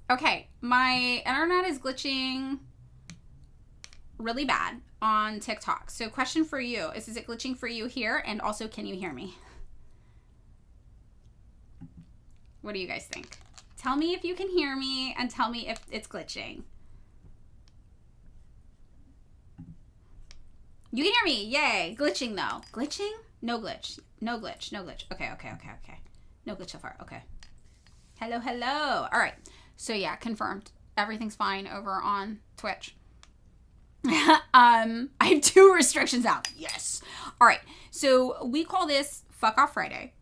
Okay, my internet is glitching really bad on TikTok. So question for you is it glitching for you here? And also, can you hear me? What do you guys think? Tell me if you can hear me and tell me if it's glitching. You can hear me. Yay. Glitching though. Glitching? No glitch. No glitch. No glitch. Okay. No glitch so far. Okay. Hello. All right. So yeah, confirmed. Everything's fine over on Twitch. I have 2 restrictions out. Yes. All right. So we call this Fuck Off Friday.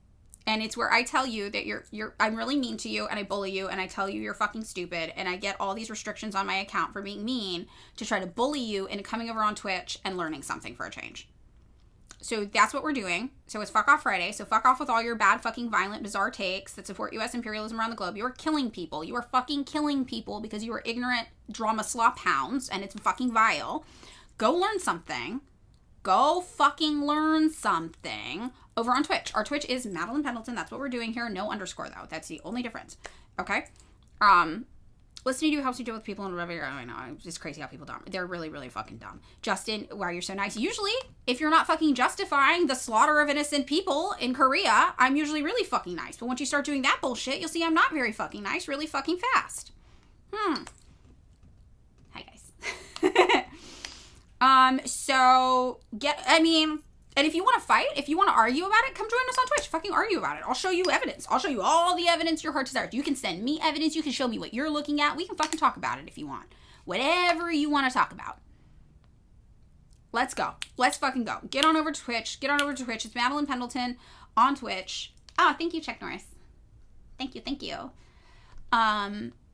And it's where I tell you that I'm really mean to you and I bully you and I tell you you're fucking stupid and I get all these restrictions on my account for being mean to try to bully you into coming over on Twitch and learning something for a change. So that's what we're doing. So it's Fuck Off Friday. So fuck off with all your bad, fucking, violent, bizarre takes that support U.S. imperialism around the globe. You are killing people. You are fucking killing people because you are ignorant drama slop hounds and it's fucking vile. Go learn something. Go fucking learn something over on Twitch. Our Twitch is Madeline Pendleton. That's what we're doing here. No underscore, though. That's the only difference. Okay? Listening to you helps you deal with people in whatever. I know, it's just crazy how people dumb. They're really, really fucking dumb. Justin, wow, you're so nice. Usually, if you're not fucking justifying the slaughter of innocent people in Korea, I'm usually really fucking nice. But once you start doing that bullshit, you'll see I'm not very fucking nice really fucking fast. Hi, guys. And if you want to fight, if you want to argue about it, come join us on Twitch. Fucking argue about it. I'll show you evidence. I'll show you all the evidence your heart desires. You can send me evidence. You can show me what you're looking at. We can fucking talk about it if you want. Whatever you want to talk about. Let's go. Let's fucking go. Get on over to Twitch. It's Madeline Pendleton on Twitch. Oh, thank you, Chuck Norris. Thank you.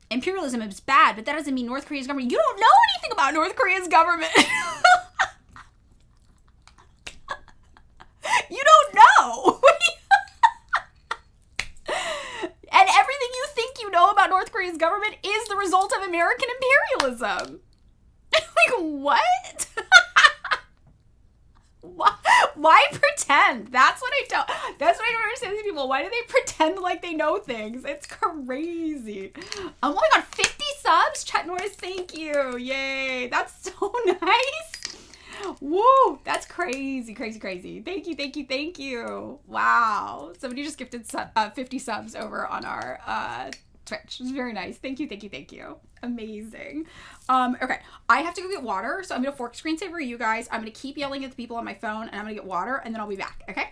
Imperialism is bad, but that doesn't mean North Korea's government. You don't know anything about North Korea's government. You don't know. And everything you think you know about North Korea's government is the result of American imperialism. Like, what? Why pretend? That's what I don't understand these people. Why do they pretend like they know things? It's crazy. Oh my god, 50 subs? Chat Norris, thank you. Yay. That's so nice. Woo, that's crazy. Thank you. Wow. Somebody just gifted 50 subs over on our Twitch. It's very nice. Thank you. Amazing. Okay, I have to go get water, so I'm gonna fork screensaver you guys. I'm gonna keep yelling at the people on my phone, and I'm gonna get water, and then I'll be back, okay?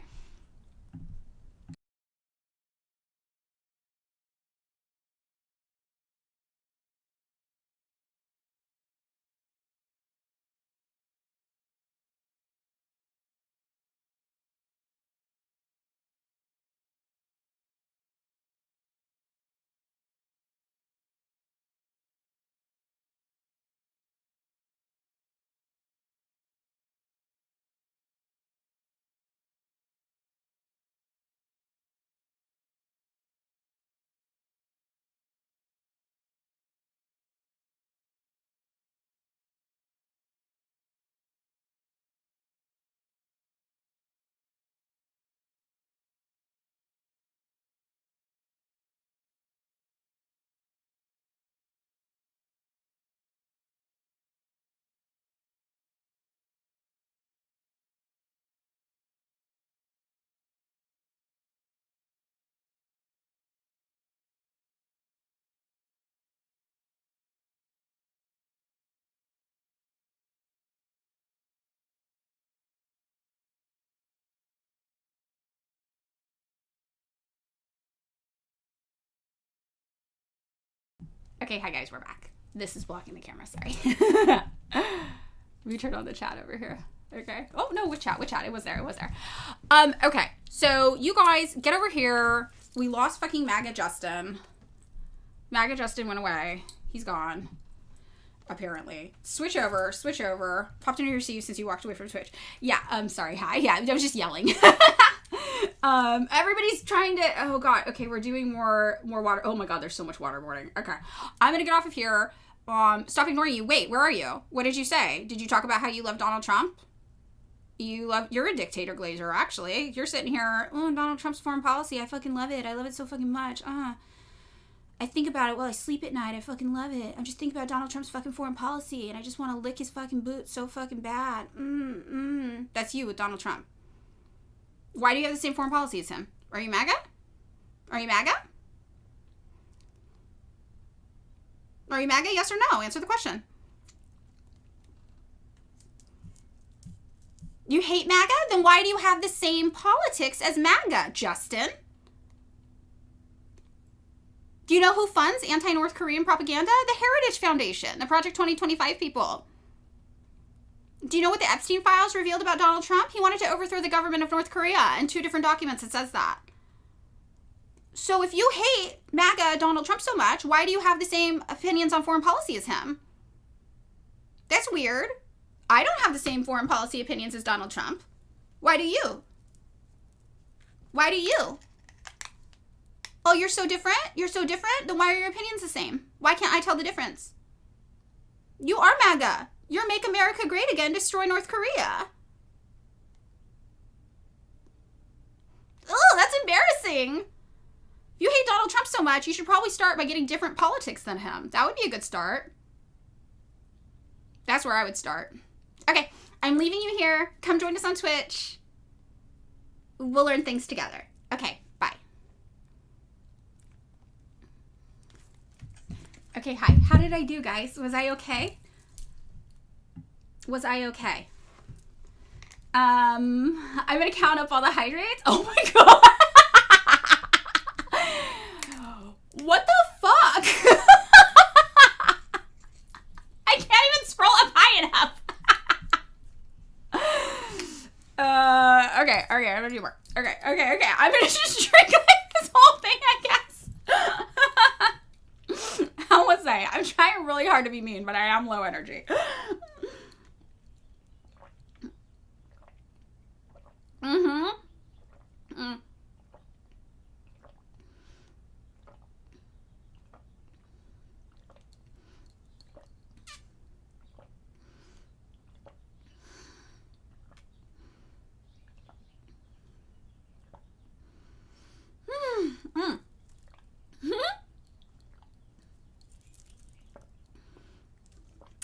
Okay, hi guys, we're back. This is blocking the camera, sorry. We turned on the chat over here. Okay. Oh, no, which chat? It was there. Okay, so you guys, get over here. We lost fucking MAGA Justin. MAGA Justin went away. He's gone. Apparently. Switch over. Popped into your seat since you walked away from Twitch. Yeah, sorry, hi. Yeah, I was just yelling. Everybody's trying to, oh god, okay, we're doing more water. Oh my god, there's so much waterboarding. Okay, I'm gonna get off of here. Stop ignoring you. Wait, where are you? What did you say? Did you talk about how you love Donald Trump? You're a dictator, Glazer, actually. You're sitting here, oh, Donald Trump's foreign policy, I fucking love it. I love it so fucking much. I think about it while I sleep at night. I fucking love it. I'm just thinking about Donald Trump's fucking foreign policy, and I just want to lick his fucking boots so fucking bad. That's you with Donald Trump. Why do you have the same foreign policy as him? Are you MAGA? Are you MAGA? Are you MAGA? Yes or no? Answer the question. You hate MAGA? Then why do you have the same politics as MAGA, Justin? Do you know who funds anti-North Korean propaganda? The Heritage Foundation, the Project 2025 people. Do you know what the Epstein files revealed about Donald Trump? He wanted to overthrow the government of North Korea. In 2 different documents it says that. So if you hate MAGA Donald Trump so much, why do you have the same opinions on foreign policy as him? That's weird. I don't have the same foreign policy opinions as Donald Trump. Why do you? Why do you? Oh, you're so different? You're so different? Then why are your opinions the same? Why can't I tell the difference? You are MAGA. You're Make America Great Again, destroy North Korea. Ugh, that's embarrassing. If you hate Donald Trump so much, you should probably start by getting different politics than him. That would be a good start. That's where I would start. Okay, I'm leaving you here. Come join us on Twitch. We'll learn things together. Okay, bye. Okay, hi. How did I do, guys? Was I okay? Was I okay? I'm gonna count up all the hydrates. Oh my god. What the fuck? I can't even scroll up high enough. Okay, I'm gonna do more. Okay. I'm gonna just drink like this whole thing, I guess. How was I? I'm trying really hard to be mean, but I am low energy.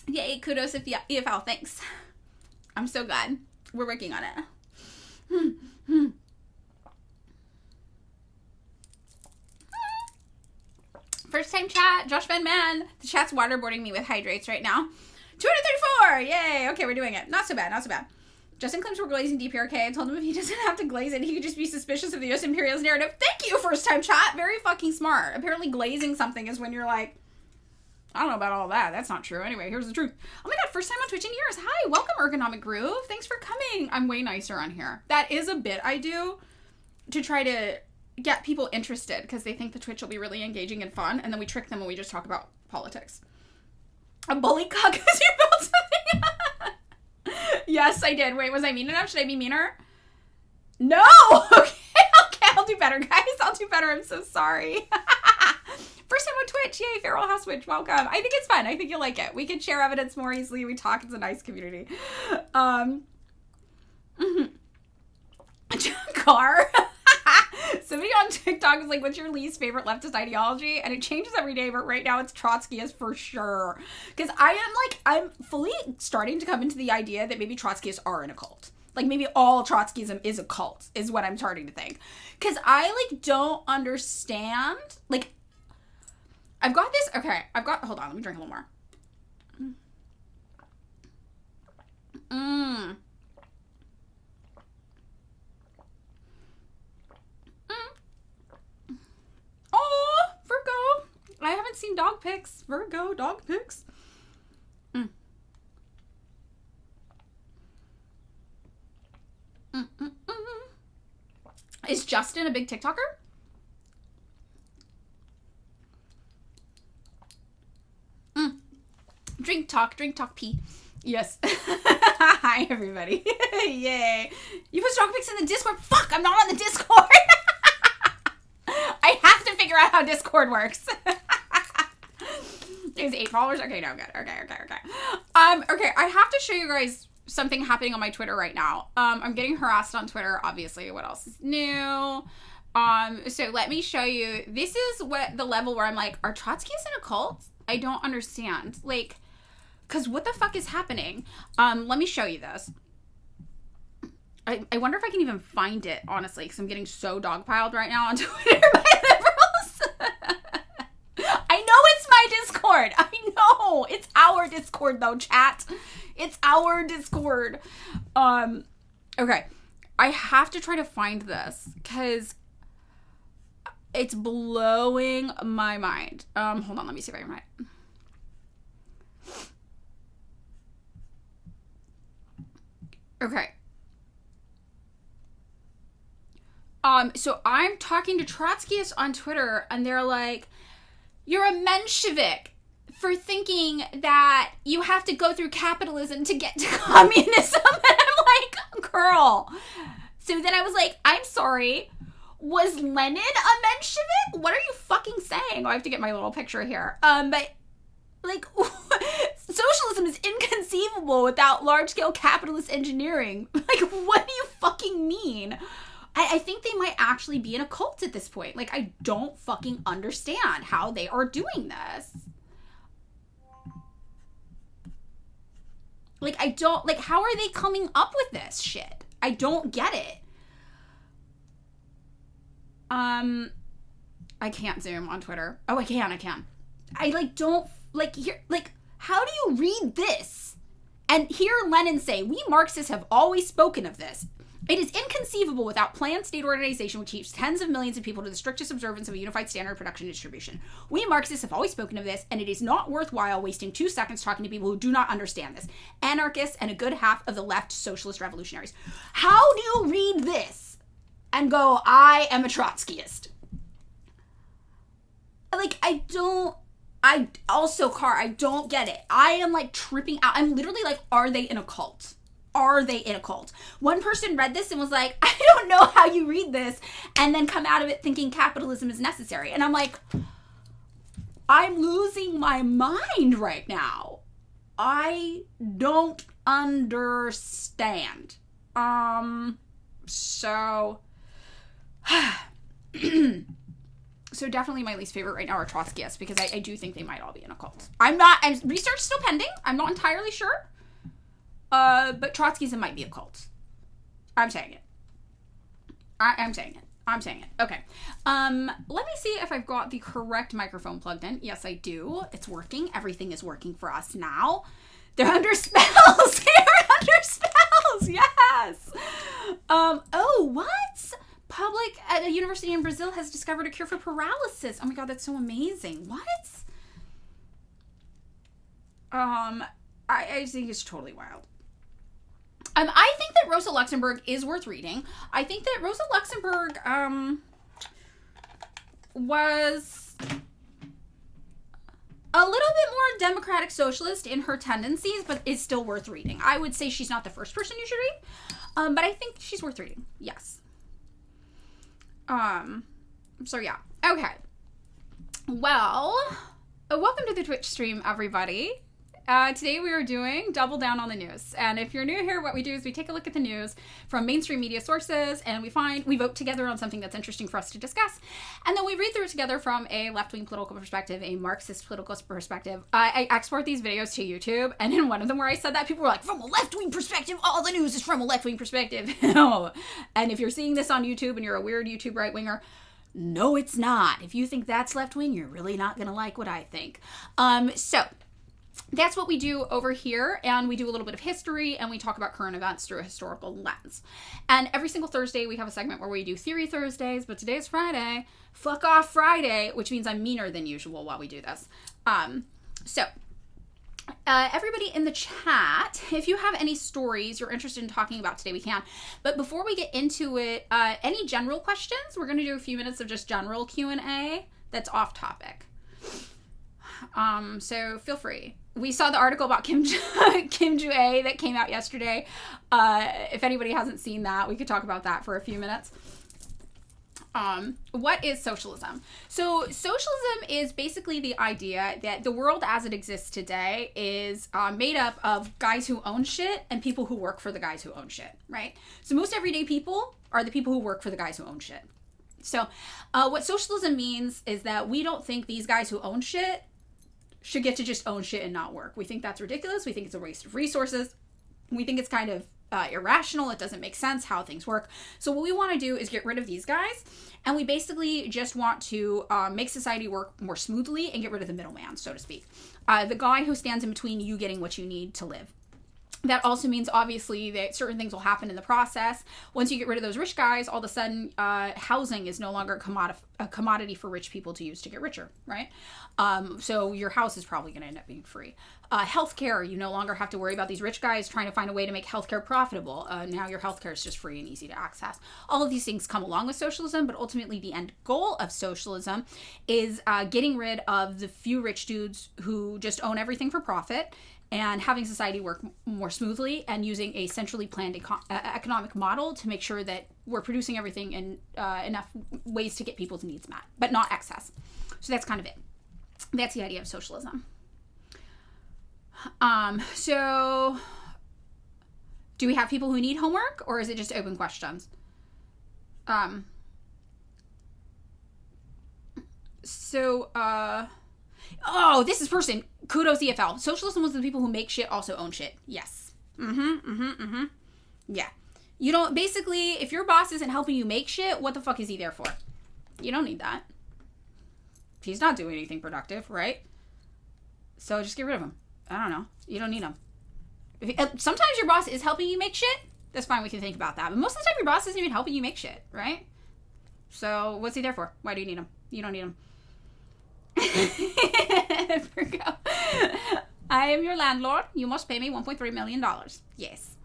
Yay, kudos if EFL, thanks. I'm so glad. We're working on it. First time chat, Josh Van Man. The chat's waterboarding me with hydrates right now. 234! Yay! Okay, we're doing it. Not so bad. Justin claims we're glazing DPRK. I told him if he doesn't have to glaze it, he could just be suspicious of the US imperialist narrative. Thank you, first time chat. Very fucking smart. Apparently glazing something is when you're like, I don't know about all that. That's not true. Anyway, here's the truth. Oh my god, first time on Twitch in years. Hi, welcome Ergonomic Groove. Thanks for coming. I'm way nicer on here. That is a bit I do to try to get people interested because they think the Twitch will be really engaging and fun, and then we trick them when we just talk about politics. A bully cuck because you built something. Yes, I did. Wait, was I mean enough? Should I be meaner? No! Okay, I'll do better, guys. I'll do better. I'm so sorry. First time on Twitch. Yay, Feral House Witch. Welcome. I think it's fun. I think you'll like it. We can share evidence more easily. We talk. It's a nice community. Car. Somebody on TikTok is like, what's your least favorite leftist ideology? And it changes every day, but right now it's Trotskyist for sure. Because I'm fully starting to come into the idea that maybe Trotskyists are in a cult. Like, maybe all Trotskyism is a cult, is what I'm starting to think. Because I, don't understand. I've got this. Okay, hold on, let me drink a little more. Oh, Virgo. I haven't seen dog pics. Virgo, dog pics. Is Justin a big TikToker? Drink talk pee. Yes. Hi, everybody. Yay. You put dog pics in the Discord? Fuck, I'm not on the Discord. I have to figure out how Discord works. Is $8? Okay, no, good. Okay. Okay, I have to show you guys something happening on my Twitter right now. I'm getting harassed on Twitter, obviously. What else is new? So let me show you. This is what the level where I'm like, are Trotskyists in a cult? I don't understand. Like, because what the fuck is happening? Let me show you this. I wonder if I can even find it, honestly, because I'm getting so dogpiled right now on Twitter by liberals. I know it's my Discord. I know. It's our Discord, though, chat. It's our Discord. Okay. I have to try to find this, because it's blowing my mind. Hold on, let me see if I can find it. Okay. So I'm talking to Trotskyists on Twitter, and they're like, you're a Menshevik for thinking that you have to go through capitalism to get to communism. And I'm like, girl. So then I was like, I'm sorry. Was Lenin a Menshevik? What are you fucking saying? Oh, I have to get my little picture here. But like, socialism is inconceivable without large-scale capitalist engineering. Like, what do you fucking mean? I think they might actually be in a cult at this point. Like, I don't fucking understand how they are doing this. Like, I don't, like, how are they coming up with this shit? I don't get it. I can't zoom on Twitter. Oh, I can. I, like, don't, like, here, like, how do you read this? And hear Lenin say, we Marxists have always spoken of this. It is inconceivable without planned state organization which keeps tens of millions of people to the strictest observance of a unified standard of production and distribution. We Marxists have always spoken of this, and it is not worthwhile wasting 2 seconds talking to people who do not understand this. Anarchists and a good half of the left socialist revolutionaries. How do you read this and go, I am a Trotskyist? Like, I don't get it. I am, like, tripping out. I'm literally like, are they in a cult? Are they in a cult? One person read this and was like, I don't know how you read this, and then come out of it thinking capitalism is necessary. And I'm like, I'm losing my mind right now. I don't understand. So so definitely my least favorite right now are Trotskyists, because I do think they might all be in a cult. Research still pending. I'm not entirely sure. But Trotskyism might be a cult. I'm saying it. I'm saying it. Okay. Let me see if I've got the correct microphone plugged in. Yes, I do. It's working. Everything is working for us now. They're under spells. They're under spells. Yes. Oh, what? Public at a university in Brazil has discovered a cure for paralysis. Oh my God, that's so amazing. What? I think it's totally wild. I think that Rosa Luxemburg is worth reading. I think that Rosa Luxemburg, was a little bit more democratic socialist in her tendencies, but is still worth reading. I would say she's not the first person you should read, but I think she's worth reading. Yes. So yeah. Okay. Well, welcome to the Twitch stream, everybody. Today we are doing Double Down on the News. And if you're new here, what we do is we take a look at the news from mainstream media sources, and we vote together on something that's interesting for us to discuss. And then we read through it together from a left-wing political perspective, a Marxist political perspective. I export these videos to YouTube, and in one of them where I said that, people were like, from a left-wing perspective, all the news is from a left-wing perspective. And if you're seeing this on YouTube and you're a weird YouTube right-winger, no, it's not. If you think that's left-wing, you're really not going to like what I think. So that's what we do over here, and we do a little bit of history, and we talk about current events through a historical lens. And every single Thursday, we have a segment where we do Theory Thursdays, but today is Friday. Fuck off Friday, which means I'm meaner than usual while we do this. Everybody in the chat, if you have any stories you're interested in talking about today, we can. But before we get into it, any general questions? We're going to do a few minutes of just general Q&A that's off topic. So feel free. We saw the article about Kim Joo-ae that came out yesterday. If anybody hasn't seen that, we could talk about that for a few minutes. What is socialism? So socialism is basically the idea that the world as it exists today is made up of guys who own shit and people who work for the guys who own shit, right? So most everyday people are the people who work for the guys who own shit. So what socialism means is that we don't think these guys who own shit should get to just own shit and not work. We think that's ridiculous. We think it's a waste of resources. We think it's kind of irrational. It doesn't make sense how things work. So what we want to do is get rid of these guys, and we basically just want to make society work more smoothly and get rid of the middleman, so to speak. The guy who stands in between you getting what you need to live. That also means, obviously, that certain things will happen in the process. Once you get rid of those rich guys, all of a sudden, housing is no longer a commodity for rich people to use to get richer, right? So your house is probably going to end up being free. Healthcare, you no longer have to worry about these rich guys trying to find a way to make healthcare profitable. Now your healthcare is just free and easy to access. All of these things come along with socialism, but ultimately the end goal of socialism is getting rid of the few rich dudes who just own everything for profit, and having society work more smoothly, and using a centrally planned economic model to make sure that we're producing everything in enough ways to get people's needs met, but not excess. So that's kind of it. That's the idea of socialism. So do we have people who need homework, or is it just open questions? Oh, this is person. Kudos EFL. Socialism was the people who make shit also own shit. Yes. Yeah. You don't, basically, if your boss isn't helping you make shit, what the fuck is he there for? You don't need that. He's not doing anything productive, right? So just get rid of him. I don't know. You don't need him. Sometimes your boss is helping you make shit. That's fine. We can think about that. But most of the time your boss isn't even helping you make shit, right? So what's he there for? Why do you need him? You don't need him. Virgo. I am your landlord. You must pay me $1.3 million. Yes.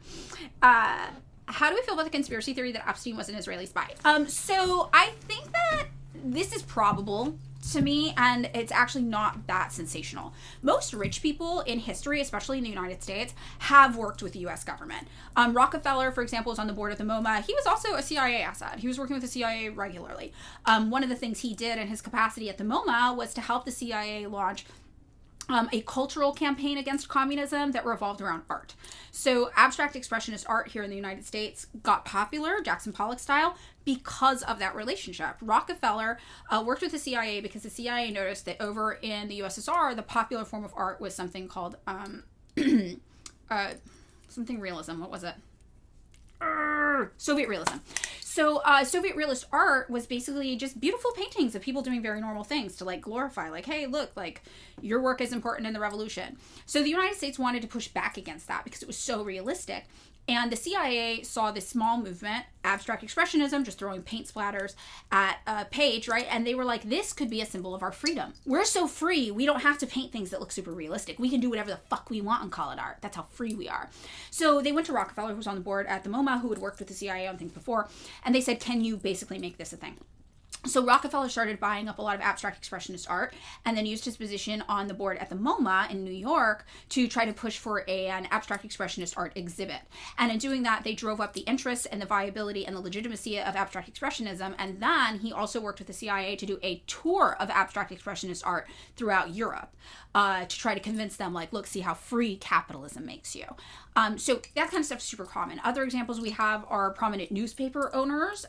How do we feel about the conspiracy theory that Epstein was an Israeli spy? So I think that this is probable to me, and it's actually not that sensational. Most rich people in history, especially in the United States, have worked with the U.S. government. Rockefeller, for example, was on the board of the MoMA. He was also a CIA asset. He was working with the CIA regularly. One of the things he did in his capacity at the MoMA was to help the CIA launch a cultural campaign against communism that revolved around art. So abstract expressionist art here in the United States got popular, Jackson Pollock style, because of that relationship. Rockefeller worked with the CIA because the CIA noticed that over in the USSR, the popular form of art was something called something realism. What was it? Soviet realism. So Soviet realist art was basically just beautiful paintings of people doing very normal things to like glorify, like, hey, look, like your work is important in the revolution. So the United States wanted to push back against that because it was so realistic. And the CIA saw this small movement, abstract expressionism, just throwing paint splatters at a page, right? And they were like, this could be a symbol of our freedom. We're so free, we don't have to paint things that look super realistic. We can do whatever the fuck we want and call it art. That's how free we are. So they went to Rockefeller, who was on the board at the MoMA, who had worked with the CIA on things before, and they said, can you basically make this a thing? So Rockefeller started buying up a lot of abstract expressionist art and then used his position on the board at the MoMA in New York to try to push for an abstract expressionist art exhibit. And in doing that, they drove up the interest and the viability and the legitimacy of abstract expressionism. And then he also worked with the CIA to do a tour of abstract expressionist art throughout Europe to try to convince them, like, look, see how free capitalism makes you. So that kind of stuff is super common. Other examples we have are prominent newspaper owners,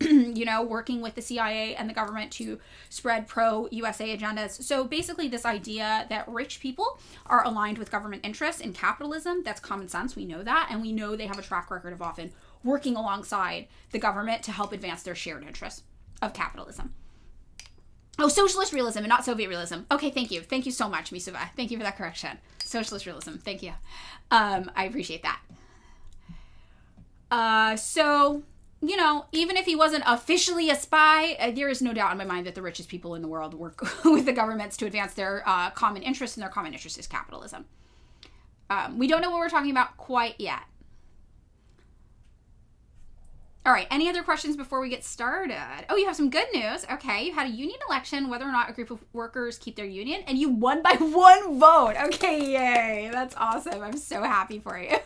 you know, working with the CIA and the government to spread pro-USA agendas. So basically this idea that rich people are aligned with government interests in capitalism, that's common sense. We know that. And we know they have a track record of often working alongside the government to help advance their shared interests of capitalism. Oh, socialist realism and not Soviet realism. Okay, thank you. Thank you so much, Misuva. Thank you for that correction. Socialist realism. Thank you. I appreciate that. So... you know, even if he wasn't officially a spy, there is no doubt in my mind that the richest people in the world work with the governments to advance their common interests, and their common interest is capitalism. We don't know what we're talking about quite yet. All right, any other questions before we get started? Oh, you have some good news. Okay, you had a union election, whether or not a group of workers keep their union, and you won by 1 vote. Okay, yay. That's awesome. I'm so happy for you.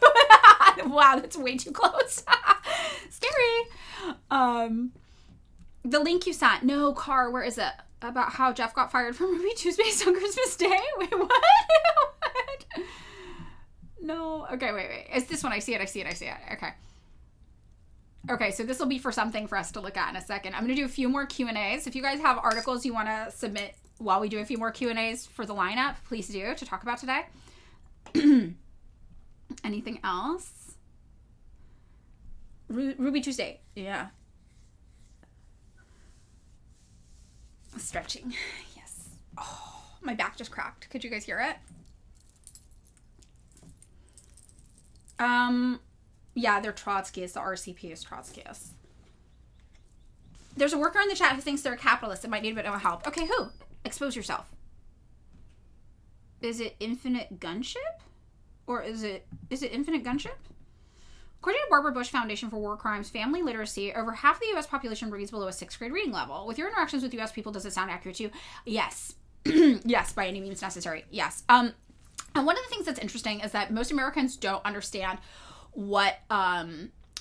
Wow, that's way too close. Scary. The link you sent. No, Car, where is it? About how Jeff got fired from Ruby Tuesdays on Christmas Day? Wait, what? What? No. Okay, wait. It's this one. I see it. Okay. Okay, so this will be for something for us to look at in a second. I'm going to do a few more Q&As. If you guys have articles you want to submit while we do a few more Q&As for the lineup, please do, to talk about today. Anything else? Ruby Tuesday. Yeah. Stretching. Yes. Oh, my back just cracked. Could you guys hear it? Yeah, they're Trotskyists. The RCP is Trotskyists. There's a worker in the chat who thinks they're a capitalist and might need a bit of help. Okay, who? Expose yourself. Is it Infinite Gunship? Or is it Infinite Gunship? According to Barbara Bush Foundation for War Crimes Family Literacy, over half the U.S. population reads below a 6th grade reading level. With your interactions with U.S. people, does it sound accurate to you? Yes. Yes, by any means necessary. Yes. And one of the things that's interesting is that most Americans don't understand what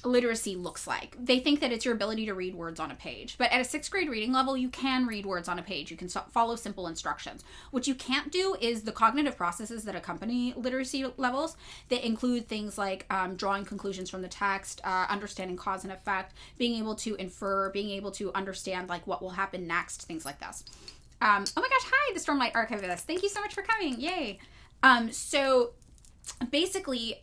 literacy looks like. They think that it's your ability to read words on a page. But at a 6th grade reading level, you can read words on a page. You can follow simple instructions. What you can't do is the cognitive processes that accompany literacy levels that include things like drawing conclusions from the text, understanding cause and effect, being able to infer, being able to understand like what will happen next, things like this. Oh my gosh, hi, the Stormlight Archivist. Thank you so much for coming. Yay. So basically,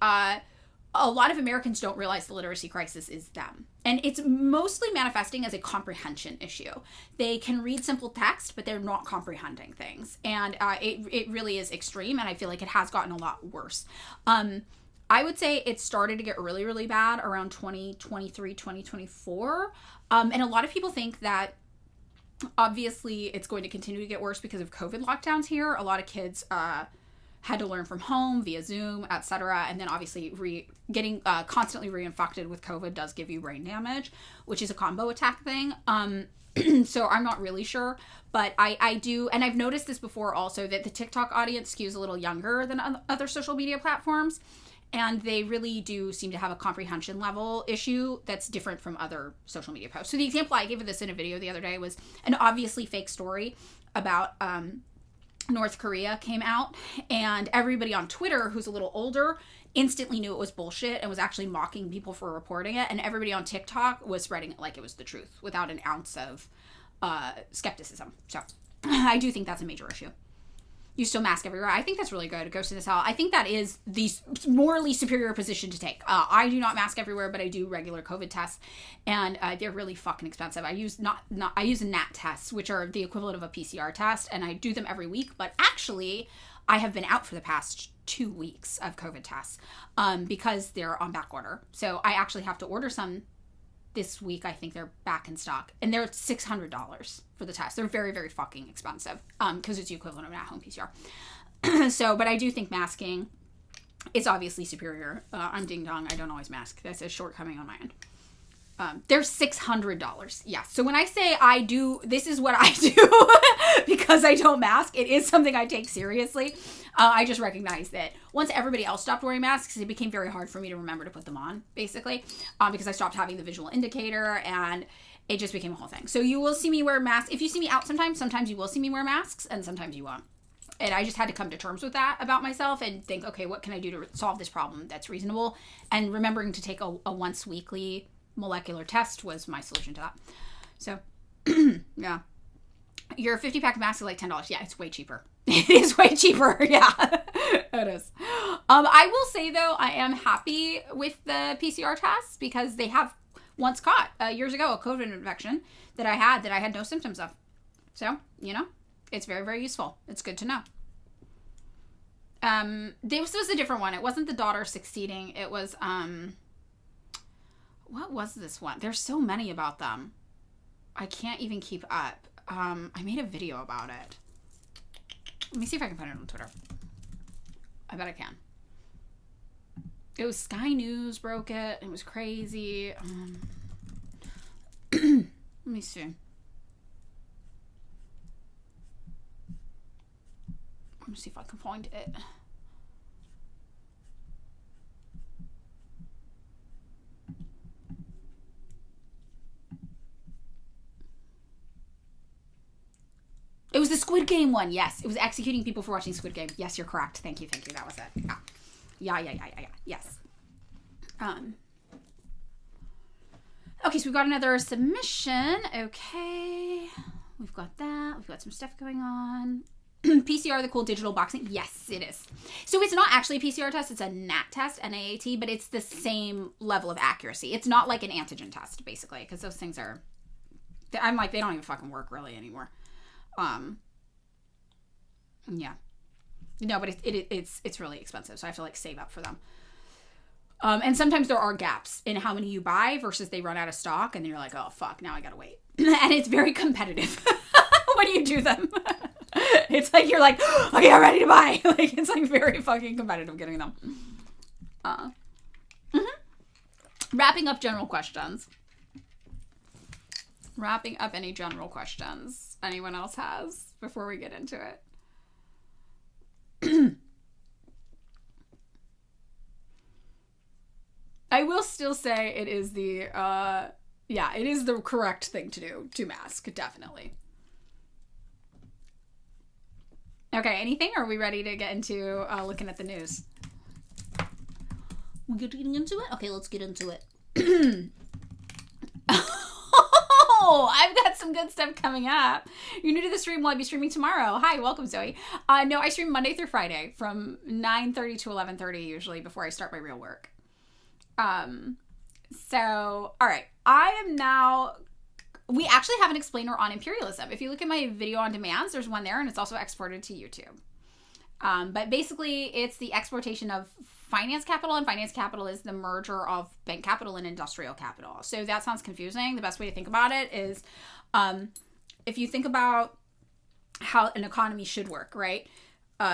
a lot of Americans don't realize the literacy crisis is them. And it's mostly manifesting as a comprehension issue. They can read simple text, but they're not comprehending things. And it really is extreme, and I feel like it has gotten a lot worse. I would say it started to get really, really bad around 2023, 2024. And a lot of people think that obviously it's going to continue to get worse because of COVID lockdowns here. A lot of kids had to learn from home via Zoom, etc. And then obviously getting constantly reinfected with COVID does give you brain damage, which is a combo attack thing. So I'm not really sure, but I do, and I've noticed this before also, that the TikTok audience skews a little younger than other social media platforms, and they really do seem to have a comprehension level issue that's different from other social media posts. So the example I gave of this in a video the other day was an obviously fake story about North Korea came out, and everybody on Twitter who's a little older instantly knew it was bullshit and was actually mocking people for reporting it, and everybody on TikTok was spreading it like it was the truth without an ounce of skepticism. So I do think that's a major issue. You still mask everywhere. I think that's really good. Ghost in the Cell. I think that is the morally superior position to take. I do not mask everywhere, but I do regular COVID tests, and they're really fucking expensive. I use I use NAT tests, which are the equivalent of a PCR test, and I do them every week. But actually, I have been out for the past 2 weeks of COVID tests because they're on back order. So I actually have to order some this week. I think they're back in stock, and they're $600 for the test. They're very, very fucking expensive because it's the equivalent of an at-home PCR. So, but I do think masking is obviously superior. I'm ding dong. I don't always mask. That's a shortcoming on my end. They're $600. Yeah. So when I say I do, this is what I do because I don't mask. It is something I take seriously. I just recognize that once everybody else stopped wearing masks, it became very hard for me to remember to put them on, basically, because I stopped having the visual indicator, and it just became a whole thing. So you will see me wear masks. If you see me out sometimes you will see me wear masks, and sometimes you won't. And I just had to come to terms with that about myself and think, okay, what can I do to solve this problem that's reasonable? And remembering to take a once weekly molecular test was my solution to that. So, yeah. Your 50-pack of masks is like $10. Yeah, it's way cheaper. It is way cheaper. Yeah, it is. I will say, though, I am happy with the PCR tests because they have once caught years ago a COVID infection that I had no symptoms of. So, you know, it's very, very useful. It's good to know. This was a different one. It wasn't the daughter succeeding. It was, what was this one? There's so many about them. I can't even keep up. I made a video about it. Let me see if I can find it on Twitter. I bet I can. It was Sky News broke it. It was crazy. Let me see. Let me see if I can find it. It was the Squid Game one. Yes, it was executing people for watching Squid Game. Yes, you're correct. Thank you. That was it. Yeah. Yes. Okay, so we've got another submission. Okay. We've got that. We've got some stuff going on. PCR, the cool digital boxing. Yes, it is. So it's not actually a PCR test. It's a NAT test, NAAT, but it's the same level of accuracy. It's not like an antigen test, basically, because those things are, I'm like, they don't even fucking work really anymore. Yeah. No, but it's really expensive, so I have to like save up for them. And sometimes there are gaps in how many you buy versus they run out of stock, and then you're like, oh fuck, now I gotta wait. And it's very competitive when you do them. It's like you're like, okay, I'm ready to buy. Like it's like very fucking competitive getting them. Wrapping up general questions. Wrapping up any general questions anyone else has before we get into it. I will still say it is the it is the correct thing to do to mask, definitely. Okay, anything? Or are we ready to get into looking at the news? We're getting into it? Okay, let's get into it. Oh, I've got some good stuff coming up. You're new to the stream, well, I'll be streaming tomorrow. Hi, welcome, Zoe. No, I stream Monday through Friday from 9:30 to 11:30 usually before I start my real work. So, all right. We actually have an explainer on imperialism. If you look at my video on demands, there's one there, and it's also exported to YouTube. But basically, it's the exportation of finance capital, and finance capital is the merger of bank capital and industrial capital. So that sounds confusing. The best way to think about it is if you think about how an economy should work, right?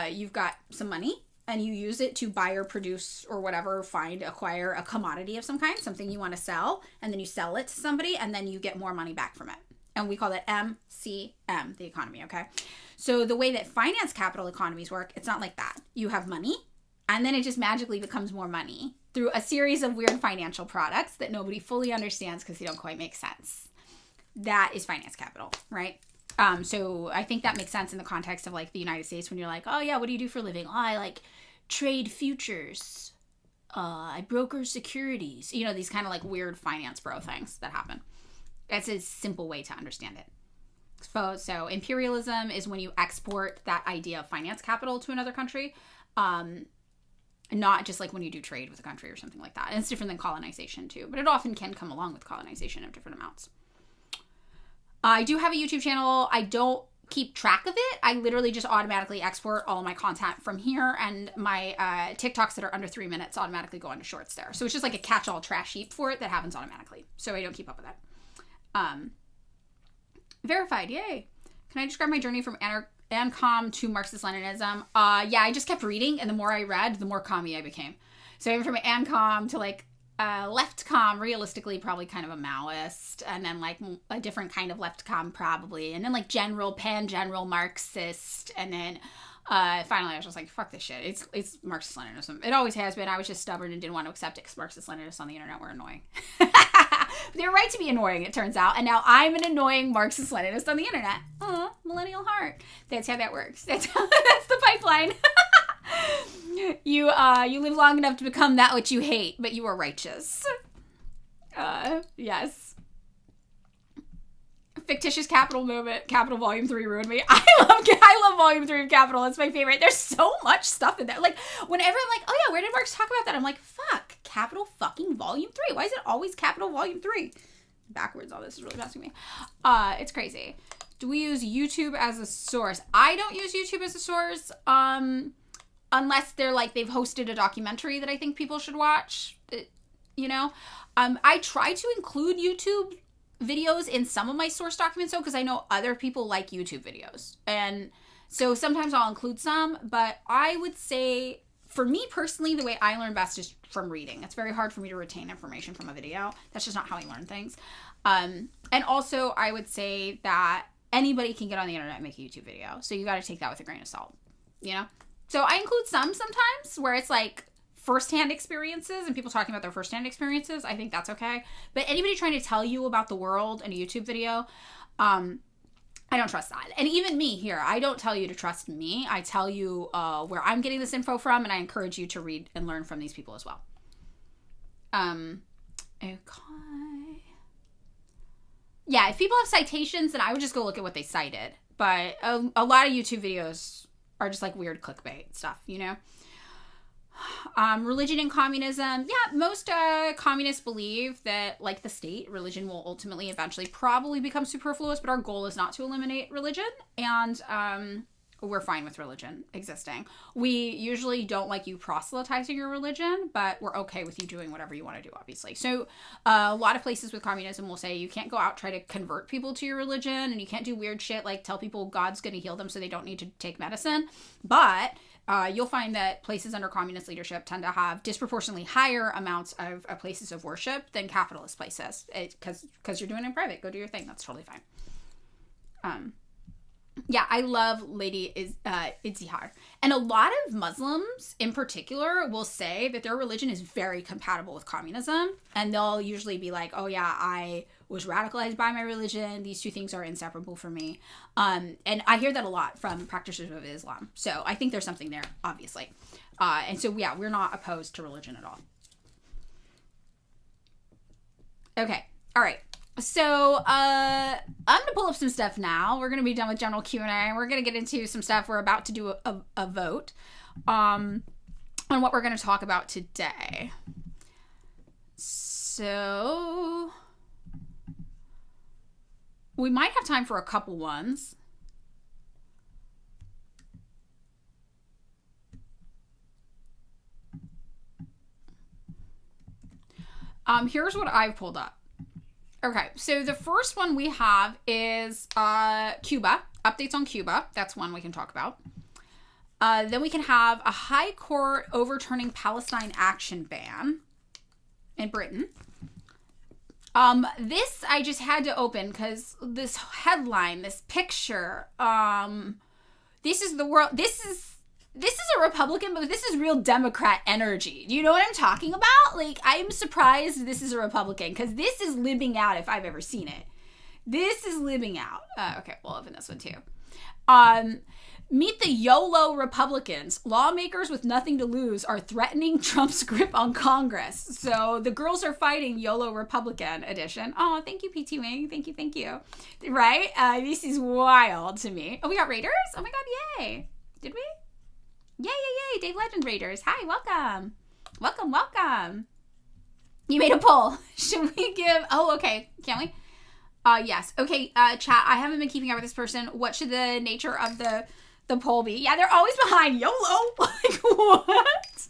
You've got some money, and you use it to buy or produce or whatever, acquire a commodity of some kind, something you want to sell, and then you sell it to somebody, and then you get more money back from it. And we call that MCM, the economy, okay? So the way that finance capital economies work, it's not like that. You have money, and then it just magically becomes more money through a series of weird financial products that nobody fully understands because they don't quite make sense. That is finance capital, right? So I think that makes sense in the context of like the United States when you're like, oh yeah, what do you do for a living? Oh, I like trade futures. I broker securities. You know, these kind of like weird finance bro things that happen. That's a simple way to understand it. So imperialism is when you export that idea of finance capital to another country. Not just like when you do trade with a country or something like that. And it's different than colonization too, but it often can come along with colonization of different amounts. I do have a YouTube channel. I don't keep track of it. I literally just automatically export all of my content from here, and my TikToks that are under 3 minutes automatically go into shorts there. So it's just like a catch-all trash heap for it that happens automatically. So I don't keep up with that. Verified, yay. Can I describe my journey from ANCOM to Marxist-Leninism? Yeah, I just kept reading, and the more I read, the more commie I became. So I went from ANCOM to like left com, realistically probably kind of a Maoist, and then like a different kind of left com probably, and then like pan-general Marxist, and then finally I was just like, fuck this shit, it's Marxist-Leninism. It always has been. I was just stubborn and didn't want to accept it because Marxist-Leninists on the internet were annoying. They're right to be annoying, it turns out, and now I'm an annoying Marxist-Leninist on the internet. Millennial heart. That's how that works. That's the pipeline. You live long enough to become that which you hate, but you are righteous. Yes. Fictitious Capital Movement, Capital Volume 3 ruined me. I love Volume 3 of Capital. It's my favorite. There's so much stuff in there. Like, whenever I'm like, oh yeah, where did Marx talk about that? I'm like, fuck, Capital fucking Volume 3. Why is it always Capital Volume 3? Backwards, all this is really messing me. It's crazy. Do we use YouTube as a source? I don't use YouTube as a source, unless they're like, they've hosted a documentary that I think people should watch, you know? I try to include YouTube videos in some of my source documents though, because I know other people like YouTube videos. And so sometimes I'll include some, but I would say for me personally, the way I learn best is from reading. It's very hard for me to retain information from a video. That's just not how I learn things. And also I would say that anybody can get on the internet and make a YouTube video. So you got to take that with a grain of salt, you know? So I include some sometimes where it's like firsthand experiences and people talking about their firsthand experiences. I think that's okay. But anybody trying to tell you about the world in a YouTube video, I don't trust that. And even me here, I don't tell you to trust me. I tell you where I'm getting this info from, and I encourage you to read and learn from these people as well. Okay. Yeah, if people have citations, then I would just go look at what they cited. But a lot of YouTube videos are just like weird clickbait stuff, you know? Religion and communism. Yeah, most communists believe that, like the state, religion will ultimately eventually probably become superfluous, but our goal is not to eliminate religion. And we're fine with religion existing. We usually don't like you proselytizing your religion, but we're okay with you doing whatever you want to do, obviously. So a lot of places with communism will say you can't go out try to convert people to your religion, and you can't do weird shit like tell people God's going to heal them so they don't need to take medicine. But you'll find that places under communist leadership tend to have disproportionately higher amounts of places of worship than capitalist places. Because you're doing it in private. Go do your thing. That's totally fine. Yeah, I love Lady Izihar. And a lot of Muslims in particular will say that their religion is very compatible with communism. And they'll usually be like, oh yeah, I was radicalized by my religion. These two things are inseparable for me. And I hear that a lot from practitioners of Islam. So I think there's something there, obviously. And so, yeah, we're not opposed to religion at all. Okay. All right. So, I'm going to pull up some stuff now. We're going to be done with general Q&A. We're going to get into some stuff. We're about to do a vote on what we're going to talk about today. So, we might have time for a couple ones. Here's what I've pulled up. Okay, so the first one we have is Cuba. Updates on Cuba. That's one we can talk about. Then we can have a high court overturning Palestine action ban in Britain. This I just had to open because this headline, this picture, this is the world. This is a Republican, but this is real Democrat energy. Do you know what I'm talking about? Like, I'm surprised this is a Republican because this is libbing out if I've ever seen it. This is libbing out. Okay, we'll open this one too. Meet the YOLO Republicans. Lawmakers with nothing to lose are threatening Trump's grip on Congress. So the girls are fighting YOLO Republican edition. Oh, thank you, PT Wing. Thank you. Right? This is wild to me. Oh, we got Raiders? Oh my God, yay. Did we? Yay. Dave Legend Raiders. Hi, welcome. Welcome. You made a poll. Should we give... Oh, okay. Can we? Yes. Okay, chat. I haven't been keeping up with this person. What should the nature of the poll be? Yeah, they're always behind YOLO. Like, what?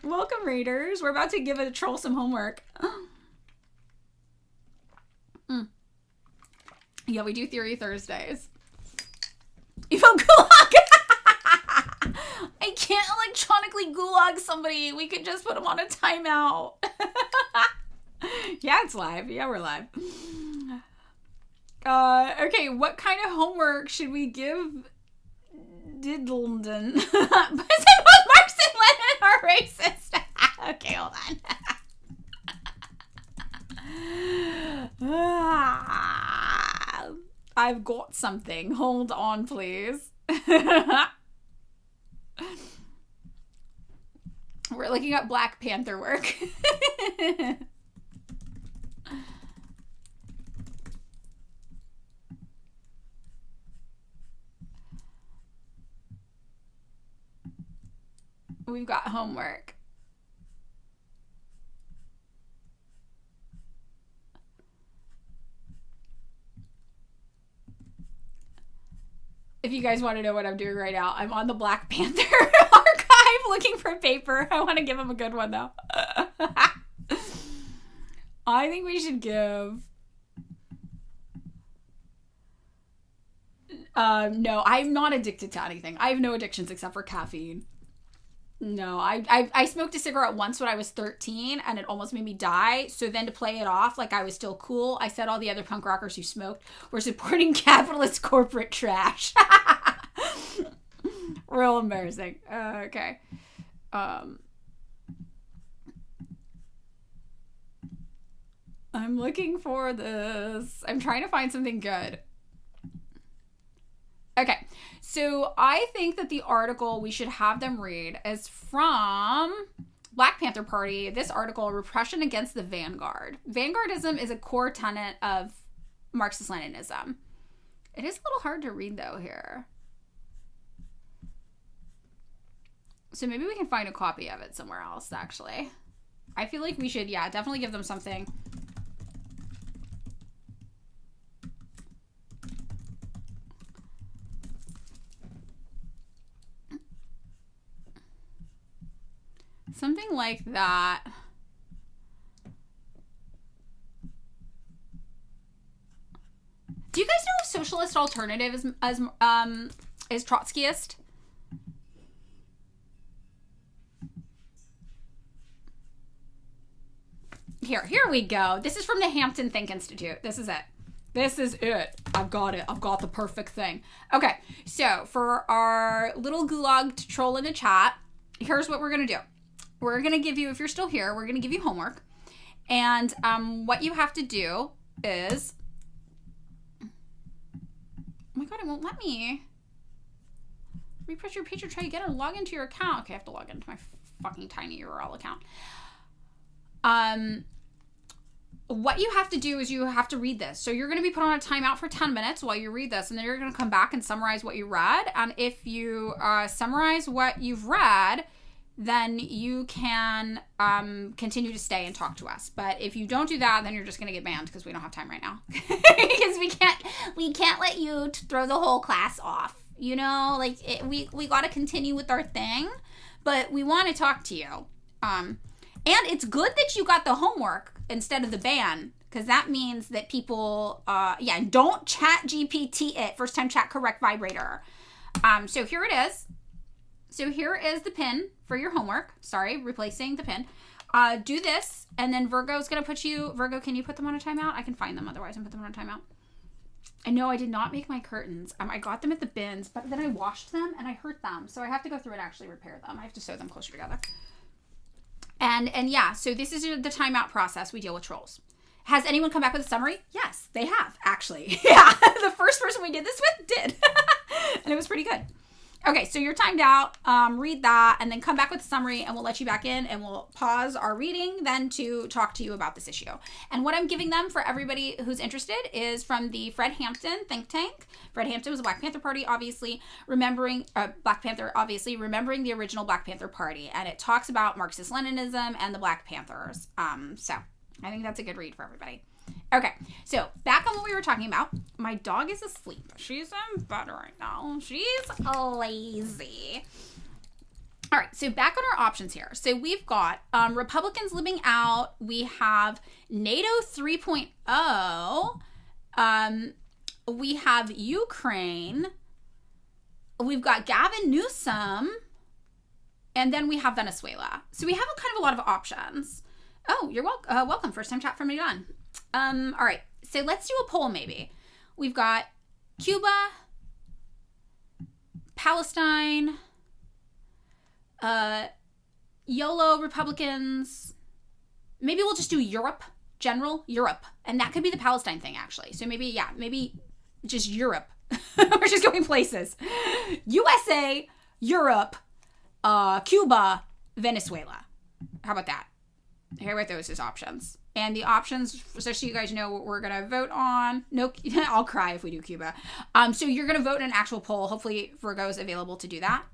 Welcome, Raiders. We're about to give a troll some homework. Yeah, we do Theory Thursdays. Evo Gulag. I can't electronically gulag somebody. We could just put them on a timeout. Yeah, it's live. Yeah, we're live. Okay, what kind of homework should we give Diddleden? Both Marx and Lenin are racist. Okay, hold on. I've got something. Hold on, please. We're looking up Black Panther work. We've got homework. If you guys want to know what I'm doing right now, I'm on the Black Panther archive looking for paper. I want to give him a good one, though. I think we should give... no, I'm not addicted to anything. I have no addictions except for caffeine. No, I smoked a cigarette once when I was 13 and it almost made me die. So then to play it off like I was still cool, I said all the other punk rockers who smoked were supporting capitalist corporate trash. Real embarrassing. Okay. I'm looking for this. I'm trying to find something good. Okay, so I think that the article we should have them read is from Black Panther Party. This article, Repression Against the Vanguard. Vanguardism is a core tenet of Marxist-Leninism. It is a little hard to read though here. So maybe we can find a copy of it somewhere else, actually. I feel like we should, yeah, definitely give them something. Something like that. Do you guys know if socialist alternative is Trotskyist? Here we go. This is from the Hampton Think Institute. This is it. This is it. I've got it. I've got the perfect thing. Okay, so for our little gulag to troll in the chat, here's what we're going to do. We're going to give you, if you're still here, we're going to give you homework. And what you have to do is... Oh my god, it won't let me. Refresh your page or try again or log into your account. Okay, I have to log into my fucking tiny URL account. What you have to do is you have to read this. So you're going to be put on a timeout for 10 minutes while you read this, and then you're going to come back and summarize what you read. And if you summarize what you've read, then you can continue to stay and talk to us. But if you don't do that, then you're just going to get banned because we don't have time right now. Because we can't let you throw the whole class off. You know, like we got to continue with our thing, but we want to talk to you. And it's good that you got the homework instead of the ban, because that means that people, and don't chat GPT it. First time chat correct vibrator. So here it is. So here is the pin for your homework. Sorry, replacing the pin. Do this, and then Virgo's going to put you... Virgo, can you put them on a timeout? I can find them otherwise and put them on a timeout. I know I did not make my curtains. I got them at the bins, but then I washed them and I hurt them. So I have to go through and actually repair them. I have to sew them closer together. And yeah, so this is the timeout process. We deal with trolls. Has anyone come back with a summary? Yes, they have, actually. Yeah, the first person we did this with did. And it was pretty good. Okay, so you're timed out. Read that and then come back with a summary and we'll let you back in and we'll pause our reading then to talk to you about this issue. And what I'm giving them for everybody who's interested is from the Fred Hampton think tank. Fred Hampton was a Black Panther Party, obviously, remembering the original Black Panther Party. And it talks about Marxist-Leninism and the Black Panthers. So I think that's a good read for everybody. Okay, so back on what we were talking about. My dog is asleep. She's in bed right now. She's lazy. All right, so back on our options here. So we've got Republicans living out. We have NATO 3.0. We have Ukraine. We've got Gavin Newsom. And then we have Venezuela. So we have a lot of options. Oh, you're welcome. First time chat from me on. All right, so let's do a poll maybe. We've got Cuba, Palestine, YOLO Republicans. Maybe we'll just do Europe, general Europe. And that could be the Palestine thing, actually. So maybe just Europe. We're just going places. USA, Europe, Cuba, Venezuela. How about that? Here with those as options. And the options, so you guys know what we're going to vote on. No, I'll cry if we do Cuba. So you're going to vote in an actual poll. Hopefully Virgo is available to do that.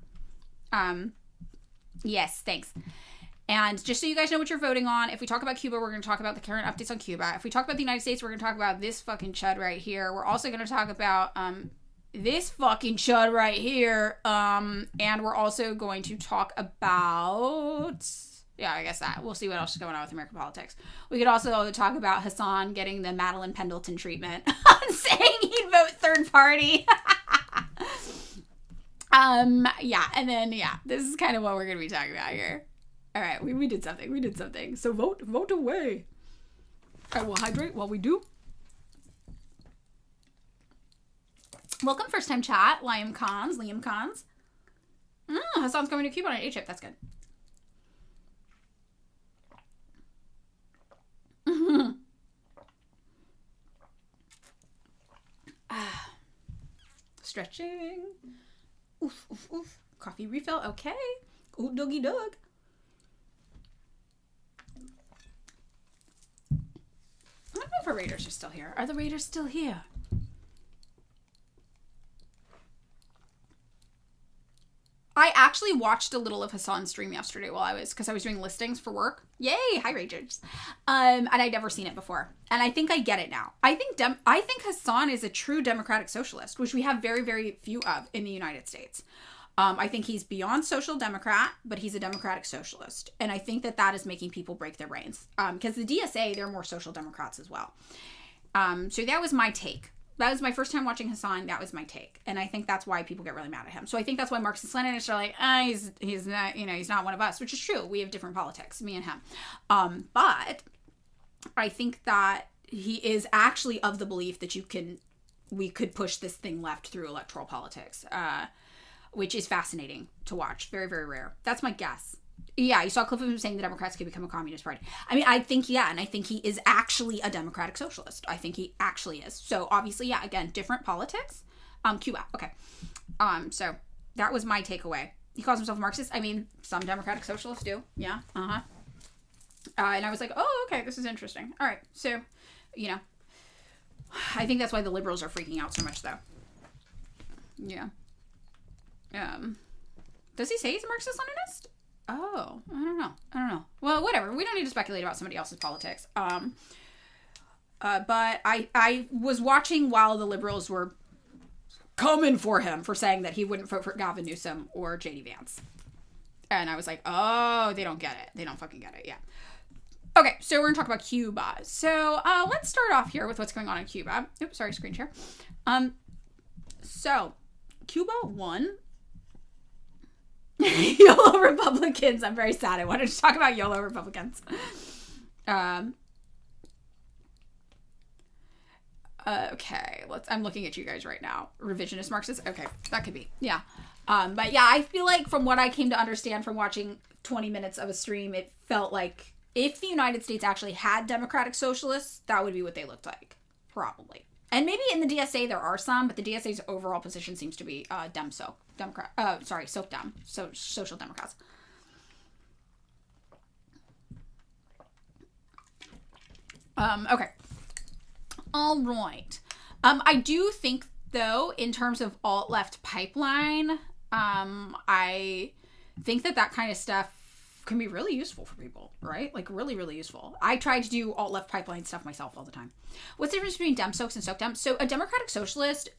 Yes, thanks. And just so you guys know what you're voting on, if we talk about Cuba, we're going to talk about the current updates on Cuba. If we talk about the United States, we're going to talk about this fucking chud right here. We're also going to talk about this fucking chud right here. And we're also going to talk about... Yeah, I guess that. We'll see what else is going on with American politics. We could also talk about Hassan getting the Madeline Pendleton treatment on saying he'd vote third party. And then, this is kind of what we're going to be talking about here. All right, we did something. So vote away. All right, we'll hydrate while we do. Welcome, first time chat. Liam Cons. Hassan's going to Cuba on an A-chip. That's good. Stretching. Oof, oof, oof. Coffee refill. Okay. Ooh, doggy dog. know if our Raiders are still here. Are the Raiders still here? I actually watched a little of Hassan's stream yesterday because I was doing listings for work. Yay, hi Ragers. And I'd never seen it before. And I think I get it now. I think Hassan is a true democratic socialist, which we have very, very few of in the United States. I think he's beyond social democrat, but he's a democratic socialist. And I think that is making people break their brains. Because the DSA, they're more social democrats as well. So that was my take. That was my first time watching Hassan. That was my take. And I think that's why people get really mad at him. So I think that's why Marxist-Leninists are like, he's not, he's not one of us, which is true. We have different politics, me and him. But I think that he is actually of the belief that we could push this thing left through electoral politics, which is fascinating to watch. Very, very rare. That's my guess. Yeah, you saw a clip of him saying the Democrats could become a communist party. I mean, I think, and I think he is actually a democratic socialist. I think he actually is. So, obviously, yeah, again, different politics. Cuba, okay. So, that was my takeaway. He calls himself a Marxist. I mean, some democratic socialists do. Yeah, and I was like, oh, okay, this is interesting. All right, so, I think that's why the liberals are freaking out so much, though. Yeah. Does he say he's a Marxist-Leninist? Oh, I don't know. Well, whatever. We don't need to speculate about somebody else's politics. But I was watching while the liberals were coming for him for saying that he wouldn't vote for Gavin Newsom or J.D. Vance. And I was like, oh, they don't get it. They don't fucking get it. Yeah. Okay, so we're going to talk about Cuba. So let's start off here with what's going on in Cuba. Oops, sorry, screen share. So Cuba won. YOLO Republicans. I'm very sad. I wanted to talk about YOLO Republicans. Okay, I'm looking at you guys right now. Revisionist Marxists? Okay, that could be. Yeah. But yeah, I feel like from what I came to understand from watching 20 minutes of a stream, it felt like if the United States actually had democratic socialists, that would be what they looked like. Probably. And maybe in the DSA there are some, but the DSA's overall position seems to be social democrats. Okay. All right. I do think, though, in terms of alt-left pipeline, I think that kind of stuff can be really useful for people, right? Like, really, really useful. I try to do alt-left pipeline stuff myself all the time. What's the difference between Dem-Socs and Soc-Dem? So a democratic socialist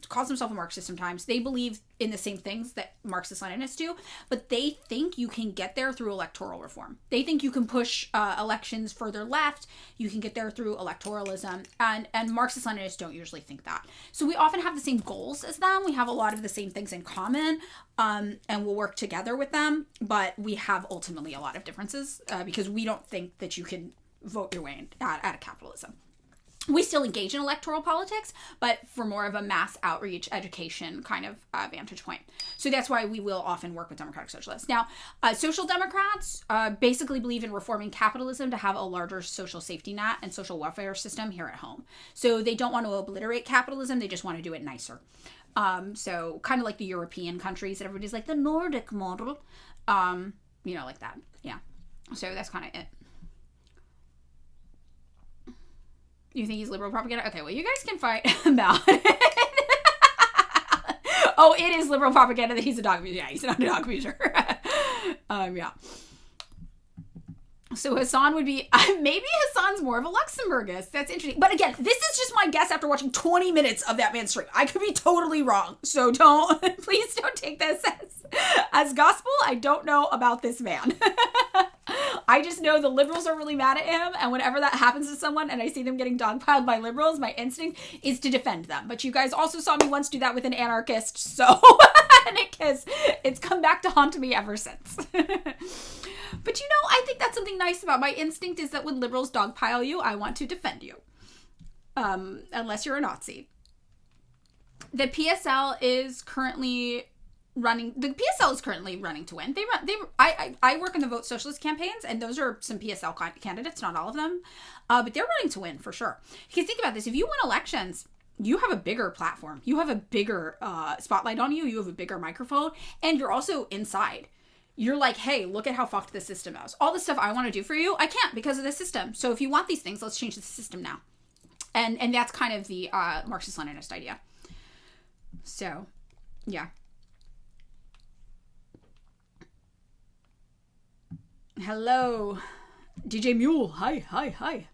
calls himself a Marxist sometimes. They believe in the same things that Marxist-Leninists do, but they think you can get there through electoral reform. They think you can push elections further left. You can get there through electoralism, and Marxist-Leninists don't usually think that. So we often have the same goals as them. We have a lot of the same things in common, and we'll work together with them, but we have ultimately a lot of differences because we don't think that you can vote your way out of capitalism. We still engage in electoral politics, but for more of a mass outreach education kind of vantage point. So that's why we will often work with democratic socialists. Now, social democrats basically believe in reforming capitalism to have a larger social safety net and social welfare system here at home. So they don't want to obliterate capitalism. They just want to do it nicer. So kind of like the European countries that everybody's like the Nordic model, like that. Yeah. So that's kind of it. You think he's liberal propaganda? Okay, well, you guys can fight about it. Oh, it is liberal propaganda that he's a dog abuser. Yeah, he's not a dog abuser. Yeah. So Hassan would be, maybe Hassan's more of a Luxembourgist. That's interesting. But again, this is just my guess after watching 20 minutes of that man's stream. I could be totally wrong. So please don't take this as gospel. I don't know about this man. I just know the liberals are really mad at him, and whenever that happens to someone and I see them getting dogpiled by liberals, my instinct is to defend them. But you guys also saw me once do that with an anarchist, so it's come back to haunt me ever since. But I think that's something nice about my instinct is that when liberals dogpile you, I want to defend you. Unless you're a Nazi. The PSL is currently running to win. I work in the Vote Socialist campaigns, and those are some PSL candidates, not all of them, but they're running to win for sure. Because think about this: if you win elections, you have a bigger platform, you have a bigger spotlight on you, you have a bigger microphone, and you're also inside. you're like, hey, look at how fucked the system is. All the stuff I want to do for you, I can't because of the system. So if you want these things, let's change the system now. And that's kind of the Marxist-Leninist idea. So, yeah. Hello, DJ Mule. Hi.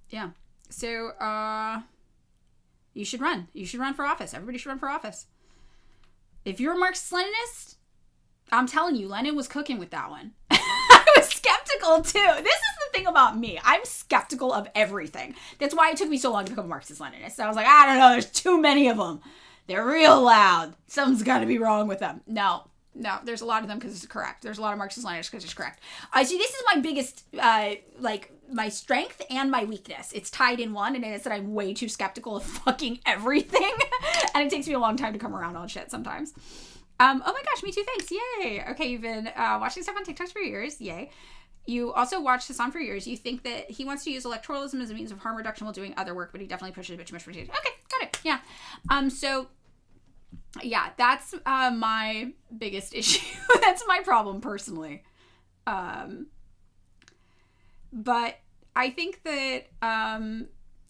Yeah. So, you should run. You should run for office. Everybody should run for office. If you're a Marxist-Leninist, I'm telling you, Lenin was cooking with that one. I was skeptical too. This is the thing about me. I'm skeptical of everything. That's why it took me so long to become a Marxist-Leninist. I was like, I don't know, there's too many of them. They're real loud. Something's got to be wrong with them. No, there's a lot of them because it's correct. There's a lot of Marxist-Leninists because it's correct. See, this is my biggest, my strength and my weakness. It's tied in one, and it's that I'm way too skeptical of fucking everything. And it takes me a long time to come around on shit sometimes. Oh my gosh, me too, thanks. Yay. Okay, you've been watching stuff on TikTok for years. Yay. You also watched Hassan for years. You think that he wants to use electoralism as a means of harm reduction while doing other work, but he definitely pushes a bit too much for Okay, got it. Yeah. So yeah, that's my biggest issue. That's my problem personally. But I think that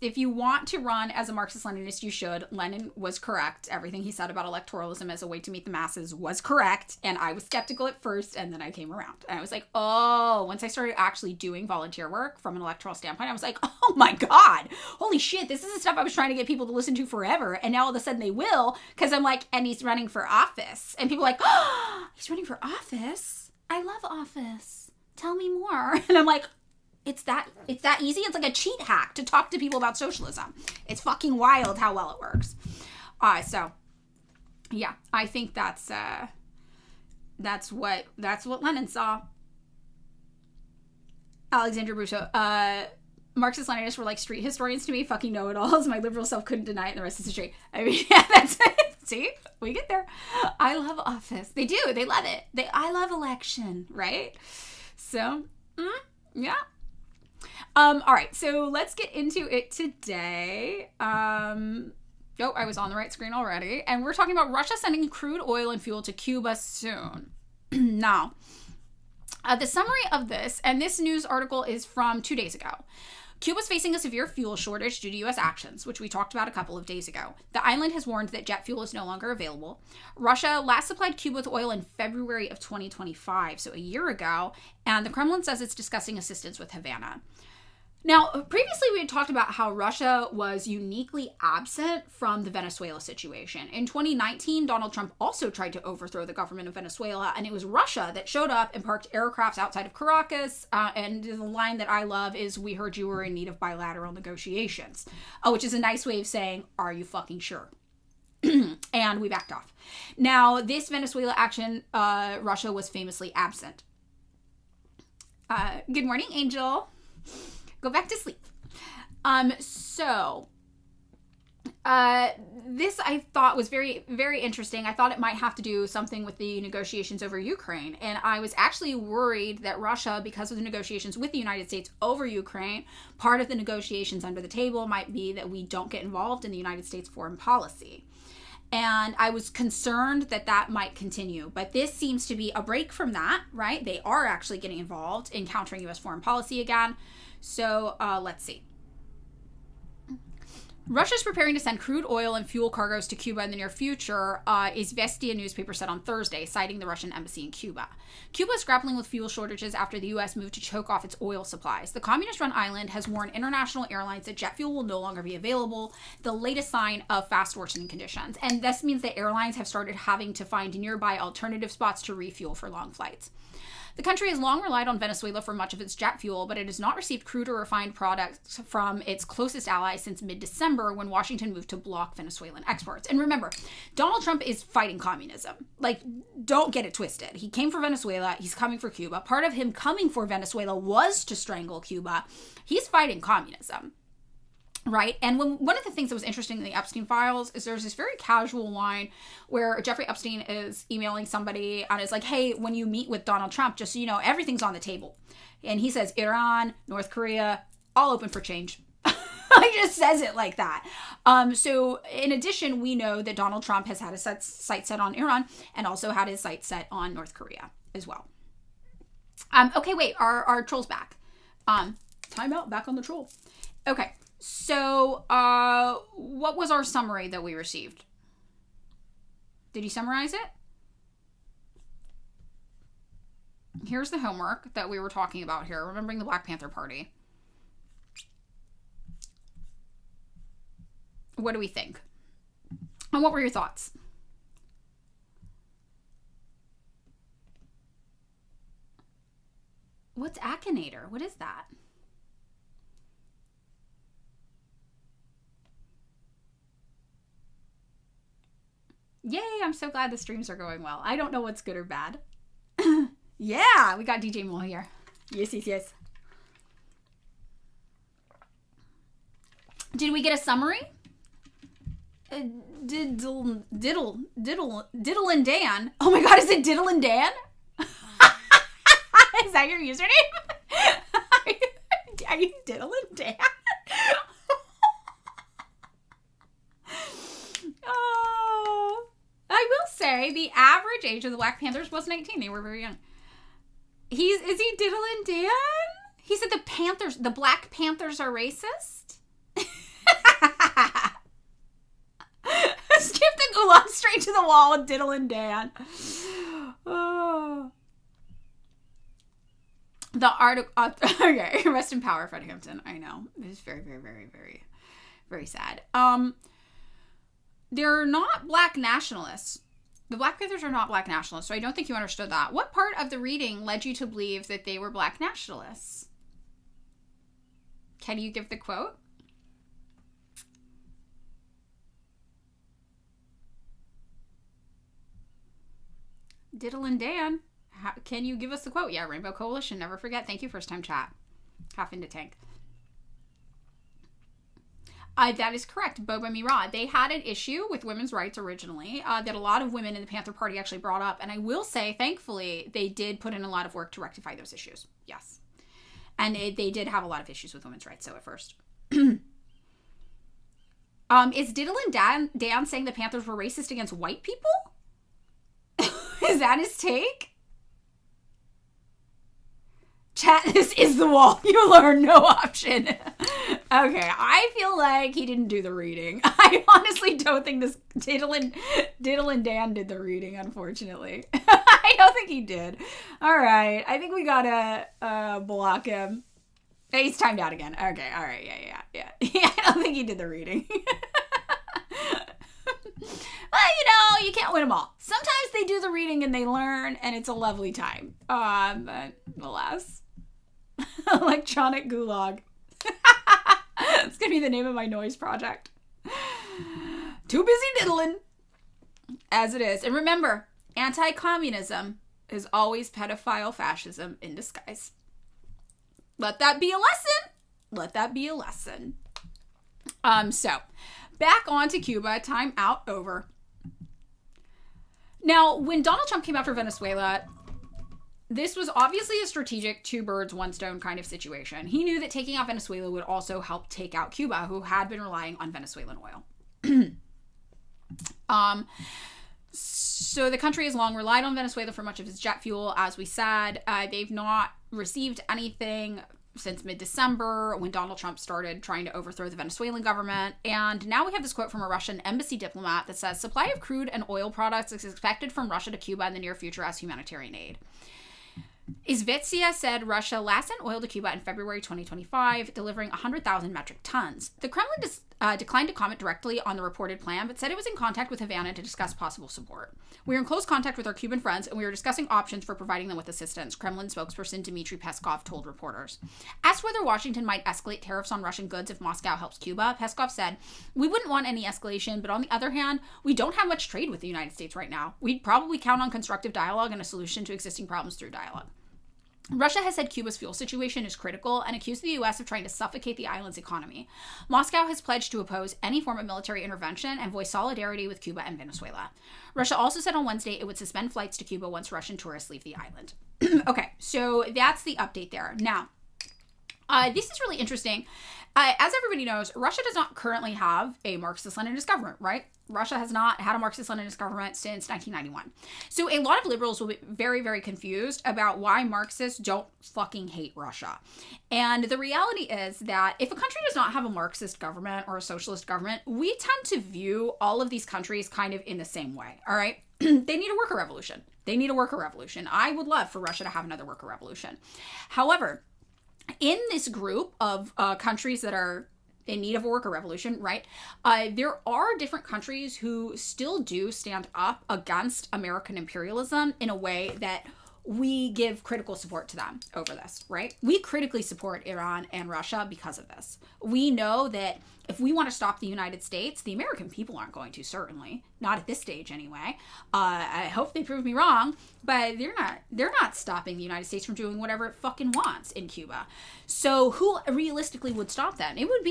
if you want to run as a Marxist-Leninist, you should. Lenin was correct. Everything he said about electoralism as a way to meet the masses was correct. And I was skeptical at first, and then I came around. And I was like, oh, once I started actually doing volunteer work from an electoral standpoint, I was like, oh my God, holy shit, this is the stuff I was trying to get people to listen to forever. And now all of a sudden they will, because I'm like, and he's running for office. And people are like, oh, he's running for office? I love office. Tell me more. And I'm like, It's that easy. It's like a cheat hack to talk to people about socialism. It's fucking wild how well it works. So yeah, I think that's what Lenin saw. Alexandra Bruto. Marxist-Leninists were like street historians to me, fucking know-it-alls. My liberal self couldn't deny it, and the rest is history. I mean, yeah, that's it. See? We get there. I love office. They do. They love it. I love election, right? So, yeah. All right, so let's get into it today. I was on the right screen already. And we're talking about Russia sending crude oil and fuel to Cuba soon. Now, the summary of this, and this news article is from 2 days ago. Cuba's facing a severe fuel shortage due to U.S. actions, which we talked about a couple of days ago. The island has warned that jet fuel is no longer available. Russia last supplied Cuba with oil in February of 2025, so a year ago, and the Kremlin says it's discussing assistance with Havana. Now, previously we had talked about how Russia was uniquely absent from the Venezuela situation. In 2019, Donald Trump also tried to overthrow the government of Venezuela, and it was Russia that showed up and parked aircrafts outside of Caracas. And the line that I love is, "We heard you were in need of bilateral negotiations," which is a nice way of saying, "Are you fucking sure?" And we backed off. Now, this Venezuela action, Russia was famously absent. Good morning, Angel. Go back to sleep. This I thought was very, very interesting. I thought it might have to do something with the negotiations over Ukraine. And I was actually worried that Russia, because of the negotiations with the United States over Ukraine, part of the negotiations under the table might be that we don't get involved in the United States foreign policy. And I was concerned that that might continue. But this seems to be a break from that, right? They are actually getting involved in countering U.S. foreign policy again. So let's see. Russia's preparing to send crude oil and fuel cargoes to Cuba in the near future, Izvestia newspaper said on Thursday, citing the Russian embassy in Cuba. Cuba is grappling with fuel shortages after the U.S. moved to choke off its oil supplies. The communist-run island has warned international airlines that jet fuel will no longer be available, the latest sign of fast worsening conditions. And this means that airlines have started having to find nearby alternative spots to refuel for long flights. The country has long relied on Venezuela for much of its jet fuel, but it has not received crude or refined products from its closest ally since mid-December, when Washington moved to block Venezuelan exports. And remember, Donald Trump is fighting communism. Like, don't get it twisted. He came for Venezuela. He's coming for Cuba. Part of him coming for Venezuela was to strangle Cuba. He's fighting communism. Right? And one of the things that was interesting in the Epstein files is there's this very casual line where Jeffrey Epstein is emailing somebody and is like, hey, when you meet with Donald Trump, just so you know, everything's on the table. And he says, Iran, North Korea, all open for change. He just says it like that. So in addition, we know that Donald Trump has had his sight set on Iran and also had his sight set on North Korea as well. Okay, wait, our troll's back. Time out, back on the troll. Okay, so what was our summary that we received? Did you summarize it? Here's the homework that we were talking about here, remembering the Black Panther Party. What do we think? And what were your thoughts? What's Akinator? What is that? Yay, I'm so glad the streams are going well. I don't know what's good or bad. Yeah, we got DJ Mole here. Yes. Did we get a summary? Diddle and Dan. Oh my god, is it Diddle and Dan? Is that your username? Are you Diddle and Dan? Oh, I will say the average age of the Black Panthers was 19. They were very young. Is he Diddle and Dan? He said the Black Panthers are racist? Skip the gulag straight to the wall with Diddle and Dan. Oh. The art of, okay, rest in power, Fred Hampton. I know. It's very, very, very, very, very sad. They're not black nationalists. The Black Panthers are not black nationalists, so I don't think you understood that. What part of the reading led you to believe that they were black nationalists? Can you give the quote? Diddle and Dan, can you give us the quote? Yeah, Rainbow Coalition, never forget. Thank you, first time chat. Half into tank. That is correct, Boba Mirad. They had an issue with women's rights originally that a lot of women in the Panther Party actually brought up. And I will say, thankfully, they did put in a lot of work to rectify those issues. Yes. And they did have a lot of issues with women's rights, so at first. Is Diddle and Dan saying the Panthers were racist against white people? Is that his take? Chat, this is the wall. You learn, no option. Okay, I feel like he didn't do the reading. I honestly don't think this Diddle and Dan did the reading, unfortunately. I don't think he did. All right, I think we gotta block him. He's timed out again. Okay, all right, yeah. Yeah, I don't think he did the reading. Well, you can't win them all. Sometimes they do the reading and they learn, and it's a lovely time. But alas. Electronic gulag. It's gonna be the name of my noise project. Too busy diddling. As it is. And remember, anti-communism is always pedophile fascism in disguise. Let that be a lesson. Let that be a lesson. So, back on to Cuba. Time out over. Now, when Donald Trump came after Venezuela, this was obviously a strategic two birds, one stone kind of situation. He knew that taking out Venezuela would also help take out Cuba, who had been relying on Venezuelan oil. So the country has long relied on Venezuela for much of its jet fuel. As we said, they've not received anything since mid-December when Donald Trump started trying to overthrow the Venezuelan government. And now we have this quote from a Russian embassy diplomat that says, supply of crude and oil products is expected from Russia to Cuba in the near future as humanitarian aid. Izvestia said Russia last sent oil to Cuba in February 2025, delivering 100,000 metric tons. The Kremlin declined to comment directly on the reported plan, but said it was in contact with Havana to discuss possible support. We are in close contact with our Cuban friends, and we are discussing options for providing them with assistance, Kremlin spokesperson Dmitry Peskov told reporters. Asked whether Washington might escalate tariffs on Russian goods if Moscow helps Cuba, Peskov said, we wouldn't want any escalation, but on the other hand, we don't have much trade with the United States right now. We'd probably count on constructive dialogue and a solution to existing problems through dialogue. Russia has said Cuba's fuel situation is critical and accused the U.S. of trying to suffocate the island's economy. Moscow has pledged to oppose any form of military intervention and voice solidarity with Cuba and Venezuela. Russia also said on Wednesday it would suspend flights to Cuba once Russian tourists leave the island. Okay, so that's the update there. Now, this is really interesting. As everybody knows, Russia does not currently have a Marxist-Leninist government, right? Russia has not had a Marxist-Leninist government since 1991. So a lot of liberals will be very, very confused about why Marxists don't fucking hate Russia. And the reality is that if a country does not have a Marxist government or a socialist government, we tend to view all of these countries kind of in the same way, all right? They need a worker revolution. They need a worker revolution. I would love for Russia to have another worker revolution. However, in this group of countries that are in need of a worker revolution, right, there are different countries who still do stand up against American imperialism in a way that we give critical support to them over this, right? We critically support Iran and Russia because of this. We know that if we want to stop the United States, the American people aren't going to, certainly. Not at this stage, anyway. I hope they prove me wrong, but they're not stopping the United States from doing whatever it fucking wants in Cuba. So who realistically would stop them? It would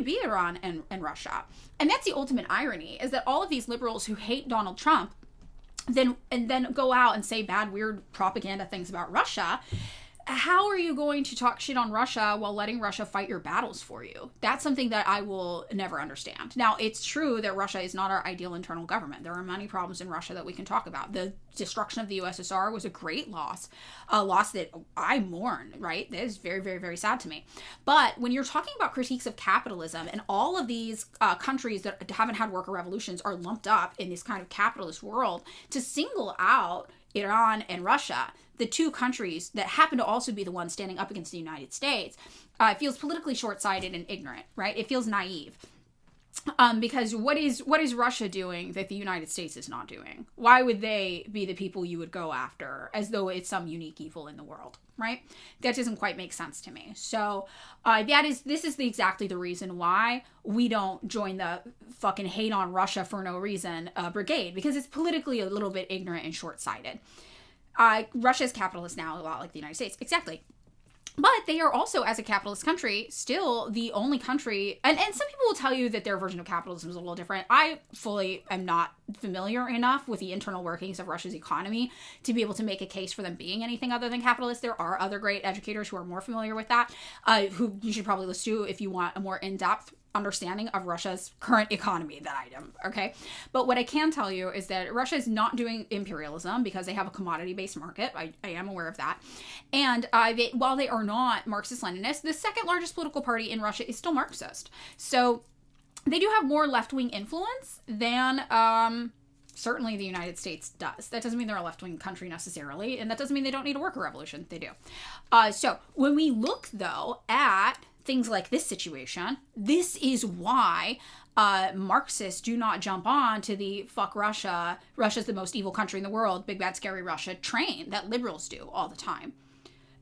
be Iran and Russia. And that's the ultimate irony, is that all of these liberals who hate Donald Trump then go out and say bad, weird propaganda things about Russia. How are you going to talk shit on Russia while letting Russia fight your battles for you? That's something that I will never understand. Now, it's true that Russia is not our ideal internal government. There are many problems in Russia that we can talk about. The destruction of the USSR was a great loss, a loss that I mourn, right? That is very, very, very sad to me. But when you're talking about critiques of capitalism and all of these countries that haven't had worker revolutions are lumped up in this kind of capitalist world, to single out Iran and Russia, the two countries that happen to also be the ones standing up against the United States, feels politically short-sighted and ignorant, right? It feels naive. Because what is Russia doing that the United States is not doing? Why would they be the people you would go after as though it's some unique evil in the world, right? That doesn't quite make sense to me. So this is exactly the reason why we don't join the fucking hate on Russia for no reason brigade, because it's politically a little bit ignorant and short-sighted. Russia is capitalist now, a lot like the United States. Exactly. But they are also, as a capitalist country, still the only country, and some people will tell you that their version of capitalism is a little different. I fully am not familiar enough with the internal workings of Russia's economy to be able to make a case for them being anything other than capitalist. There are other great educators who are more familiar with that, who you should probably listen to if you want a more in-depth understanding of Russia's current economy than I am, okay? But what I can tell you is that Russia is not doing imperialism because they have a commodity-based market. I am aware of that. And while they are not Marxist-Leninists, the second largest political party in Russia is still Marxist. So they do have more left-wing influence than certainly the United States does. That doesn't mean they're a left-wing country necessarily, and that doesn't mean they don't need a worker revolution. They do. So when we look, though, at things like this situation, this is why Marxists do not jump on to the fuck Russia, Russia's the most evil country in the world, big bad scary Russia train that liberals do all the time.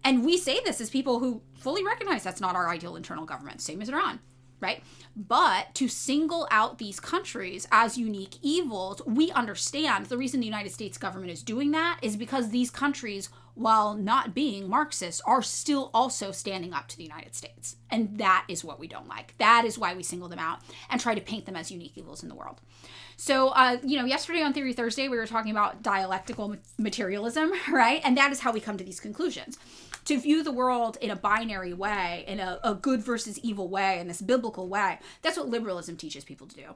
And we say this as people who fully recognize that's not our ideal internal government, same as Iran, right? But to single out these countries as unique evils, we understand the reason the United States government is doing that is because these countries, while not being Marxist, are still also standing up to the United States. And that is what we don't like. That is why we single them out and try to paint them as unique evils in the world. So, yesterday on Theory Thursday, we were talking about dialectical materialism, right? And that is how we come to these conclusions. To view the world in a binary way, in a good versus evil way, in this biblical way, that's what liberalism teaches people to do.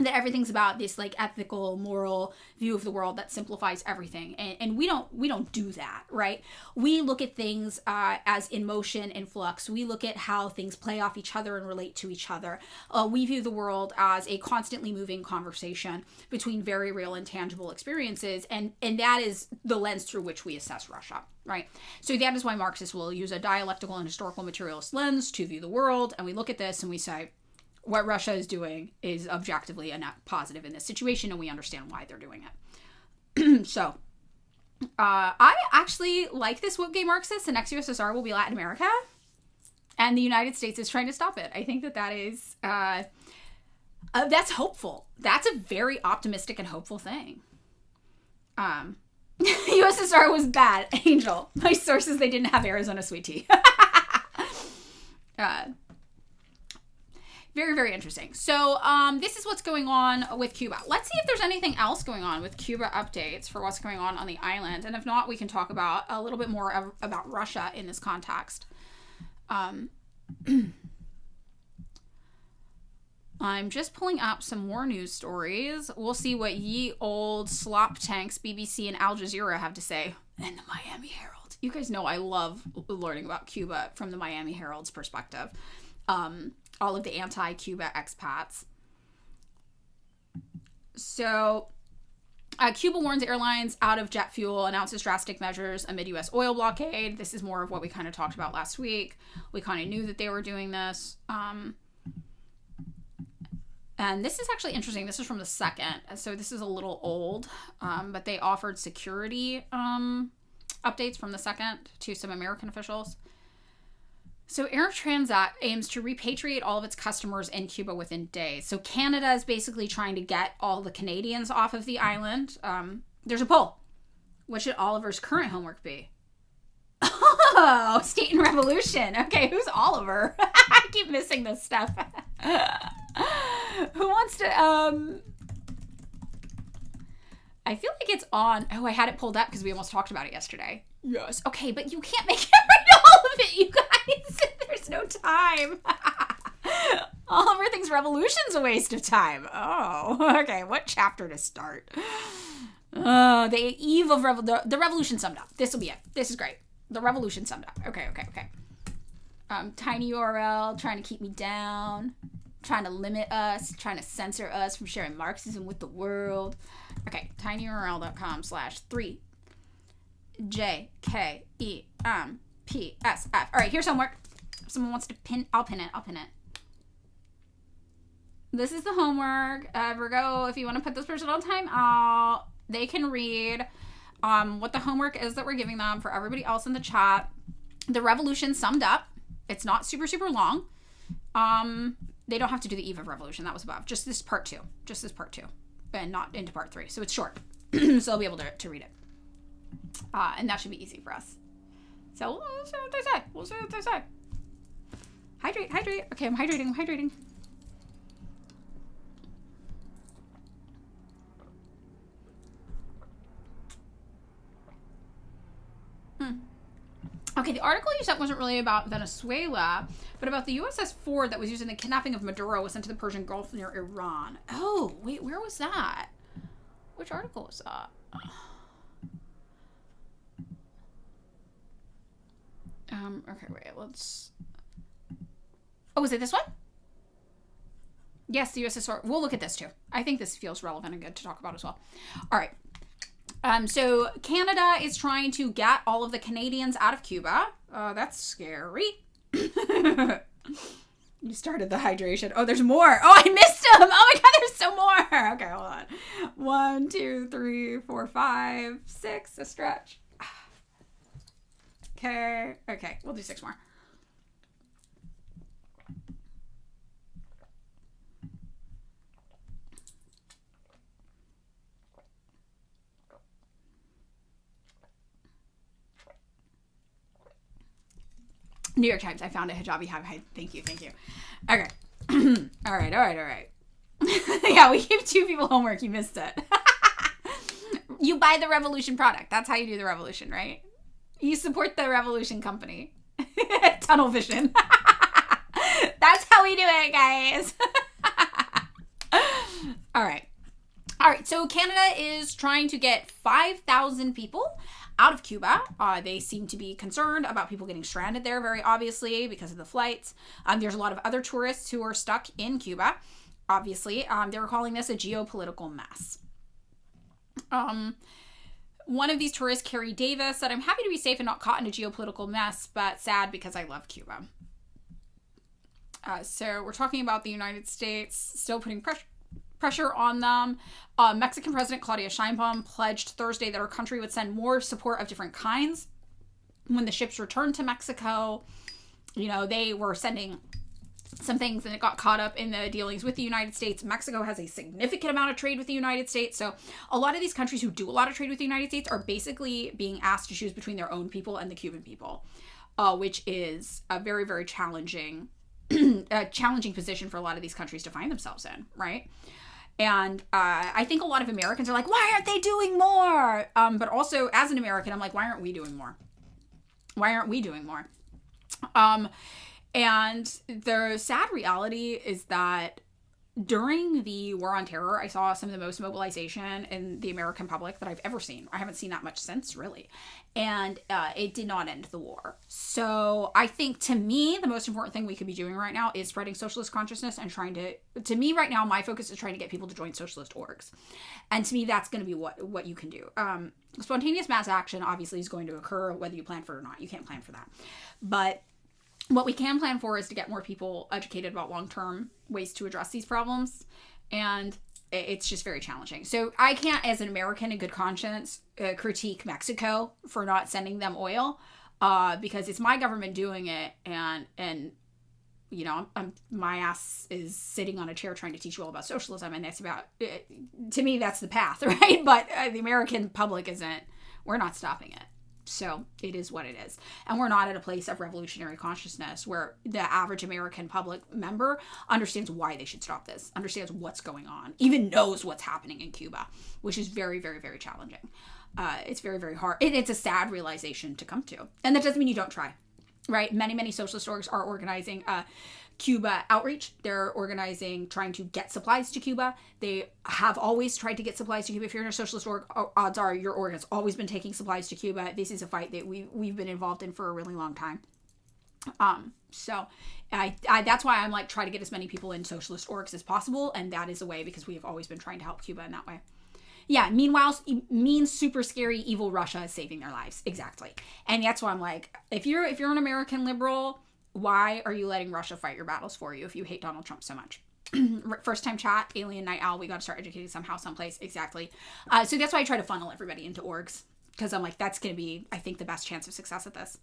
That everything's about this like ethical, moral view of the world that simplifies everything, and we don't do that, right? We look at things as in motion, in flux. We look at how things play off each other and relate to each other. We view the world as a constantly moving conversation between very real and tangible experiences, and that is the lens through which we assess Russia, right? So that is why Marxists will use a dialectical and historical materialist lens to view the world, and we look at this and we say, what Russia is doing is objectively a net positive in this situation, and we understand why they're doing it. So, I actually like this woke gay Marxist. The next USSR will be Latin America, and the United States is trying to stop it. I think that is, that's hopeful. That's a very optimistic and hopeful thing. USSR was bad, Angel. My sources, they didn't have Arizona sweet tea. Very, very interesting. So this is what's going on with Cuba. Let's see if there's anything else going on with Cuba updates for what's going on the island. And if not, we can talk about a little bit more about Russia in this context. I'm just pulling up some more news stories. We'll see what ye old slop tanks BBC and Al Jazeera have to say. And the Miami Herald. You guys know I love learning about Cuba from the Miami Herald's perspective. All of the anti-Cuba expats. So, Cuba warns airlines out of jet fuel, announces drastic measures amid U.S. oil blockade. This is more of what we kind of talked about last week. We kind of knew that they were doing this. And this is actually interesting. This is from the 2nd. So this is a little old, but they offered security updates from the 2nd to some American officials. So Air Transat aims to repatriate all of its customers in Cuba within days. So Canada is basically trying to get all the Canadians off of the island. There's a poll. What should Oliver's current homework be? Oh, State and Revolution. Okay, who's Oliver? I keep missing this stuff. Who wants to, I feel like it's on. Oh, I had it pulled up because we almost talked about it yesterday. Yes. Okay, but you can't make it read all of it, you guys. There's no time. Oliver thinks revolution's a waste of time. Oh, okay. What chapter to start? The eve of the revolution summed up. This will be it. This is great. The revolution summed up. Okay. Tiny URL, trying to keep me down, trying to limit us, trying to censor us from sharing Marxism with the world. Okay, tinyurl.com/3JKEMPSF. All right, here's homework. If someone wants to pin, I'll pin it. This is the homework. Virgo, if you want to put this person on time out, they can read what the homework is that we're giving them for everybody else in the chat. The revolution summed up. It's not super, super long. They don't have to do the eve of revolution. That was above. Just this part 2. And not into part 3. So it's short. So they'll be able to read it. And that should be easy for us. So we'll see what they say. Hydrate. Okay, I'm hydrating. Okay, the article you sent wasn't really about Venezuela, but about the USS Ford that was used in the kidnapping of Maduro was sent to the Persian Gulf near Iran. Oh, wait, where was that? Which article was that? Okay, wait, let's... Oh, was it this one? Yes, the USS Ford. We'll look at this too. I think this feels relevant and good to talk about as well. All right. So Canada is trying to get all of the Canadians out of Cuba. That's scary. You started the hydration. Oh, there's more. Oh, I missed them. Oh my God, there's so more. Okay, hold on. 1, 2, 3, 4, 5, 6. A stretch. Okay, we'll do 6 more. New York Times. I found it. Hijabi. Thank you. Okay. All right. Yeah, we gave 2 people homework. You missed it. You buy the Revolution product. That's how you do the revolution, right? You support the Revolution company. Tunnel vision. That's how we do it, guys. All right. So Canada is trying to get 5,000 people out of Cuba. They seem to be concerned about people getting stranded there, very obviously, because of the flights. There's a lot of other tourists who are stuck in Cuba, obviously. They're calling this a geopolitical mess. One of these tourists, Carrie Davis, said, "I'm happy to be safe and not caught in a geopolitical mess, but sad because I love Cuba." So we're talking about the United States still putting pressure on them. Mexican President Claudia Sheinbaum pledged Thursday that her country would send more support of different kinds when the ships returned to Mexico. You know, they were sending some things and it got caught up in the dealings with the United States. Mexico has a significant amount of trade with the United States. So a lot of these countries who do a lot of trade with the United States are basically being asked to choose between their own people and the Cuban people, which is a very, very challenging position for a lot of these countries to find themselves in, right? And I think a lot of Americans are like, why aren't they doing more? But also, as an American, I'm like, why aren't we doing more? And the sad reality is that during the War on Terror, I saw some of the most mobilization in the American public that I've ever seen. I haven't seen that much since, really. And it did not end the war. So I think, to me, the most important thing we could be doing right now is spreading socialist consciousness and trying to me right now, my focus is trying to get people to join socialist orgs. And to me, that's going to be what you can do. Spontaneous mass action, obviously, is going to occur whether you plan for it or not. You can't plan for that. But what we can plan for is to get more people educated about long-term ways to address these problems. And it's just very challenging. So I can't, as an American in good conscience, critique Mexico for not sending them oil, because it's my government doing it. And you know, my ass is sitting on a chair trying to teach you all about socialism. And that's about, to me, that's the path, right? But the American public isn't. We're not stopping it. So it is what it is. And we're not at a place of revolutionary consciousness where the average American public member understands why they should stop this, understands what's going on, even knows what's happening in Cuba, which is very, very, very challenging. It's very, very hard. It's a sad realization to come to. And that doesn't mean you don't try, right? Many, many socialist orgs are organizing Cuba outreach. They're organizing, trying to get supplies to Cuba. They have always tried to get supplies to Cuba. If you're in a socialist org, odds are your org has always been taking supplies to Cuba. This is a fight that we've been involved in for a really long time. So that's why I'm like, try to get as many people in socialist orgs as possible. And that is a way, because we have always been trying to help Cuba in that way. Yeah, meanwhile, mean, super scary, evil Russia is saving their lives. Exactly. And that's why I'm like, if you're an American liberal, why are you letting Russia fight your battles for you if you hate Donald Trump so much? First time chat, Alien Night Owl, we got to start educating somehow, someplace. Exactly. So that's why I try to funnel everybody into orgs, because I'm like, that's going to be, I think, the best chance of success at this.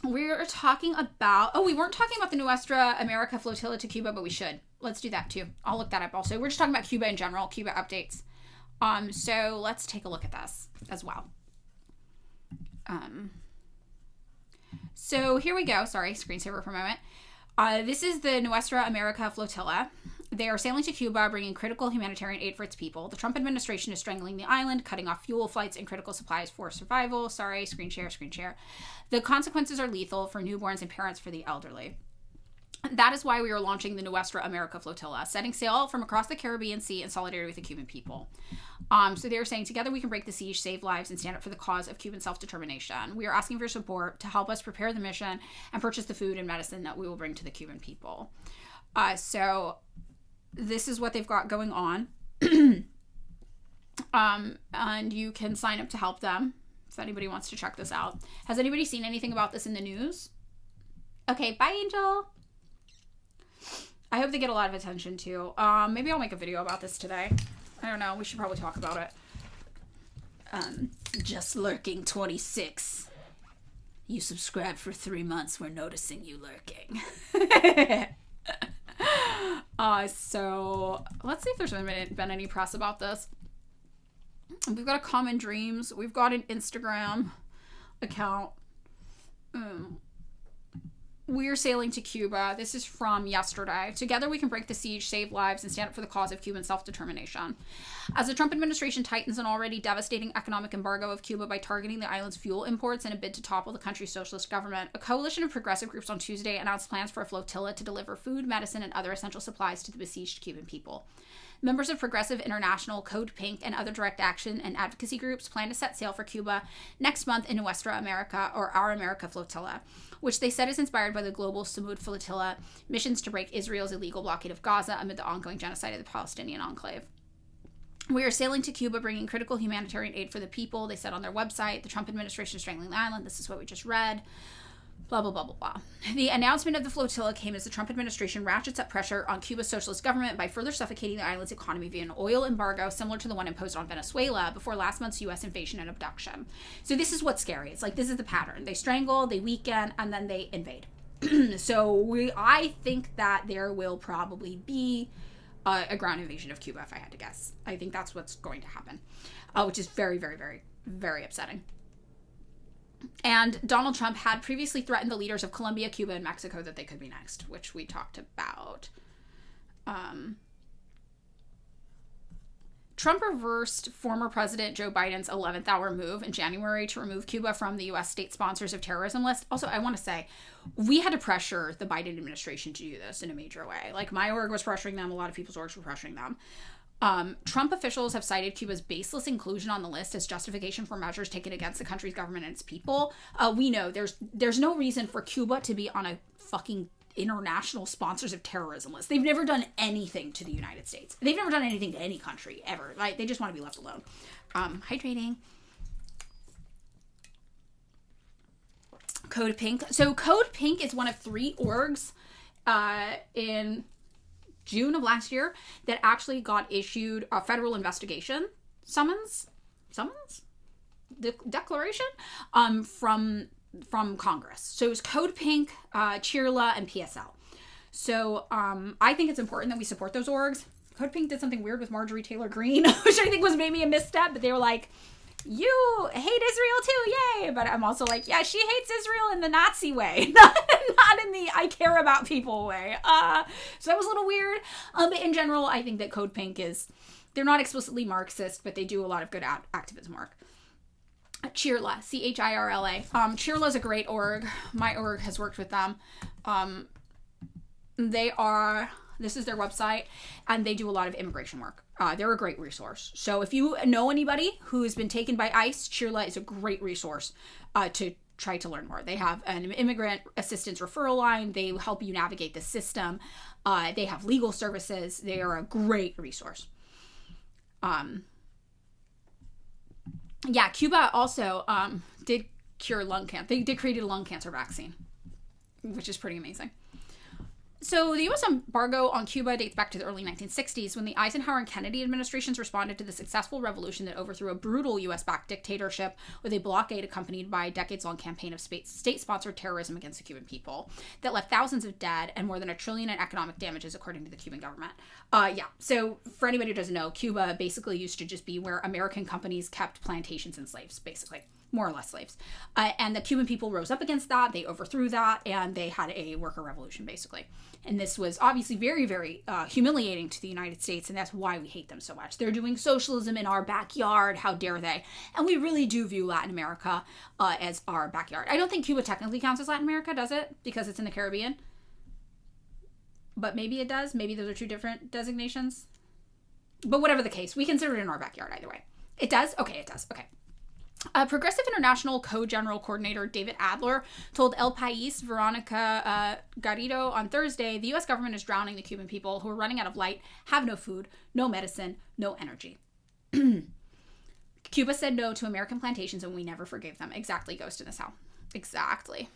We're talking about, we weren't talking about the Nuestra America flotilla to Cuba, but we should. Let's do that too. I'll look that up also. We're just talking about Cuba in general, Cuba updates. So let's take a look at this as well. So here we go. Sorry, screensaver for a moment. This is the Nuestra America flotilla. They are sailing to Cuba, bringing critical humanitarian aid for its people. The Trump administration is strangling the island, cutting off fuel, flights, and critical supplies for survival. Sorry, screen share. The consequences are lethal for newborns and parents for the elderly. That is why we are launching the Nuestra America flotilla, setting sail from across the Caribbean Sea in solidarity with the Cuban people. So they're saying, together we can break the siege, save lives, and stand up for the cause of Cuban self-determination. We are asking for your support to help us prepare the mission and purchase the food and medicine that we will bring to the Cuban people. So this is what they've got going on. And you can sign up to help them if anybody wants to check this out. Has anybody seen anything about this in the news? Okay, bye, Angel. I hope they get a lot of attention too. Maybe I'll make a video about this today. I don't know. We should probably talk about it. Just lurking 26. You subscribed for 3 months. We're noticing you lurking. So let's see if there's been any press about this. We've got a Common Dreams. We've got an Instagram account. We're sailing to Cuba. This is from yesterday. Together we can break the siege, save lives, and stand up for the cause of Cuban self-determination. As the Trump administration tightens an already devastating economic embargo of Cuba by targeting the island's fuel imports in a bid to topple the country's socialist government, a coalition of progressive groups on Tuesday announced plans for a flotilla to deliver food, medicine, and other essential supplies to the besieged Cuban people. Members of Progressive International, Code Pink, and other direct action and advocacy groups plan to set sail for Cuba next month in Nuestra America, or Our America Flotilla, which they said is inspired by the global Samud Flotilla missions to break Israel's illegal blockade of Gaza amid the ongoing genocide of the Palestinian enclave. We are sailing to Cuba, bringing critical humanitarian aid for the people, they said on their website. The Trump administration is strangling the island. This is what we just read. Blah, blah, blah, blah, blah. The announcement of the flotilla came as the Trump administration ratchets up pressure on Cuba's socialist government by further suffocating the island's economy via an oil embargo similar to the one imposed on Venezuela before last month's U.S. invasion and abduction. So this is what's scary. It's like, this is the pattern. They strangle, they weaken, and then they invade. I think that there will probably be a ground invasion of Cuba, if I had to guess. I think that's what's going to happen, which is very, very, very, very upsetting. And Donald Trump had previously threatened the leaders of Colombia, Cuba, and Mexico that they could be next, which we talked about. Trump reversed former President Joe Biden's 11th hour move in January to remove Cuba from the U.S. state sponsors of terrorism list. Also, I want to say, we had to pressure the Biden administration to do this in a major way. Like, my org was pressuring them. A lot of people's orgs were pressuring them. Trump officials have cited Cuba's baseless inclusion on the list as justification for measures taken against the country's government and its people. We know there's no reason for Cuba to be on a fucking international sponsors of terrorism list. They've never done anything to the United States. They've never done anything to any country ever. Like, they just want to be left alone. Hydrating. Code Pink. So Code Pink is one of 3 orgs in June of last year that actually got issued a federal investigation summons, declaration from Congress. So it was Code Pink, Cheerla, and PSL. So I think it's important that we support those orgs. Code Pink did something weird with Marjorie Taylor Greene, which I think was maybe a misstep, but they were like, you hate Israel too, yay! But I'm also like, yeah, she hates Israel in the Nazi way, not in the I care about people way. So that was a little weird. But in general, I think that Code Pink they're not explicitly Marxist, but they do a lot of good activism work. Cheerla, Chirla. Cheerla is a great org. My org has worked with them. This is their website, and they do a lot of immigration work. They're a great resource. So if you know anybody who's been taken by ICE, Cheerla is a great resource to try to learn more. They have an immigrant assistance referral line. They help you navigate the system. They have legal services. They are a great resource. Yeah, Cuba also did cure lung cancer. They did create a lung cancer vaccine, which is pretty amazing. So the U.S. embargo on Cuba dates back to the early 1960s when the Eisenhower and Kennedy administrations responded to the successful revolution that overthrew a brutal U.S.-backed dictatorship with a blockade accompanied by a decades-long campaign of state-sponsored terrorism against the Cuban people that left thousands of dead and more than $1 trillion in economic damages, according to the Cuban government. So for anybody who doesn't know, Cuba basically used to just be where American companies kept plantations and slaves, basically. More or less slaves. And the Cuban people rose up against that. They overthrew that, and they had a worker revolution, basically. And this was obviously very, very humiliating to the United States, and that's why we hate them so much. They're doing socialism in our backyard. How dare they? And we really do view Latin America as our backyard. I don't think Cuba technically counts as Latin America, does it? Because it's in the Caribbean. But maybe it does. Maybe those are 2 different designations. But whatever the case, we consider it in our backyard either way. It does? Okay, it does. Okay. Progressive International Co-General Coordinator David Adler told El País Veronica Garrido on Thursday, the U.S. government is drowning the Cuban people who are running out of light, have no food, no medicine, no energy. Cuba said no to American plantations and we never forgave them. Exactly, Ghost in the South. Exactly.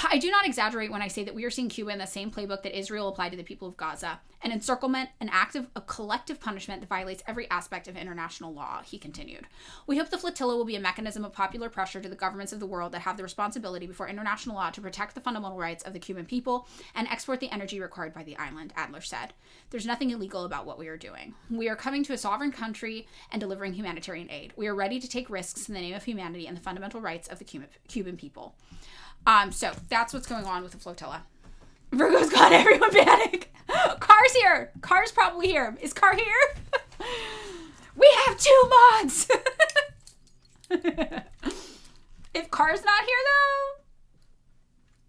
I do not exaggerate when I say that we are seeing Cuba in the same playbook that Israel applied to the people of Gaza. An encirclement, an act of a collective punishment that violates every aspect of international law, he continued. We hope the flotilla will be a mechanism of popular pressure to the governments of the world that have the responsibility before international law to protect the fundamental rights of the Cuban people and export the energy required by the island, Adler said. There's nothing illegal about what we are doing. We are coming to a sovereign country and delivering humanitarian aid. We are ready to take risks in the name of humanity and the fundamental rights of the Cuban people. So that's what's going on with the flotilla. Virgo's got everyone panic. Car's here. Car's probably here. Is Car here? We have 2 mods. If Car's not here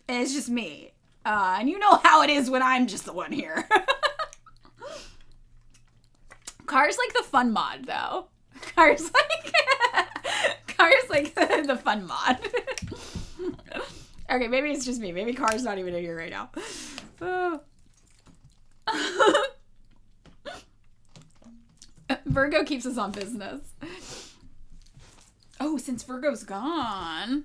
though, it's just me. And you know how it is when I'm just the one here. Car's like the fun mod though. Car's like the fun mod. Okay, maybe it's just me. Maybe Car's not even in here right now. Virgo keeps us on business. Oh, since Virgo's gone,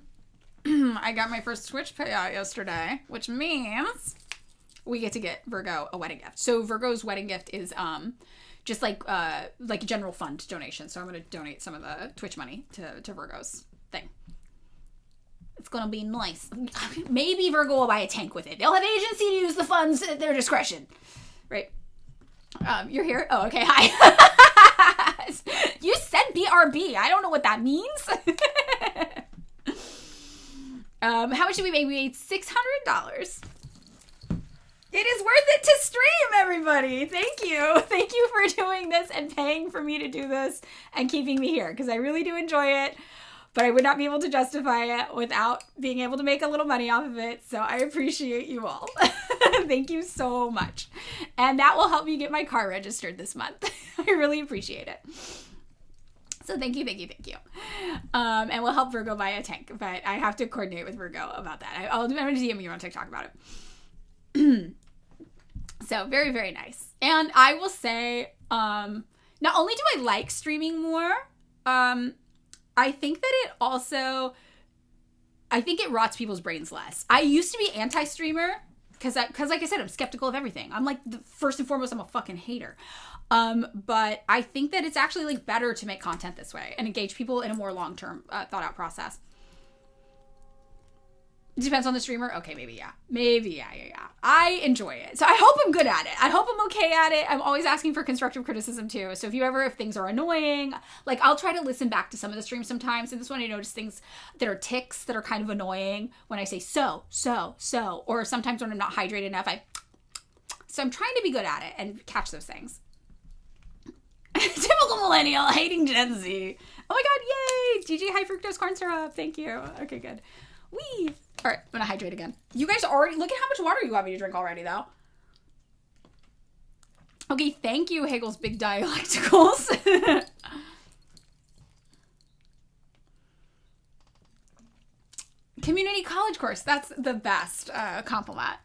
I got my first Twitch payout yesterday, which means we get to get Virgo a wedding gift. So Virgo's wedding gift is just like a general fund donation. So I'm going to donate some of the Twitch money to Virgo's thing. It's going to be nice. Maybe Virgo will buy a tank with it. They'll have agency to use the funds at their discretion. Right. You're here? Oh, okay. Hi. You said BRB. I don't know what that means. How much did we make? We made $600. It is worth it to stream, everybody. Thank you. Thank you for doing this and paying for me to do this and keeping me here, because I really do enjoy it, but I would not be able to justify it without being able to make a little money off of it. So I appreciate you all. Thank you so much. And that will help me get my car registered this month. I really appreciate it. So thank you. And we'll help Virgo buy a tank, but I have to coordinate with Virgo about that. I'm going to DM you on TikTok about it. So very, very nice. And I will say, not only do I like streaming more, I think that it also, I think it rots people's brains less. I used to be anti-streamer because like I said, I'm skeptical of everything. I'm like, first and foremost, I'm a fucking hater. But I think that it's actually like better to make content this way and engage people in a more long-term thought out process. It depends on the streamer. Okay, maybe yeah. I enjoy it. So I hope I'm good at it. I hope I'm okay at it. I'm always asking for constructive criticism too. So if things are annoying, like I'll try to listen back to some of the streams sometimes. And this one I notice things that are tics that are kind of annoying when I say so, or sometimes when I'm not hydrated enough, so I'm trying to be good at it and catch those things. Typical millennial hating Gen Z. Oh my God, yay! GG high fructose corn syrup. Thank you. Okay, good. Wee. All right, I'm gonna hydrate again. You guys already, look at how much water you want me to drink already, though. Okay, thank you, Hegel's Big Dialecticals. Community college course. That's the best compliment.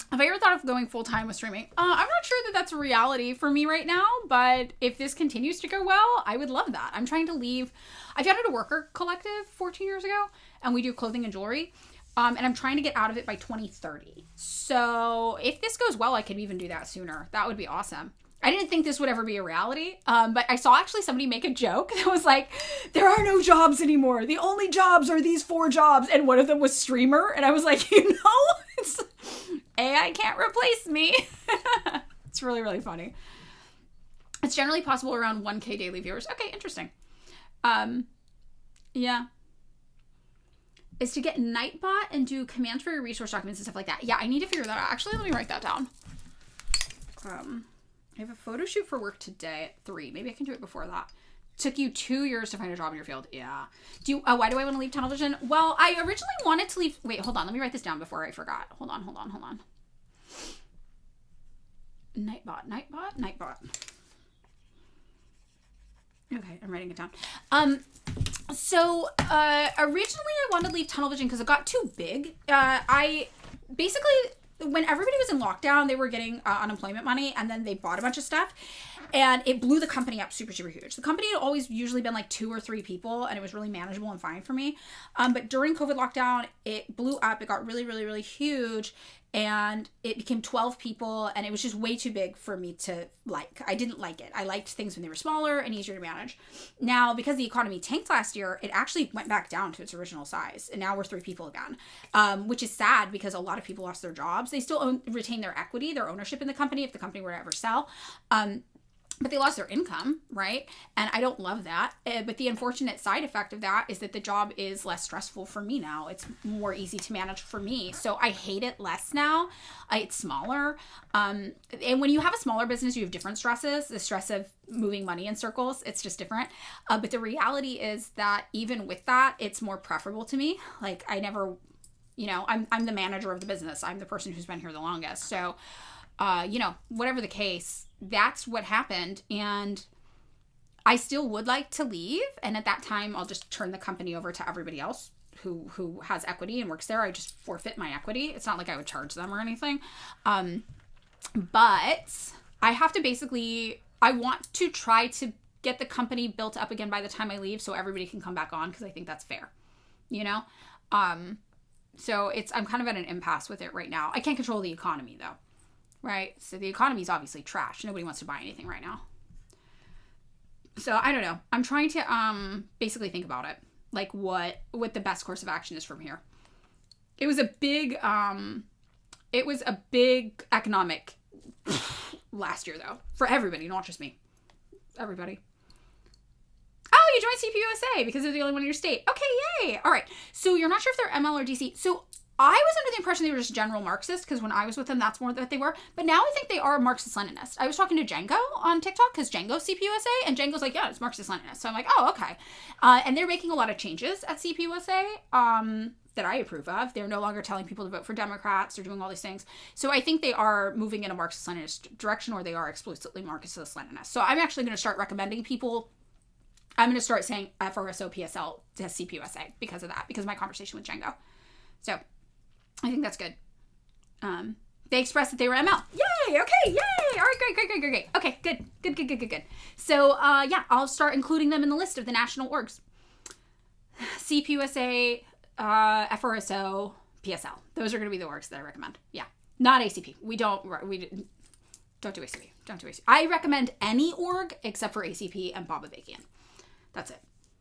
Have I ever thought of going full-time with streaming? I'm not sure that that's a reality for me right now, but if this continues to go well, I would love that. I'm trying to leave. I founded a worker collective 14 years ago, and we do clothing and jewelry, and I'm trying to get out of it by 2030. So if this goes well, I could even do that sooner. That would be awesome. I didn't think this would ever be a reality, but I saw actually somebody make a joke that was like, there are no jobs anymore. The only jobs are these 4 jobs, and one of them was streamer, and I was like, it's... AI can't replace me. It's really, really funny. It's generally possible around 1K daily viewers. Okay, interesting. Yeah. Is to get Nightbot and do commands for your resource documents and stuff like that. Yeah, I need to figure that out. Actually, let me write that down. I have a photo shoot for work today at 3. Maybe I can do it before that. Took you 2 years to find a job in your field. Yeah. Why do I want to leave tunnel vision? Well, I originally wanted to leave. Wait, hold on. Let me write this down before I forgot. Hold on. Nightbot. Okay, I'm writing it down. So originally I wanted to leave tunnel vision because it got too big. I basically, when everybody was in lockdown, they were getting unemployment money, and then they bought a bunch of stuff, and it blew the company up super, super huge. The company had always usually been like 2 or 3 people, and it was really manageable and fine for me. But during COVID lockdown, it blew up. It got really, really, really huge, and it became 12 people, and it was just way too big for me to like. I didn't like it. I liked things when they were smaller and easier to manage. Now, because the economy tanked last year, it actually went back down to its original size, and now we're 3 people again, which is sad because a lot of people lost their jobs. They still retain their equity, their ownership in the company if the company were to ever sell. But they lost their income, right? And I don't love that. But the unfortunate side effect of that is that the job is less stressful for me now. It's more easy to manage for me. So I hate it less now. It's smaller. And when you have a smaller business, you have different stresses. The stress of moving money in circles, it's just different. But the reality is that even with that, it's more preferable to me. Like I never, I'm the manager of the business. I'm the person who's been here the longest. So, whatever the case, that's what happened. And I still would like to leave. And at that time, I'll just turn the company over to everybody else who has equity and works there. I just forfeit my equity. It's not like I would charge them or anything. But I have to I want to try to get the company built up again by the time I leave so everybody can come back on, because I think that's fair, So I'm kind of at an impasse with it right now. I can't control the economy though. Right? So the economy is obviously trash. Nobody wants to buy anything right now. So I don't know. I'm trying to basically think about it. Like what the best course of action is from here. It was a big economic last year though. For everybody, not just me. Everybody. Oh, you joined CPUSA because they're the only one in your state. Okay, yay. All right. So you're not sure if they're ML or DC. So I was under the impression they were just general Marxist, because when I was with them, that's more what they were. But now I think they are Marxist-Leninist. I was talking to Django on TikTok, because Django's CPUSA, and Django's like, yeah, it's Marxist-Leninist. So I'm like, oh, okay. And they're making a lot of changes at CPUSA that I approve of. They're no longer telling people to vote for Democrats. They're doing all these things. So I think they are moving in a Marxist-Leninist direction, or they are explicitly Marxist-Leninist. So I'm actually going to start recommending people. I'm going to start saying FRSO PSL to CPUSA because of that, because of my conversation with Django. So I think that's good. They expressed that they were ML. Yay! Okay, yay! All right, great. Okay, good. So, yeah, I'll start including them in the list of the national orgs. CPUSA, FRSO, PSL. Those are going to be the orgs that I recommend. Yeah, not ACP. We don't do ACP. Don't do ACP. I recommend any org except for ACP and Bob Abakian. That's it.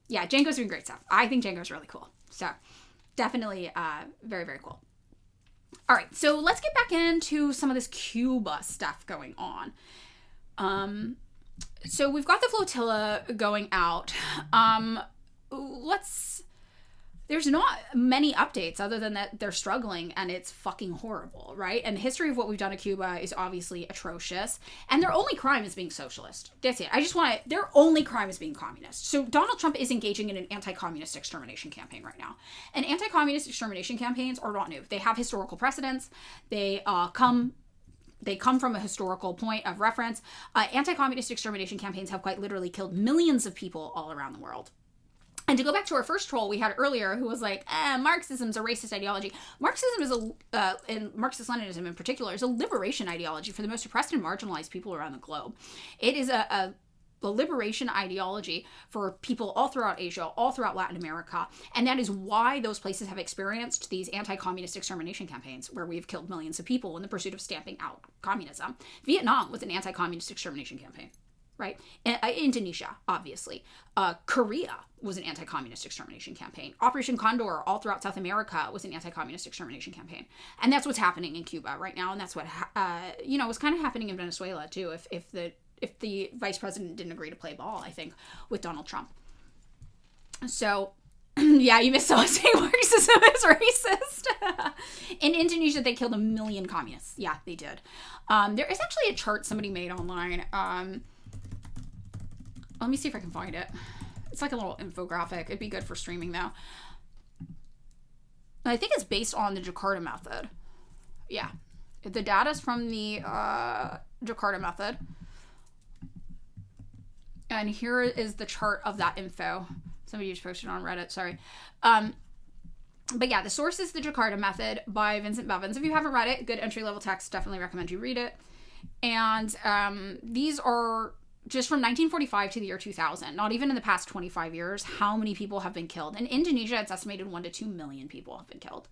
Yeah, Django's doing great stuff. I think Django's really cool. So, definitely very, very cool. All right, so let's get back into some of this Cuba stuff going on. So we've got the flotilla going out. There's not many updates other than that they're struggling and it's fucking horrible, right? And the history of what we've done to Cuba is obviously atrocious. And their only crime is being socialist. That's it. Their only crime is being communist. So Donald Trump is engaging in an anti-communist extermination campaign right now. And anti-communist extermination campaigns are not new. They have historical precedents. They come from a historical point of reference. Anti-communist extermination campaigns have quite literally killed millions of people all around the world. And to go back to our first troll we had earlier, who was like, Marxism's a racist ideology. Marxism is and Marxist-Leninism in particular, is a liberation ideology for the most oppressed and marginalized people around the globe. It is a liberation ideology for people all throughout Asia, all throughout Latin America. And that is why those places have experienced these anti-communist extermination campaigns, where we've killed millions of people in the pursuit of stamping out communism. Vietnam was an anti-communist extermination campaign. Right? Indonesia, obviously. Korea was an anti-communist extermination campaign. Operation Condor all throughout South America was an anti-communist extermination campaign. And that's what's happening in Cuba right now. And that's what, was kind of happening in Venezuela too, if the vice president didn't agree to play ball, I think, with Donald Trump. So, yeah, you missed someone saying Marxism is racist. In Indonesia, they killed 1 million communists. Yeah, they did. There is actually a chart somebody made online. Let me see if I can find it. It's like a little infographic. It'd be good for streaming though. I think it's based on the Jakarta method. Yeah. The data's from the Jakarta method. And here is the chart of that info. Somebody just posted on Reddit, sorry. But yeah, the source is the Jakarta method by Vincent Bevins. If you haven't read it, good entry-level text, definitely recommend you read it. And these are just from 1945 to the year 2000, not even in the past 25 years, how many people have been killed. In Indonesia, it's estimated 1 to 2 million people have been killed.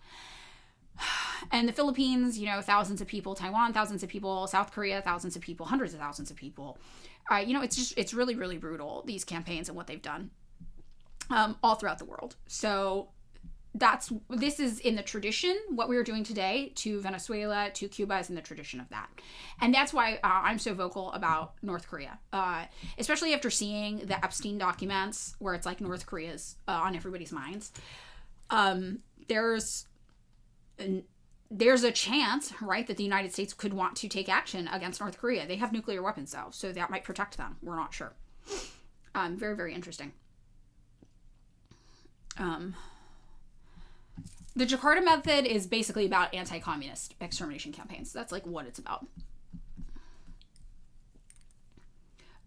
And the Philippines, thousands of people. Taiwan, thousands of people. South Korea, thousands of people. Hundreds of thousands of people. It's really, really brutal, these campaigns and what they've done all throughout the world. So this is in the tradition. What we are doing today to Venezuela, to Cuba, is in the tradition of that. And that's why I'm so vocal about North Korea, especially after seeing the Epstein documents, where it's like North Korea's on everybody's minds. There's a chance, right, that the United States could want to take action against North Korea. They have nuclear weapons, though, so that might protect them. We're not sure. Very, very interesting. The Jakarta method is basically about anti-communist extermination campaigns. That's like what it's about.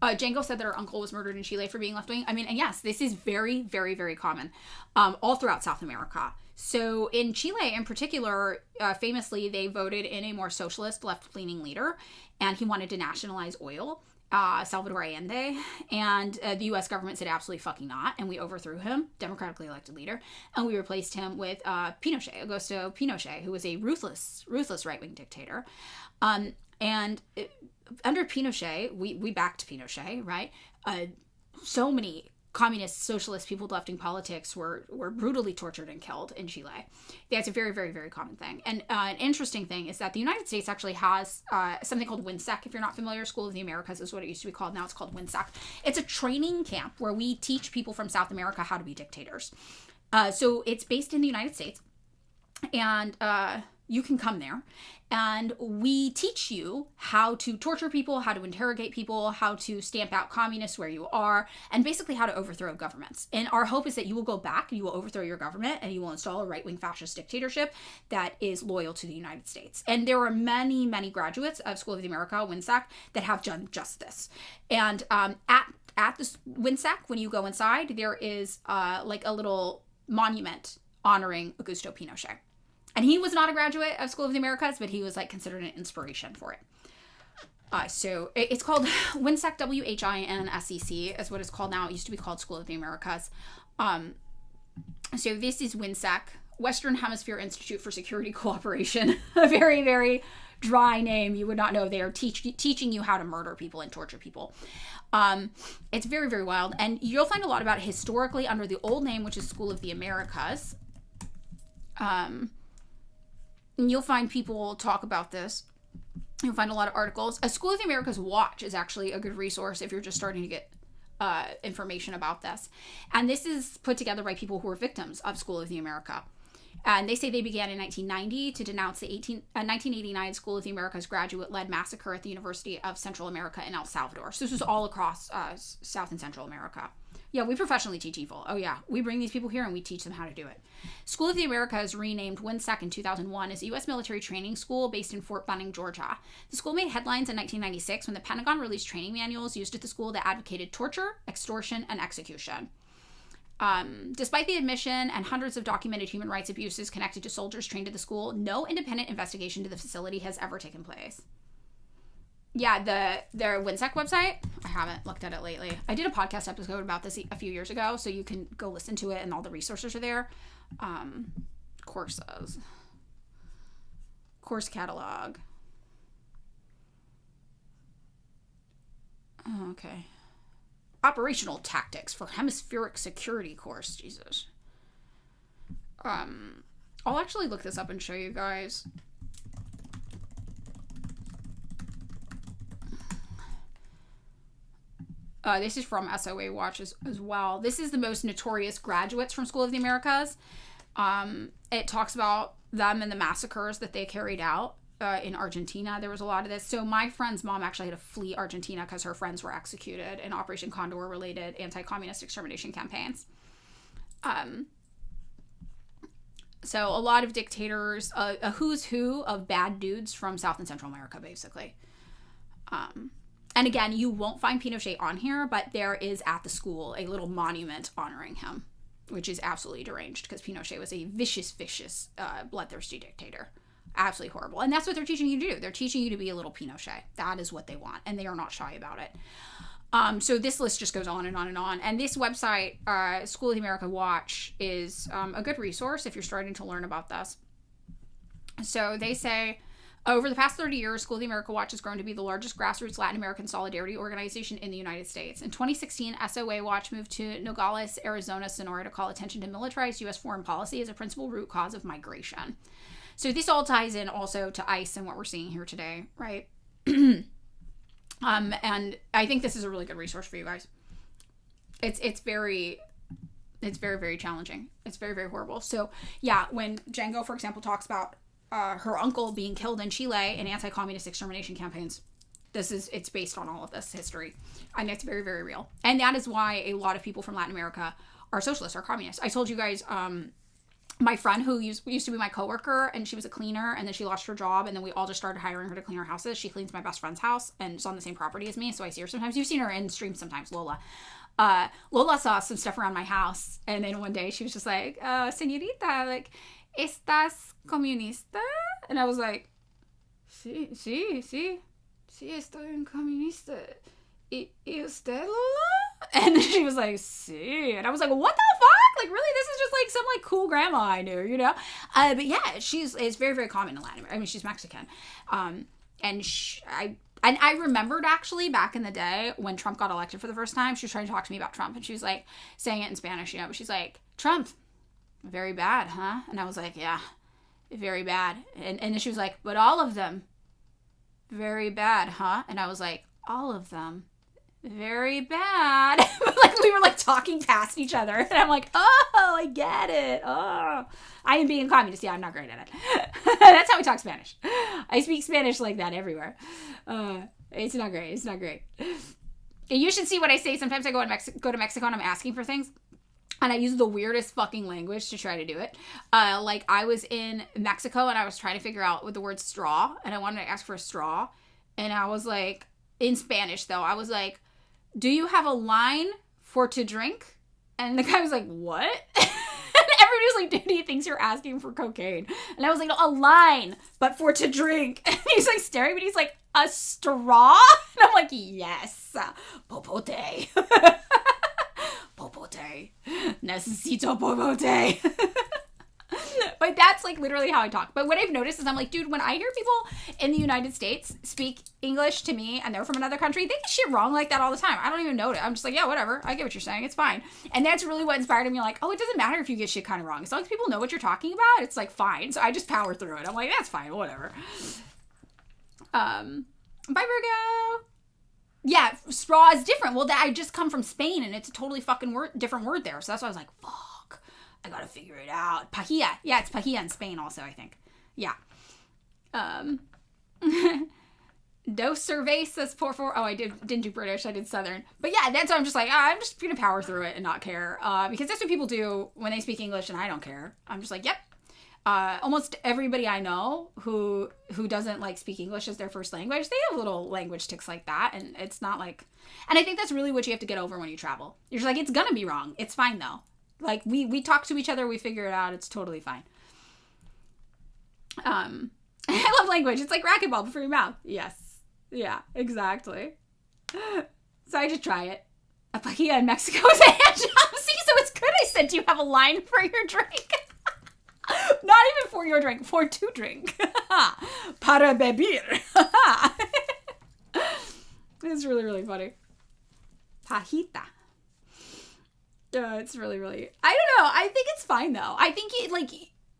Django said that her uncle was murdered in Chile for being left-wing. I mean, and yes, this is very, very, very common all throughout South America. So in Chile in particular, famously, they voted in a more socialist left-leaning leader, and he wanted to nationalize oil. Salvador Allende, and the U.S. government said absolutely fucking not, and we overthrew him, democratically elected leader, and we replaced him with Pinochet, Augusto Pinochet, who was a ruthless right-wing dictator. And under Pinochet, we backed Pinochet, right? So many communist, socialist people left-wing politics were brutally tortured and killed in Chile. That's a very, very, very common thing. And an interesting thing is that the United States actually has something called WINSEC. If you're not familiar, School of the Americas is what it used to be called. Now it's called WINSEC. It's a training camp where we teach people from South America how to be dictators. So it's based in the United States. And you can come there. And we teach you how to torture people, how to interrogate people, how to stamp out communists where you are, and basically how to overthrow governments. And our hope is that you will go back and you will overthrow your government and you will install a right-wing fascist dictatorship that is loyal to the United States. And there are many, many graduates of School of the America, WINSAC, that have done just this. And at the WINSAC, when you go inside, there is like a little monument honoring Augusto Pinochet. And he was not a graduate of School of the Americas, but he was like considered an inspiration for it. So it's called WINSEC, WINSEC is what it's called now. It used to be called School of the Americas. So this is WINSEC, Western Hemisphere Institute for Security Cooperation. A very, very dry name. You would not know. They are teaching you how to murder people and torture people. It's very, very wild. And you'll find a lot about it historically under the old name, which is School of the Americas. And you'll find people talk about this. You'll find a lot of articles. A School of the Americas Watch is actually a good resource if you're just starting to get information about this. And this is put together by people who are victims of School of the America. And they say they began in 1990 to denounce the 1989 School of the Americas graduate-led massacre at the University of Central America in El Salvador. So this was all across South and Central America. Yeah, we professionally teach evil. Oh yeah, we bring these people here and we teach them how to do it. School of the Americas, renamed WINSEC in 2001, is a U.S. military training school based in Fort Benning, Georgia. The school made headlines in 1996 when the Pentagon released training manuals used at the school that advocated torture, extortion, and execution. Despite the admission and hundreds of documented human rights abuses connected to soldiers trained at the school, no independent investigation to the facility has ever taken place. Yeah, their WINSEC website, I haven't looked at it lately. I did a podcast episode about this a few years ago, so you can go listen to it and all the resources are there. Courses. Course catalog. Oh, okay. Operational tactics for hemispheric security course. Jesus. I'll actually look this up and show you guys. This is from SOA Watch as well. This is the most notorious graduates from School of the Americas. It talks about them and the massacres that they carried out in Argentina. There was a lot of this. So my friend's mom actually had to flee Argentina because her friends were executed in Operation Condor-related anti-communist extermination campaigns. So a lot of dictators, a who's who of bad dudes from South and Central America, basically. And again, you won't find Pinochet on here, but there is at the school a little monument honoring him, which is absolutely deranged because Pinochet was a vicious, vicious, bloodthirsty dictator. Absolutely horrible. And that's what they're teaching you to do. They're teaching you to be a little Pinochet. That is what they want, and they are not shy about it. So this list just goes on and on and on. And this website, School of the America Watch, is a good resource if you're starting to learn about this. So they say, over the past 30 years, School of the America Watch has grown to be the largest grassroots Latin American solidarity organization in the United States. In 2016, SOA Watch moved to Nogales, Arizona, Sonora to call attention to militarized U.S. foreign policy as a principal root cause of migration. So this all ties in also to ICE and what we're seeing here today, right? And I think this is a really good resource for you guys. It's very, very challenging. It's very, very horrible. So yeah, when Django, for example, talks about her uncle being killed in Chile in anti-communist extermination campaigns, it's based on all of this history, and it's very, very real. And that is why a lot of people from Latin America are socialists, are communists. I told you guys, my friend who used to be my coworker, and she was a cleaner, and then she lost her job, and then we all just started hiring her to clean our houses. She cleans my best friend's house, and it's on the same property as me, so I see her sometimes. You've seen her in streams sometimes, Lola. Lola saw some stuff around my house, and then one day she was just like, señorita, like, ¿estás comunista? And I was like, sí, estoy comunista. ¿Y usted, Lola? And she was like, sí. And I was like, what the fuck? Like, really? This is just like some like cool grandma I knew, you know? But yeah, it's very, very common in Latin America. I mean, she's Mexican. And I remembered actually back in the day when Trump got elected for the first time, she was trying to talk to me about Trump, and she was like saying it in Spanish, you know, but she's like, Trump, very bad, huh? And I was like, yeah, very bad. And then she was like, but all of them, very bad, huh? And I was like, all of them, very bad. Like we were like talking past each other. And I'm like, oh, I get it. Oh, I am being communist. Yeah, I'm not great at it. That's how we talk Spanish. I speak Spanish like that everywhere. It's not great. It's not great. You should see what I say. Sometimes I go to Mexico and I'm asking for things. And I use the weirdest fucking language to try to do it. Like, I was in Mexico and I was trying to figure out with the word straw. And I wanted to ask for a straw. And I was like, in Spanish though, I was like, do you have a line for to drink? And the guy was like, what? And everybody was like, dude, he thinks you're asking for cocaine. And I was like, no, a line, but for to drink. And he's like staring at me. He's like, a straw? And I'm like, yes, popote. Popote. Necesito popote. But that's like literally how I talk. But what I've noticed is I'm like, dude, when I hear people in the United States speak English to me and they're from another country, they get shit wrong like that all the time. I don't even know it. I'm just like, yeah, whatever. I get what you're saying. It's fine. And that's really what inspired me. Like, oh, it doesn't matter if you get shit kind of wrong. As long as people know what you're talking about, it's like fine. So I just power through it. I'm like, that's fine. Whatever. Bye, Virgo. Yeah, straw is different. Well, I just come from Spain, and it's a totally fucking different word there. So that's why I was like, fuck, I gotta figure it out. Pajilla. Yeah, it's pajilla in Spain also, I think. Yeah. Dos cervezas por favor. Oh, I didn't do British. I did Southern. But yeah, that's why I'm just like, I'm just gonna power through it and not care. Because that's what people do when they speak English, and I don't care. I'm just like, yep. Almost everybody I know who doesn't like speak English as their first language, they have little language tics like that, and it's not like, and I think that's really what you have to get over when you travel. You're just like, it's gonna be wrong. It's fine though. Like we talk to each other, we figure it out. It's totally fine. I love language. It's like racquetball before your mouth. Yes. Yeah, exactly. So I just try it. A pajilla in Mexico is a hand job. See, so it's good I said, do you have a line for your drink? Not even for your drink, for to drink. Para beber. It's really, really funny. Pajita. It's really, really... I don't know. I think it's fine, though. I think,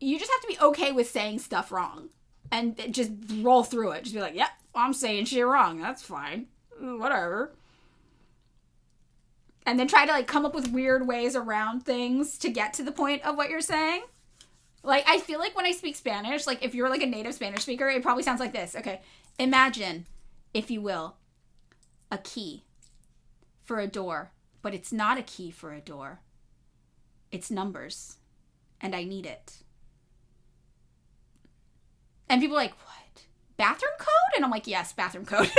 you just have to be okay with saying stuff wrong. And just roll through it. Just be like, yep, I'm saying shit wrong. That's fine. Whatever. And then try to, come up with weird ways around things to get to the point of what you're saying. I feel like when I speak Spanish, if you're, a native Spanish speaker, it probably sounds like this. Okay. Imagine, if you will, a key for a door. But it's not a key for a door. It's numbers. And I need it. And people are like, what? Bathroom code? And I'm like, yes, bathroom code.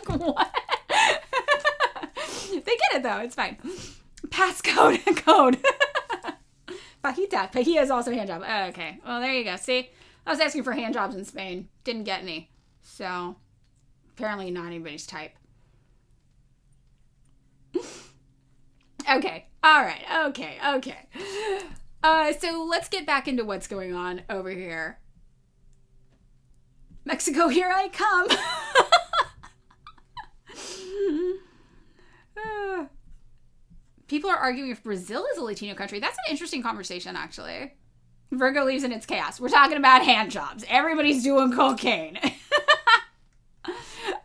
What? They get it, though. It's fine. Passcode. Code. Pajita. Pajilla is also a hand job. Oh, okay. Well, there you go. See? I was asking for hand jobs in Spain. Didn't get any. So, apparently not anybody's type. Okay. All right. Okay. So let's get back into what's going on over here. Mexico, here I come. People are arguing if Brazil is a Latino country. That's an interesting conversation, actually. Virgo leaves in its chaos. We're talking about hand jobs. Everybody's doing cocaine.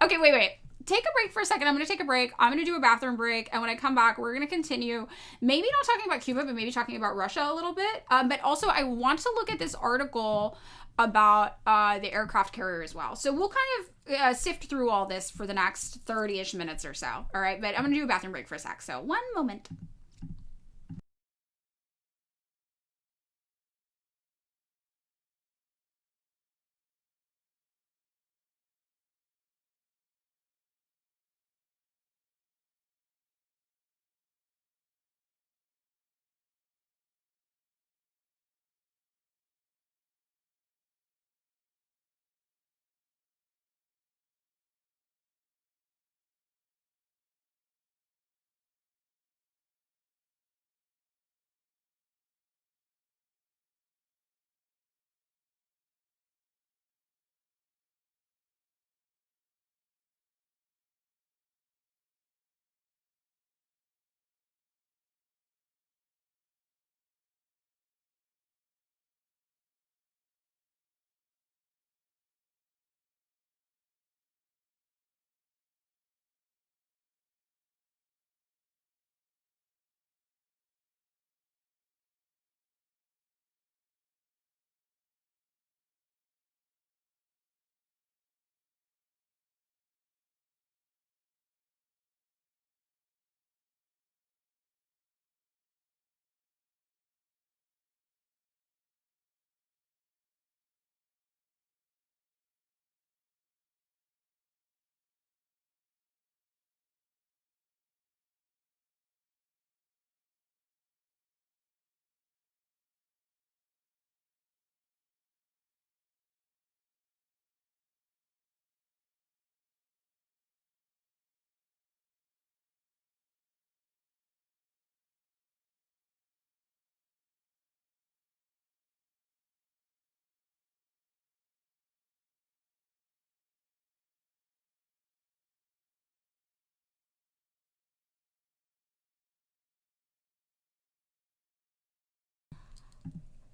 Okay, wait. Take a break for a second. I'm going to take a break. I'm going to do a bathroom break. And when I come back, we're going to continue. Maybe not talking about Cuba, but maybe talking about Russia a little bit. But also, I want to look at this article about the aircraft carrier as well. So we'll kind of sift through all this for the next 30-ish minutes or so. All right, but I'm going to do a bathroom break for a sec. So one moment.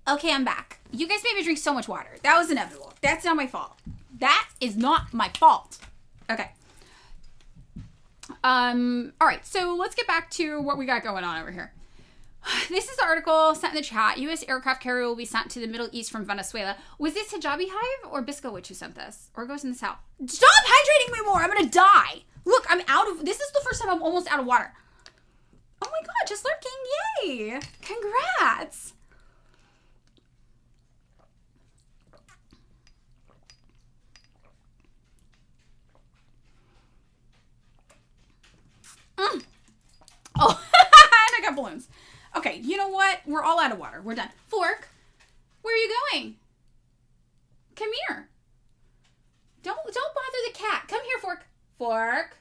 Okay, I'm back. You guys made me drink so much water. That was inevitable. That's not my fault. That is not my fault. Okay. All right, so let's get back to what we got going on over here. This is the article sent in the chat. U.S. aircraft carrier will be sent to the Middle East from Venezuela. Was this Hijabi Hive or Bisco Witch who sent this? Or goes in the south? Stop hydrating me more. I'm going to die. Look, I'm out of... This is the first time I'm almost out of water. Oh my god, just lurking. Yay. Congrats. Oh, and I got balloons. Okay, you know what? We're all out of water. We're done. Fork, where are you going? Come here. Don't bother the cat. Come here, Fork. Fork.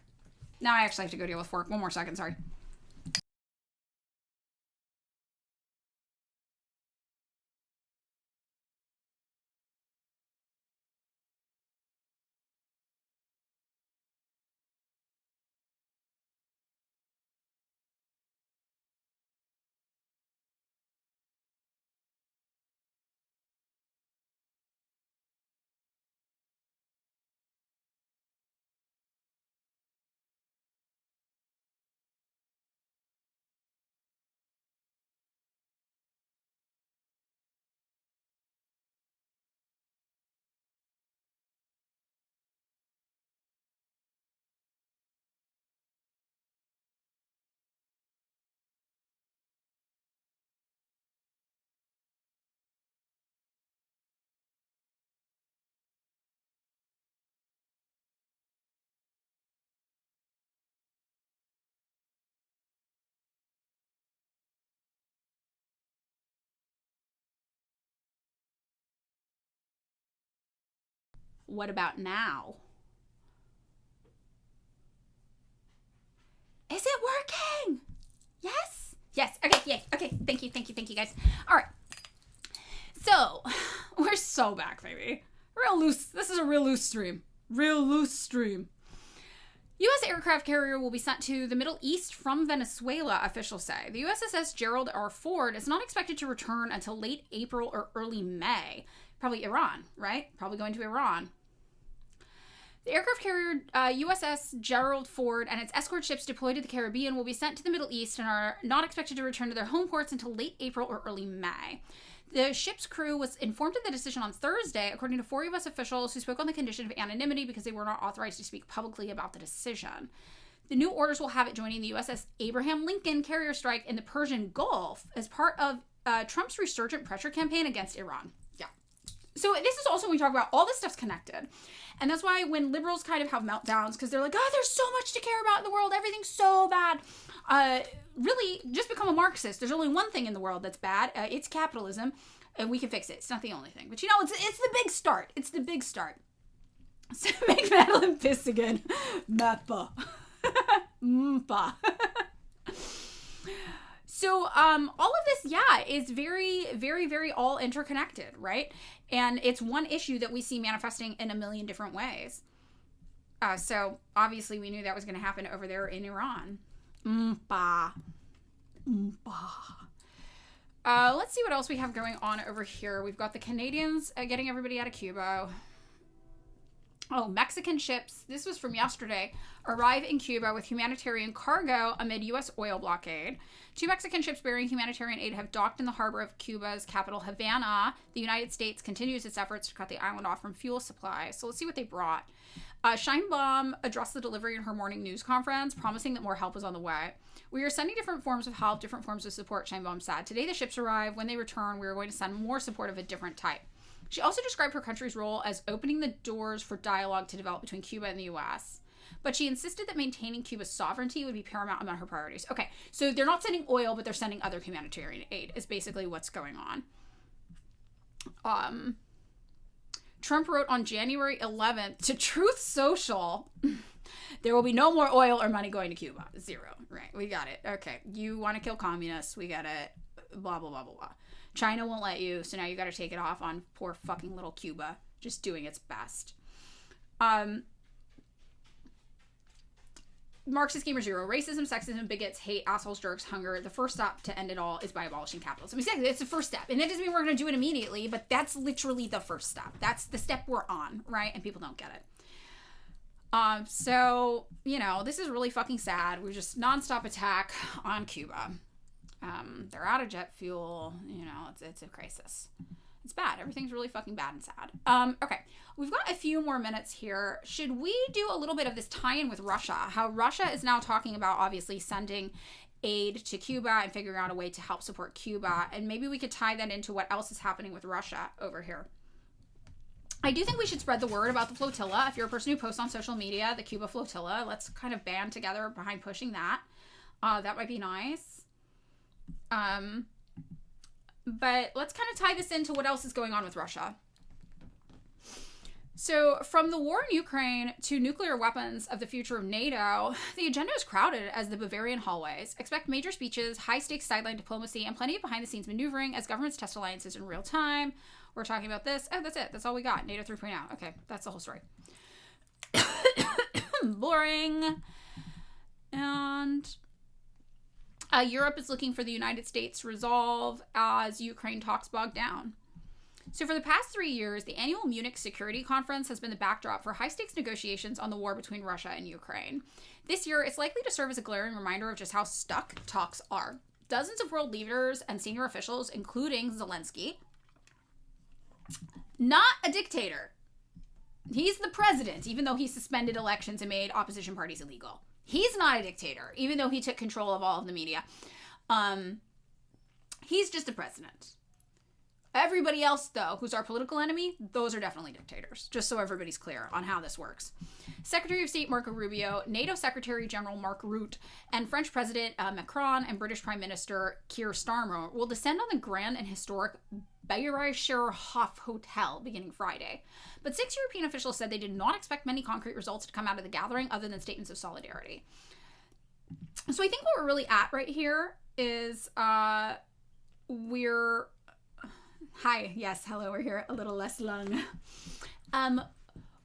Now I actually have to go deal with Fork. One more second, sorry. What about now? Is it working? Yes? Yes. Okay, yay. Okay, thank you, guys. All right. So, we're so back, baby. Real loose. This is a real loose stream. Real loose stream. U.S. aircraft carrier will be sent to the Middle East from Venezuela, officials say. The USS Gerald R. Ford is not expected to return until late April or early May. Probably Iran, right? Probably going to Iran. The aircraft carrier USS Gerald Ford and its escort ships deployed to the Caribbean will be sent to the Middle East and are not expected to return to their home ports until late April or early May. The ship's crew was informed of the decision on Thursday, according to 4 U.S. officials who spoke on the condition of anonymity because they were not authorized to speak publicly about the decision. The new orders will have it joining the USS Abraham Lincoln carrier strike in the Persian Gulf as part of Trump's resurgent pressure campaign against Iran. Yeah. So this is also when we talk about all this stuff's connected. And that's why when liberals kind of have meltdowns, because they're like, oh, there's so much to care about in the world. Everything's so bad. Really, just become a Marxist. There's only one thing in the world that's bad. It's capitalism. And we can fix it. It's not the only thing. But you know, it's the big start. It's the big start. So make Madeline piss again. Mappa. Mpa. So all of this, yeah, is very, very, very all interconnected, right? And it's one issue that we see manifesting in a million different ways. So obviously we knew that was going to happen over there in Iran. Mpa. Mpa. Let's see what else we have going on over here. We've got the Canadians getting everybody out of Cuba. Oh, Mexican ships, this was from yesterday, arrive in Cuba with humanitarian cargo amid U.S. oil blockade. 2 Mexican ships bearing humanitarian aid have docked in the harbor of Cuba's capital, Havana. The United States continues its efforts to cut the island off from fuel supply. So let's see what they brought. Sheinbaum addressed the delivery in her morning news conference, promising that more help is on the way. We are sending different forms of help, different forms of support, Sheinbaum said. Today the ships arrive. When they return, we are going to send more support of a different type. She also described her country's role as opening the doors for dialogue to develop between Cuba and the U.S., but she insisted that maintaining Cuba's sovereignty would be paramount among her priorities. Okay, so they're not sending oil, but they're sending other humanitarian aid, is basically what's going on. Trump wrote on January 11th to Truth Social, there will be no more oil or money going to Cuba. 0. Right, we got it. Okay, you want to kill communists, we got it. Blah, blah, blah, blah, blah. China won't let you, so now you got to take it off on poor fucking little Cuba, just doing its best. Marxist Gamer Zero, racism, sexism, bigots, hate, assholes, jerks, hunger. The first step to end it all is by abolishing capitalism. Exactly, it's the first step. And that doesn't mean we're going to do it immediately, but that's literally the first step. That's the step we're on, right? And people don't get it. So, you know, this is really fucking sad. We're just nonstop attack on Cuba. They're out of jet fuel. You know, it's a crisis. It's bad. Everything's really fucking bad and sad. Okay. We've got a few more minutes here. Should we do a little bit of this tie-in with Russia? How Russia is now talking about obviously sending aid to Cuba and figuring out a way to help support Cuba. And maybe we could tie that into what else is happening with Russia over here. I do think we should spread the word about the flotilla. If you're a person who posts on social media, the Cuba flotilla, let's kind of band together behind pushing that. That might be nice. But let's kind of tie this into what else is going on with Russia. So from the war in Ukraine to nuclear weapons of the future of NATO, the agenda is crowded as the Bavarian hallways. Expect major speeches, high-stakes sideline diplomacy, and plenty of behind-the-scenes maneuvering as governments test alliances in real time. We're talking about this. Oh, that's it. That's all we got. NATO 3.0. Okay, that's the whole story. Boring. And Europe is looking for the United States to resolve as Ukraine talks bog down. So for the past 3 years, the annual Munich Security Conference has been the backdrop for high-stakes negotiations on the war between Russia and Ukraine. This year, it's likely to serve as a glaring reminder of just how stuck talks are. Dozens of world leaders and senior officials, including Zelensky, not a dictator. He's the president, even though he suspended elections and made opposition parties illegal. He's not a dictator, even though he took control of all of the media. He's just a president. Everybody else, though, who's our political enemy, those are definitely dictators, just so everybody's clear on how this works. Secretary of State Marco Rubio, NATO Secretary General Mark Rutte, and French President Macron and British Prime Minister Keir Starmer will descend on the grand and historic Bayerischer Hof Hotel beginning Friday. But 6 European officials said they did not expect many concrete results to come out of the gathering other than statements of solidarity. So I think what we're really at right here is we're... Hi, yes, hello, we're here a little less long.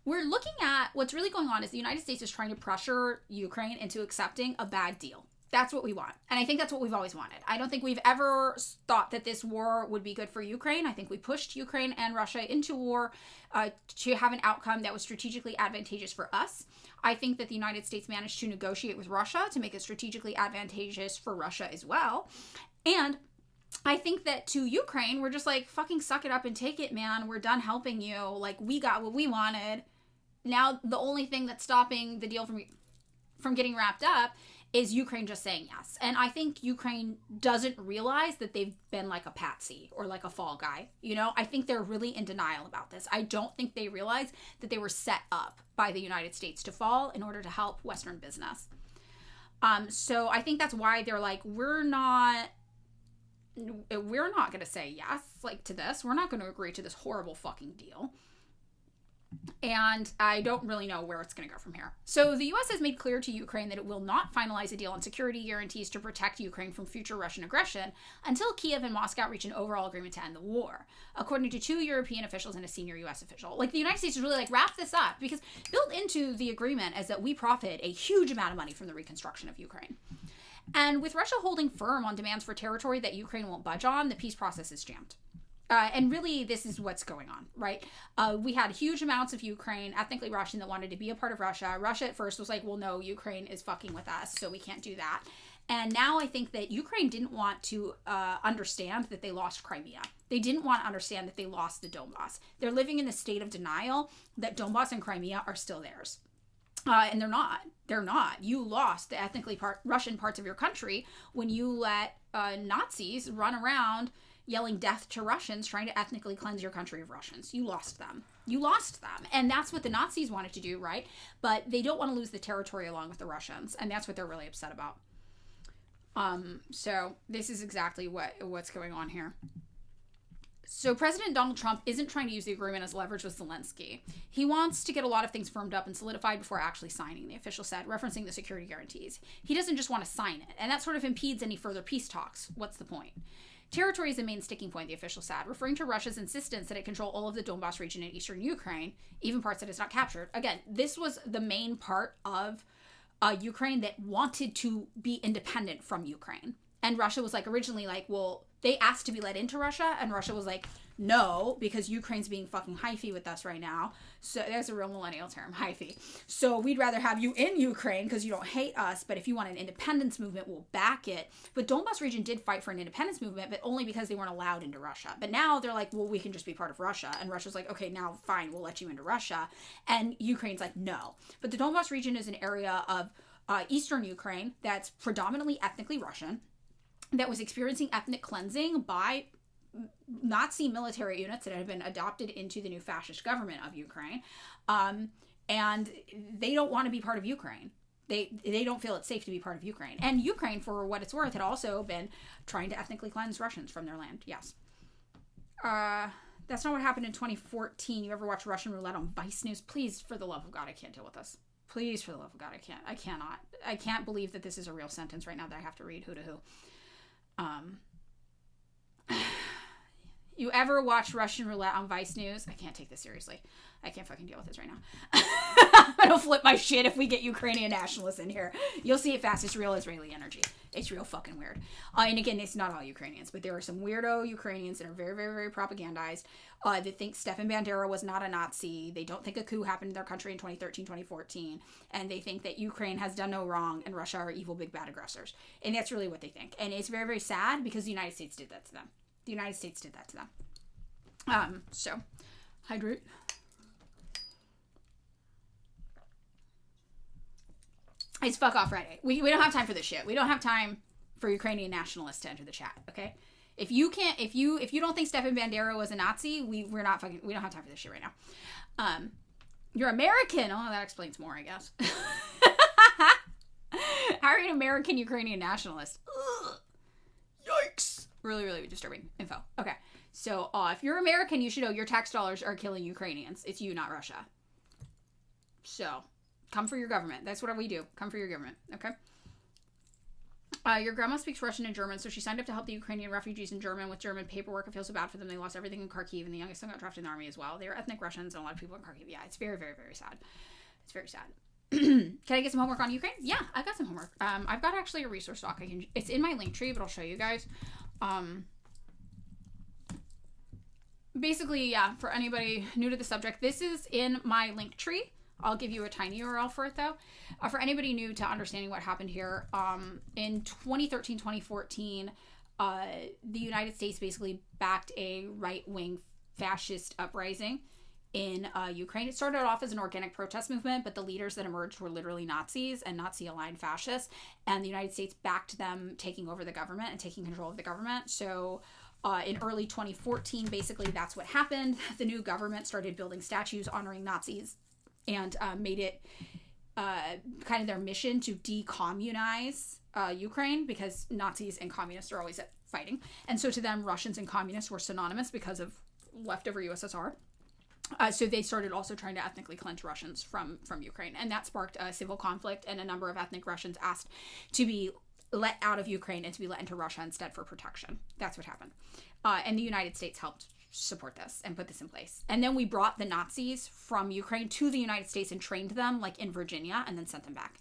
We're looking at what's really going on is the United States is trying to pressure Ukraine into accepting a bad deal. That's what we want. And I think that's what we've always wanted. I don't think we've ever thought that this war would be good for Ukraine. I think we pushed Ukraine and Russia into war to have an outcome that was strategically advantageous for us. I think that the United States managed to negotiate with Russia to make it strategically advantageous for Russia as well. And I think that to Ukraine, we're just like, fucking suck it up and take it, man. We're done helping you. Like, we got what we wanted. Now, the only thing that's stopping the deal from getting wrapped up is Ukraine just saying yes. And I think Ukraine doesn't realize that they've been like a patsy or like a fall guy. You know, I think they're really in denial about this. I don't think they realize that they were set up by the United States to fall in order to help Western business. So I think that's why they're like, we're not going to say yes, like, to this. We're not going to agree to this horrible fucking deal. And I don't really know where it's going to go from here. So the U.S. has made clear to Ukraine that it will not finalize a deal on security guarantees to protect Ukraine from future Russian aggression until Kiev and Moscow reach an overall agreement to end the war, according to 2 European officials and a senior U.S. official. Like, the United States is really like, wrap this up, because built into the agreement is that we profit a huge amount of money from the reconstruction of Ukraine. And with Russia holding firm on demands for territory that Ukraine won't budge on, the peace process is jammed. And really, this is what's going on, right? We had huge amounts of Ukraine, ethnically Russian, that wanted to be a part of Russia. Russia at first was like, well, no, Ukraine is fucking with us, so we can't do that. And now I think that Ukraine didn't want to understand that they lost Crimea. They didn't want to understand that they lost the Donbass. They're living in a state of denial that Donbass and Crimea are still theirs. And they're not. They're not. You lost the ethnically Russian parts of your country when you let Nazis run around yelling death to Russians, trying to ethnically cleanse your country of Russians. You lost them. You lost them. And that's what the Nazis wanted to do, right? But they don't want to lose the territory along with the Russians. And that's what they're really upset about. So this is exactly what's going on here. So President Donald Trump isn't trying to use the agreement as leverage with Zelensky. He wants to get a lot of things firmed up and solidified before actually signing, the official said, referencing the security guarantees. He doesn't just want to sign it, and that sort of impedes any further peace talks. What's the point? Territory is the main sticking point, the official said, referring to Russia's insistence that it control all of the Donbass region in eastern Ukraine, even parts that it's not captured. Again, this was the main part of Ukraine that wanted to be independent from Ukraine. And Russia was like, originally like, well, they asked to be let into Russia, and Russia was like, no, because Ukraine's being fucking hyphy with us right now. So that's a real millennial term, hyphy. So we'd rather have you in Ukraine because you don't hate us, but if you want an independence movement, we'll back it. But Donbas region did fight for an independence movement, but only because they weren't allowed into Russia. But now they're like, well, we can just be part of Russia. And Russia's like, okay, now fine, we'll let you into Russia. And Ukraine's like, no. But the Donbas region is an area of eastern Ukraine that's predominantly ethnically Russian, that was experiencing ethnic cleansing by Nazi military units that had been adopted into the new fascist government of Ukraine. And they don't want to be part of Ukraine. They don't feel it's safe to be part of Ukraine. And Ukraine, for what it's worth, had also been trying to ethnically cleanse Russians from their land. Yes. That's not what happened in 2014. You ever watch Russian roulette on Vice News? Please, for the love of God, I can't deal with this. Please, for the love of God, I cannot. I can't believe that this is a real sentence right now that I have to read who to who. You ever watch Russian roulette on Vice News? I can't take this seriously. I can't fucking deal with this right now. I'm gonna flip my shit if we get Ukrainian nationalists in here. You'll see it fast. It's real Israeli energy. It's real fucking weird. And again, it's not all Ukrainians, but there are some weirdo Ukrainians that are very, very, very propagandized, that think Stefan Bandera was not a Nazi. They don't think a coup happened in their country in 2013, 2014. And they think that Ukraine has done no wrong and Russia are evil, big, bad aggressors. And that's really what they think. And it's very, very sad because the United States did that to them. The United States did that to them. So, hydrate. It's fuck off Friday. We don't have time for this shit. We don't have time for Ukrainian nationalists to enter the chat, okay? If you don't think Stefan Bandera was a Nazi, we don't have time for this shit right now. You're American. Oh, that explains more, I guess. How are you an American Ukrainian nationalist? Ugh. Yikes. Really, really disturbing info. Okay. So, if you're American, you should know your tax dollars are killing Ukrainians. It's you, not Russia. So, come for your government. That's what we do. Come for your government. Okay? Your grandma speaks Russian and German, so she signed up to help the Ukrainian refugees in German with German paperwork. I feel so bad for them. They lost everything in Kharkiv, and the youngest son got drafted in the army as well. They are ethnic Russians, and a lot of people in Kharkiv. Yeah, it's very, very, very sad. It's very sad. Can I get some homework on Ukraine? Yeah, I've got some homework. I've got actually a resource doc. It's in my link tree, but I'll show you guys. Basically, yeah, for anybody new to the subject, this is in my link tree. I'll give you a tiny URL for it, though. For anybody new to understanding what happened here, in 2013, 2014, the United States basically backed a right-wing fascist uprising in Ukraine. It started off as an organic protest movement, but the leaders that emerged were literally Nazis and Nazi-aligned fascists, and the United States backed them taking over the government and taking control of the government. So in early 2014, basically that's what happened. The new government started building statues honoring Nazis and made it kind of their mission to decommunize Ukraine, because Nazis and communists are always fighting. And so to them, Russians and communists were synonymous because of leftover USSR. So they started also trying to ethnically cleanse Russians from Ukraine. And that sparked a civil conflict, and a number of ethnic Russians asked to be let out of Ukraine and to be let into Russia instead for protection. That's what happened. And the United States helped support this and put this in place. And then we brought the Nazis from Ukraine to the United States and trained them, like in Virginia, and then sent them back.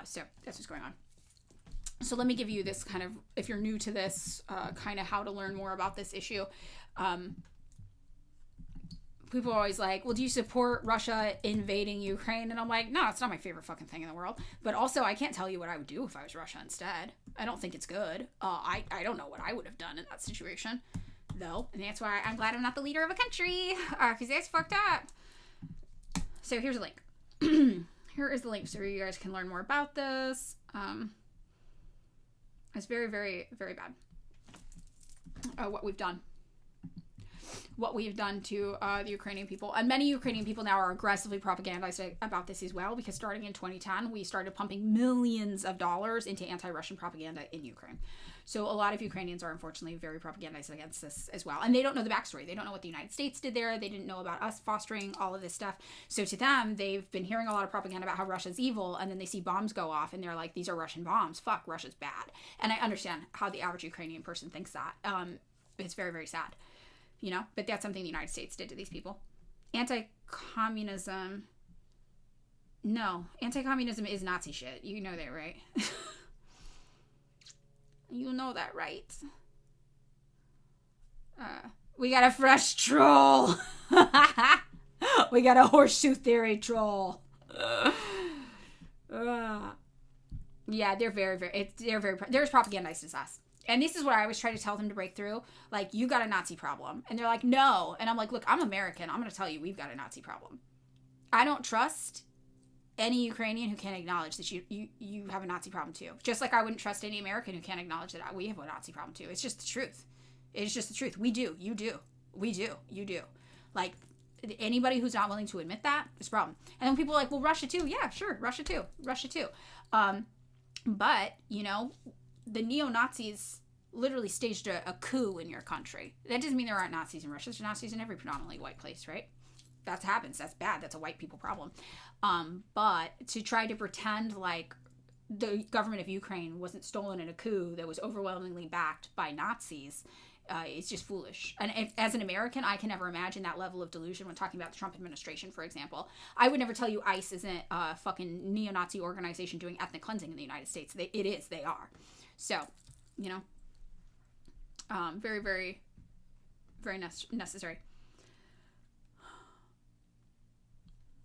So that's what's going on. So let me give you this kind of, if you're new to this, kind of how to learn more about this issue. People are always like, well, do you support Russia invading Ukraine? And I'm like, no, it's not my favorite fucking thing in the world. But also, I can't tell you what I would do if I was Russia instead. I don't think it's good. I don't know what I would have done in that situation, though. And that's why I'm glad I'm not the leader of a country, because that's fucked up. So here's a link. Here is the link so you guys can learn more about this. It's very, very, very bad. What we've done to the Ukrainian people. And many Ukrainian people now are aggressively propagandized about this as well, because starting in 2010, we started pumping millions of dollars into anti-Russian propaganda in Ukraine. So a lot of Ukrainians are unfortunately very propagandized against this as well. And they don't know the backstory. They don't know what the United States did there. They didn't know about us fostering all of this stuff. So to them, they've been hearing a lot of propaganda about how Russia's evil, and then they see bombs go off, and they're like, these are Russian bombs. Fuck, Russia's bad. And I understand how the average Ukrainian person thinks that. It's very, very sad. You know, but that's something the United States did to these people. Anti-communism No, anti-communism is Nazi shit. You know that, right? You know that, right? We got a fresh troll. We got a horseshoe theory troll. Yeah, they're very. They're as propagandized as us. And this is what I always try to tell them to break through. Like, you got a Nazi problem. And they're like, no. And I'm like, look, I'm American. I'm going to tell you, we've got a Nazi problem. I don't trust any Ukrainian who can't acknowledge that you have a Nazi problem too. Just like I wouldn't trust any American who can't acknowledge that we have a Nazi problem too. It's just the truth. It's just the truth. We do. You do. We do. You do. Like, anybody who's not willing to admit that is a problem. And then people are like, well, Russia too. Yeah, sure. Russia too. Russia too. But, you know, the neo-Nazis literally staged a coup in your country. That doesn't mean there aren't Nazis in Russia. There's Nazis in every predominantly white place, right? That happens. That's bad. That's a white people problem. But to try to pretend like the government of Ukraine wasn't stolen in a coup that was overwhelmingly backed by Nazis, it's just foolish. And as an American, I can never imagine that level of delusion when talking about the Trump administration, for example. I would never tell you ICE isn't a fucking neo-Nazi organization doing ethnic cleansing in the United States. It is. They are. So, you know, very, very, very necessary.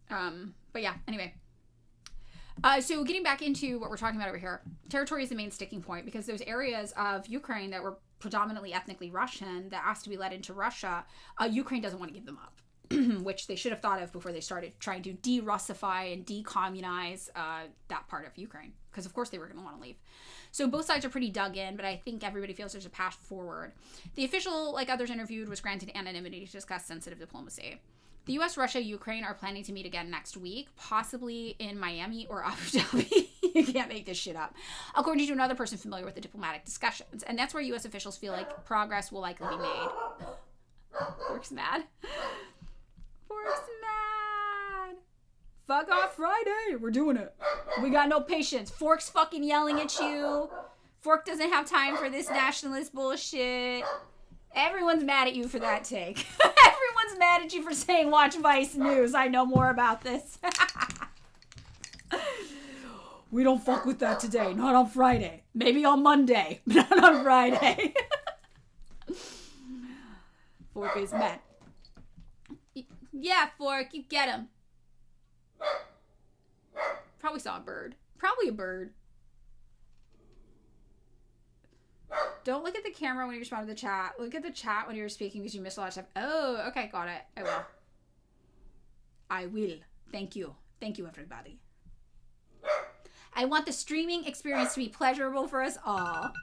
But yeah, anyway. So getting back into what we're talking about over here, territory is the main sticking point because those areas of Ukraine that were predominantly ethnically Russian that asked to be led into Russia, Ukraine doesn't want to give them up, which they should have thought of before they started trying to de-Russify and de-communize that part of Ukraine, because of course they were going to want to leave. So both sides are pretty dug in, but I think everybody feels there's a path forward. The official, like others interviewed, was granted anonymity to discuss sensitive diplomacy. The U.S., Russia, Ukraine are planning to meet again next week, possibly in Miami or Abu Dhabi. You can't make this shit up. According to another person familiar with the diplomatic discussions. And that's where U.S. officials feel like progress will likely be made. Fork's mad. Fork's mad. Fuck off Friday. We're doing it. We got no patience. Fork's fucking yelling at you. Fork doesn't have time for this nationalist bullshit. Everyone's mad at you for that take. Everyone's mad at you for saying watch Vice News. I know more about this. We don't fuck with that today. Not on Friday. Maybe on Monday. But not on Friday. Fork is mad. Yeah, Fork. You get him. Probably saw a bird. Probably a bird. Don't look at the camera when you respond to the chat. Look at the chat when you're speaking because you miss a lot of stuff. Oh, okay, got it. I will. I will. Thank you. Thank you, everybody. I want the streaming experience to be pleasurable for us all.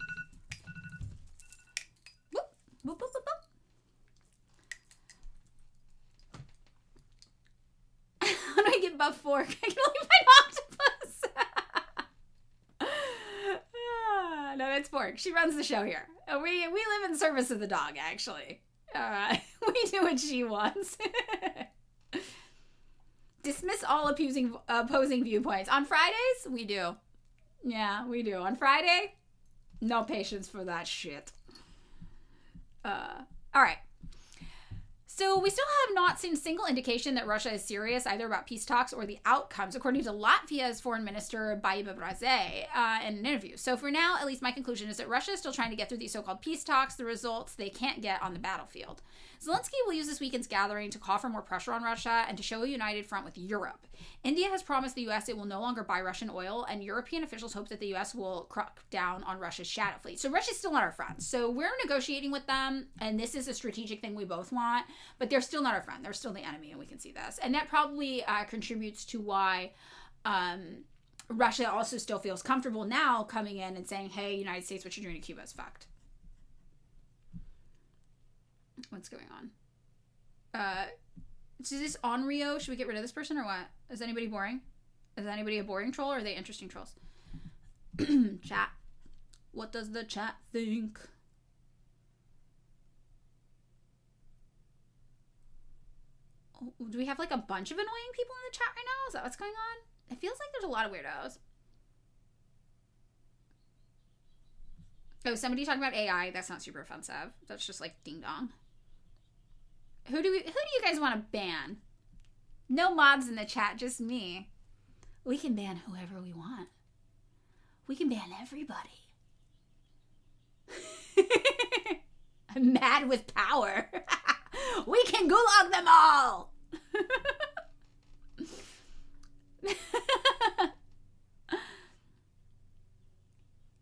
Whoop, whoop, whoop, whoop, whoop. How do I get buff Fork? I can only find octopus. No, it's Fork. She runs the show here. We live in service of the dog, actually. We do what she wants. Dismiss all opposing viewpoints. On Fridays, we do. Yeah, we do. On Friday, no patience for that shit. All right. So we still have not seen a single indication that Russia is serious either about peace talks or the outcomes, according to Latvia's foreign minister, Baiba Braze, in an interview. So for now, at least my conclusion is that Russia is still trying to get through these so-called peace talks, the results they can't get on the battlefield. Zelensky will use this weekend's gathering to call for more pressure on Russia and to show a united front with Europe. India has promised the U.S. it will no longer buy Russian oil, and European officials hope that the U.S. will crack down on Russia's shadow fleet. So Russia's still not our friend. So we're negotiating with them, and this is a strategic thing we both want, but they're still not our friend. They're still the enemy, and we can see this. And that probably contributes to why Russia also still feels comfortable now coming in and saying, hey, United States, what you're doing to Cuba is fucked. What's going on? Is this on Rio? Should we get rid of this person or what? Is anybody boring? Is anybody a boring troll or are they interesting trolls? Chat. What does the chat think? Oh, do we have like a bunch of annoying people in the chat right now? Is that what's going on? It feels like there's a lot of weirdos. Oh, somebody talking about AI. That's not super offensive. That's just like ding dong. Who do you guys want to ban? No mods in the chat, just me. We can ban whoever we want. We can ban everybody. I'm mad with power. We can gulag them all.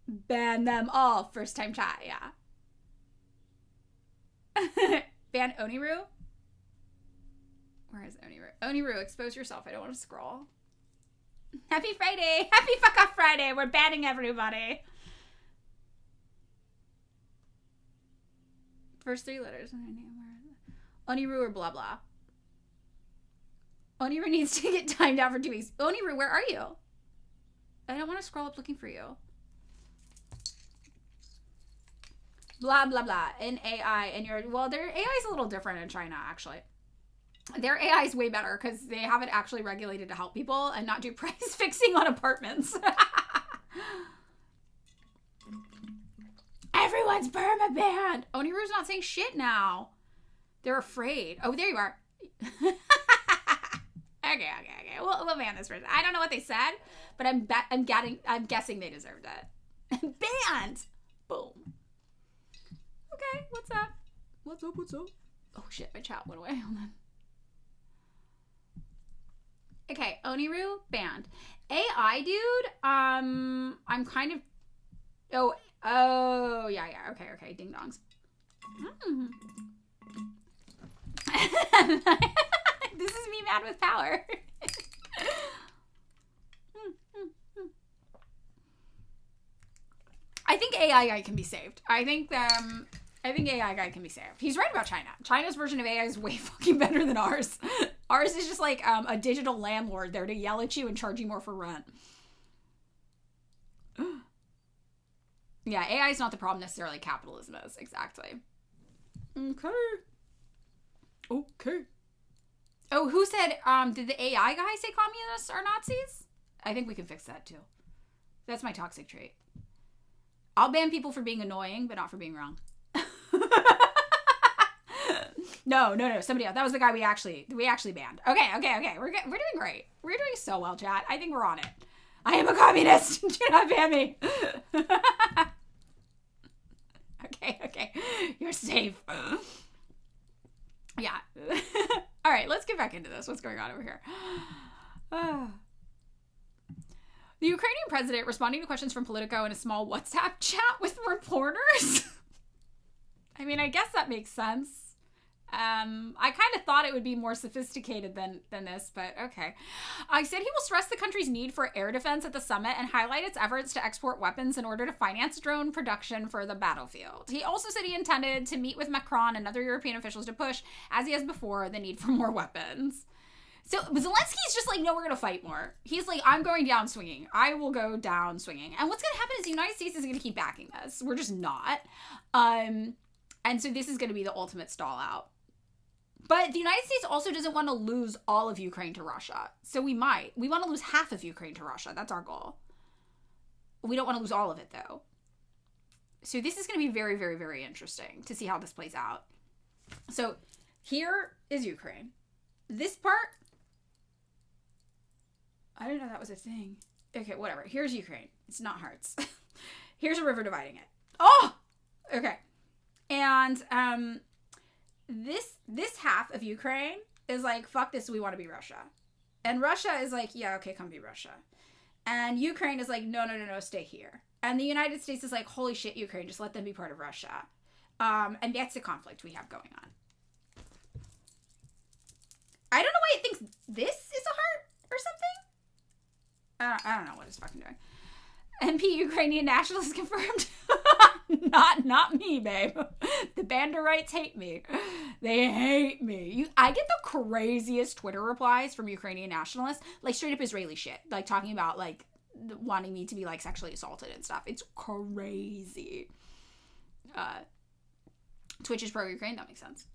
Ban them all. First time chat, yeah. Ban Oniru? Where is Oniru? Oniru, expose yourself. I don't want to scroll. Happy Friday. Happy fuck off Friday. We're banning everybody. First 3 letters. Oniru or blah blah. Oniru needs to get timed out for 2 weeks. Oniru, where are you? I don't want to scroll up looking for you. Blah blah blah. In AI, and you're, well, their AI is a little different in China actually. Their AI is way better because they have it actually regulated to help people and not do price fixing on apartments. Everyone's perma banned. Oniru's not saying shit now. They're afraid. Oh, there you are. Okay. We'll ban this person. I don't know what they said, but I'm guessing they deserved it. Banned. Boom. Okay, what's up? What's up? Oh shit, my chat went away. Hold on. Okay, Oniru banned. AI dude, I'm kind of. Oh yeah. Okay. Ding dongs. This is me mad with power. I think AI guy can be saved. I think AI guy can be saved. He's right about China. China's version of AI is way fucking better than ours. Ours is just like a digital landlord there to yell at you and charge you more for rent. Yeah, AI is not the problem necessarily. Capitalism is. Exactly. Okay. Oh, who said, did the AI guy say communists are Nazis? I think we can fix that too. That's my toxic trait. I'll ban people for being annoying, but not for being wrong. No. Somebody else. That was the guy we actually banned. Okay. We're doing great. We're doing so well, chat. I think we're on it. I am a communist. Do not ban me. Okay. You're safe. Yeah. All right, let's get back into this. What's going on over here? The Ukrainian president responding to questions from Politico in a small WhatsApp chat with reporters. I mean, I guess that makes sense. I kind of thought it would be more sophisticated than this, but okay. I said he will stress the country's need for air defense at the summit and highlight its efforts to export weapons in order to finance drone production for the battlefield. He also said he intended to meet with Macron and other European officials to push, as he has before, the need for more weapons. So Zelensky's just like, no, we're going to fight more. He's like, I'm going down swinging. I will go down swinging. And what's going to happen is the United States is going to keep backing this. We're just not. And so this is going to be the ultimate stall out. But the United States also doesn't want to lose all of Ukraine to Russia. So we might. We want to lose half of Ukraine to Russia. That's our goal. We don't want to lose all of it, though. So this is going to be very, very, very interesting to see how this plays out. So here is Ukraine. This part, I didn't know that was a thing. Okay, whatever. Here's Ukraine. It's not hearts. Here's a river dividing it. Oh! Okay. And, this half of Ukraine is like, fuck this, we want to be Russia. And Russia is like, yeah, okay, come be Russia. And Ukraine is like, no, stay here. And the United States is like, holy shit, Ukraine, just let them be part of Russia. And that's the conflict we have going on. I don't know why it thinks this is a heart or something. I don't know what it's fucking doing. MP Ukrainian nationalists confirmed. Not me, babe. The Banderites hate me. They hate me. I get the craziest Twitter replies from Ukrainian nationalists, like straight up Israeli shit, like talking about like wanting me to be like sexually assaulted and stuff. It's crazy. Twitch is pro-Ukraine. That makes sense.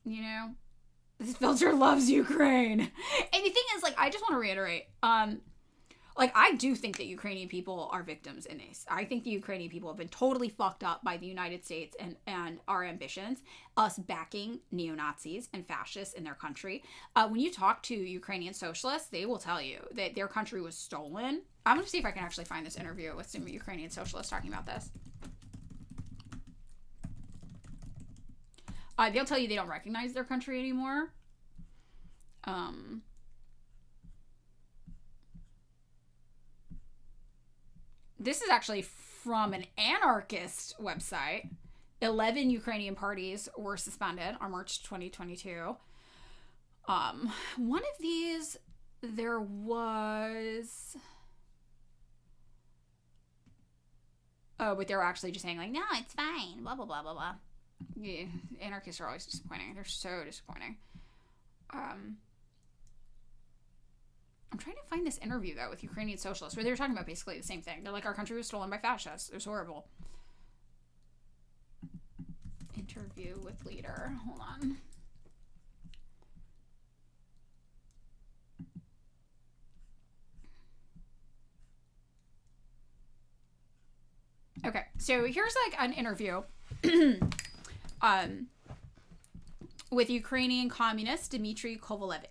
You know, this filter loves Ukraine. And the thing is, like, I just want to reiterate, Like, I do think that Ukrainian people are victims in this. I think the Ukrainian people have been totally fucked up by the United States and our ambitions, us backing neo-Nazis and fascists in their country. When you talk to Ukrainian socialists, they will tell you that their country was stolen. I'm going to see if I can actually find this interview with some Ukrainian socialists talking about this. They'll tell you they don't recognize their country anymore. This is actually from an anarchist website. 11 Ukrainian parties were suspended on March 2022. One of these, there was... Oh, but they were actually just saying, like, no, it's fine, blah, blah, blah, blah, blah. Yeah, anarchists are always disappointing. They're so disappointing. I'm trying to find this interview, though, with Ukrainian socialists, where they were talking about basically the same thing. They're like, our country was stolen by fascists. It was horrible. Interview with leader. Hold on. Okay, so here's like an interview with Ukrainian communist Dmitry Kovalevic.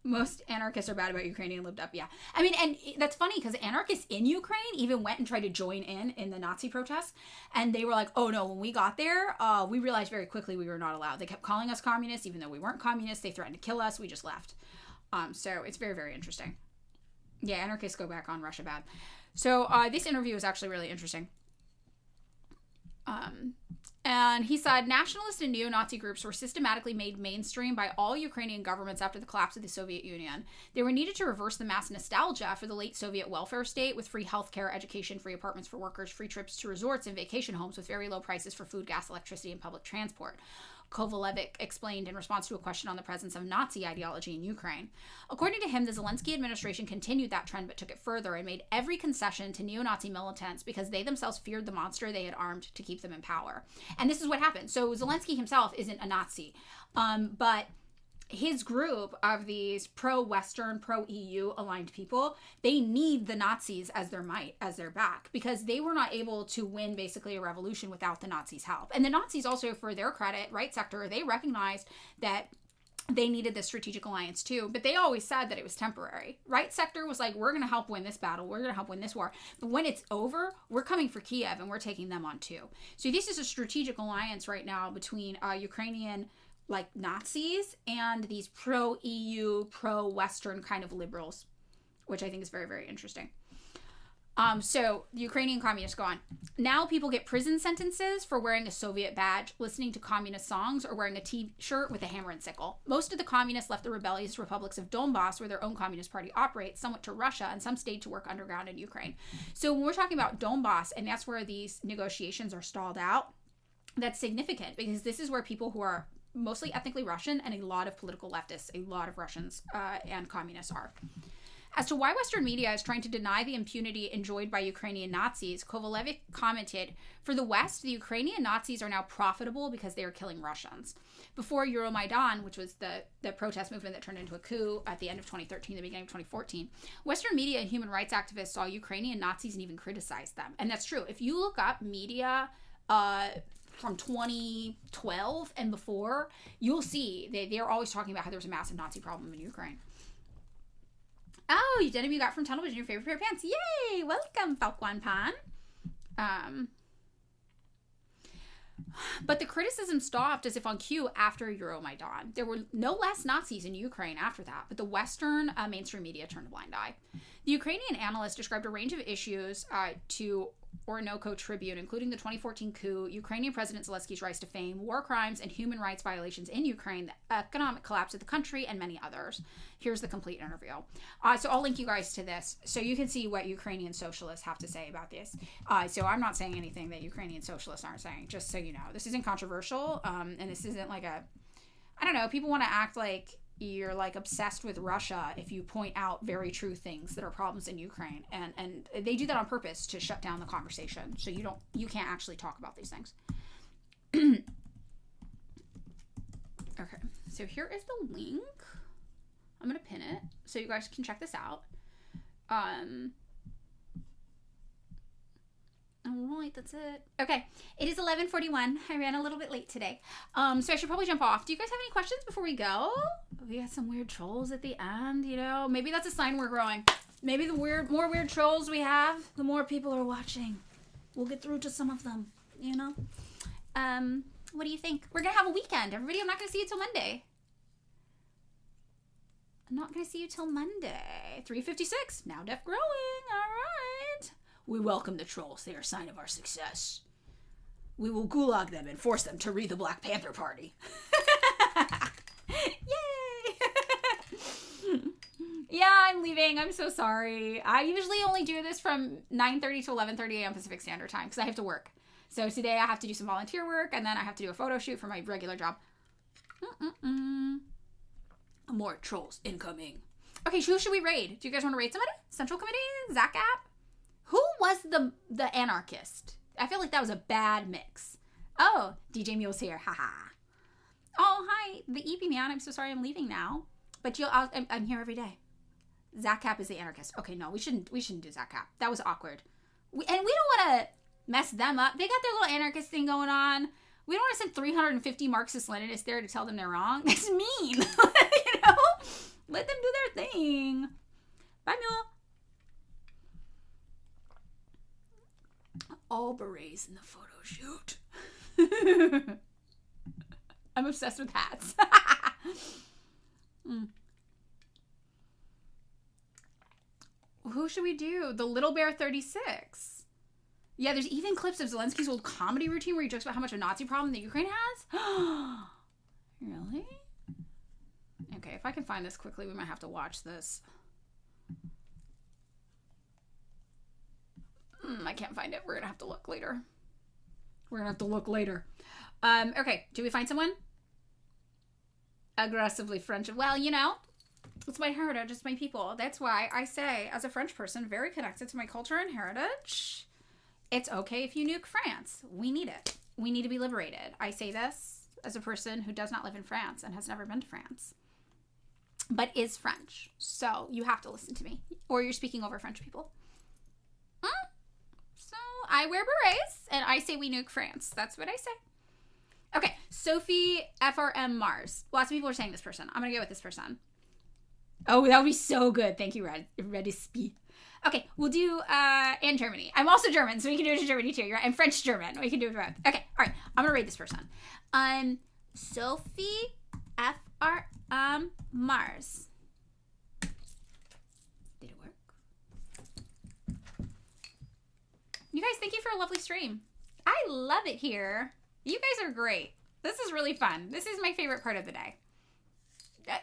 Most anarchists are bad about Ukrainian lived up. Yeah. I mean, and that's funny because anarchists in Ukraine even went and tried to join in the Nazi protests. And they were like, oh no, when we got there, we realized very quickly we were not allowed. They kept calling us communists, even though we weren't communists. They threatened to kill us. We just left. So it's very, very interesting. Yeah, anarchists go back on Russia bad. So this interview is actually really interesting. And he said, nationalist and neo-Nazi groups were systematically made mainstream by all Ukrainian governments after the collapse of the Soviet Union. They were needed to reverse the mass nostalgia for the late Soviet welfare state with free healthcare, education, free apartments for workers, free trips to resorts and vacation homes with very low prices for food, gas, electricity, and public transport. Kovalevic explained in response to a question on the presence of Nazi ideology in Ukraine. According to him, the Zelensky administration continued that trend but took it further and made every concession to neo-Nazi militants because they themselves feared the monster they had armed to keep them in power. And this is what happened. So Zelensky himself isn't a Nazi, but his group of these pro-Western, pro-EU aligned people, they need the Nazis as their might, as their back, because they were not able to win basically a revolution without the Nazis' help. And the Nazis also, for their credit, right sector, they recognized that they needed this strategic alliance too, but they always said that it was temporary. Right sector was like, we're going to help win this battle, we're going to help win this war, but when it's over, we're coming for Kiev and we're taking them on too. So this is a strategic alliance right now between Ukrainian like Nazis and these pro-EU, pro-Western kind of liberals, which I think is very, very interesting. So the Ukrainian communists go on. Now people get prison sentences for wearing a Soviet badge, listening to communist songs, or wearing a t-shirt with a hammer and sickle. Most of the communists left the rebellious republics of Donbass, where their own communist party operates, somewhat to Russia, and some stayed to work underground in Ukraine. So when we're talking about Donbass, and that's where these negotiations are stalled out, that's significant because this is where people who are mostly ethnically Russian and a lot of political leftists, a lot of Russians and communists are. As to why Western media is trying to deny the impunity enjoyed by Ukrainian Nazis, Kovalevic commented, for the West, the Ukrainian Nazis are now profitable because they are killing Russians. Before Euromaidan, which was the protest movement that turned into a coup at the end of 2013, the beginning of 2014, Western media and human rights activists saw Ukrainian Nazis and even criticized them. And that's true. If you look up media from 2012 and before, you'll see they're always talking about how there's a massive Nazi problem in Ukraine. Oh, denim you got from television, your favorite pair of pants. Yay! Welcome, Falcon Pan. But the criticism stopped as if on cue after Euromaidan. There were no less Nazis in Ukraine after that, but the Western mainstream media turned a blind eye. The Ukrainian analyst described a range of issues to Orinoco Tribune, including the 2014 coup, Ukrainian President Zelensky's rise to fame, war crimes and human rights violations in Ukraine, the economic collapse of the country, and many others. Here's the complete interview. So I'll link you guys to this so you can see what Ukrainian socialists have to say about this. So I'm not saying anything that Ukrainian socialists aren't saying, just so you know. This isn't controversial, and this isn't like I don't know, people want to act like you're like obsessed with Russia if you point out very true things that are problems in Ukraine, and they do that on purpose to shut down the conversation so you can't actually talk about these things. Okay, so here is the link. I'm gonna pin it so you guys can check this out. All right, that's it. Okay, it is 11:41. I ran a little bit late today. So I should probably jump off. Do you guys have any questions before we go? We got some weird trolls at the end, you know? Maybe that's a sign we're growing. Maybe the more weird trolls we have, the more people are watching. We'll get through to some of them, you know? What do you think? We're gonna have a weekend. Everybody, I'm not gonna see you till Monday. I'm not gonna see you till Monday. 3:56. Now deaf growing. All right. We welcome the trolls. They are a sign of our success. We will gulag them and force them to read the Black Panther Party. Yay! Yeah, I'm leaving. I'm so sorry. I usually only do this from 9:30 to 11:30 a.m. Pacific Standard Time because I have to work. So today I have to do some volunteer work and then I have to do a photo shoot for my regular job. More trolls incoming. Okay, who should we raid? Do you guys want to raid somebody? Central Committee? Zach App? Who was the anarchist? I feel like that was a bad mix. Oh, DJ Mule's here. Haha. Oh, hi. The EP man. I'm so sorry I'm leaving now. But I'm here every day. Zach Cap is the anarchist. Okay, no, we shouldn't do Zach Cap. That was awkward. We don't want to mess them up. They got their little anarchist thing going on. We don't want to send 350 Marxist-Leninists there to tell them they're wrong. That's mean. You know? Let them do their thing. Bye, Mule. All berets in the photo shoot. I'm obsessed with hats. Who should we do? The Little Bear 36. Yeah, there's even clips of Zelensky's old comedy routine where he jokes about how much of a Nazi problem the Ukraine has. Really? Okay, if I can find this quickly, we might have to watch this. I can't find it. We're going to have to look later. Okay, do we find someone? Aggressively French. Well, you know, it's my heritage. It's my people. That's why I say, as a French person, very connected to my culture and heritage, it's okay if you nuke France. We need it. We need to be liberated. I say this as a person who does not live in France and has never been to France, but is French. So you have to listen to me, or you're speaking over French people. So I wear berets, and I say we nuke France. That's what I say. Okay, Sophie FRM Mars. Lots of people are saying this person. I'm going to go with this person. Oh, that would be so good. Thank you, Redispi. Okay, we'll do, and Germany. I'm also German, so we can do it in Germany too. You're right. I'm French-German. We can do it both. Okay, all right. I'm going to rate this person. Sophie FRM Mars. Did it work? You guys, thank you for a lovely stream. I love it here. You guys are great. This is really fun. This is my favorite part of the day.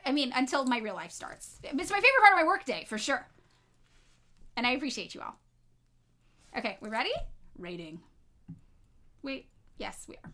I mean, until my real life starts. It's my favorite part of my work day, for sure. And I appreciate you all. Okay, we ready? Rating. Wait, yes, we are.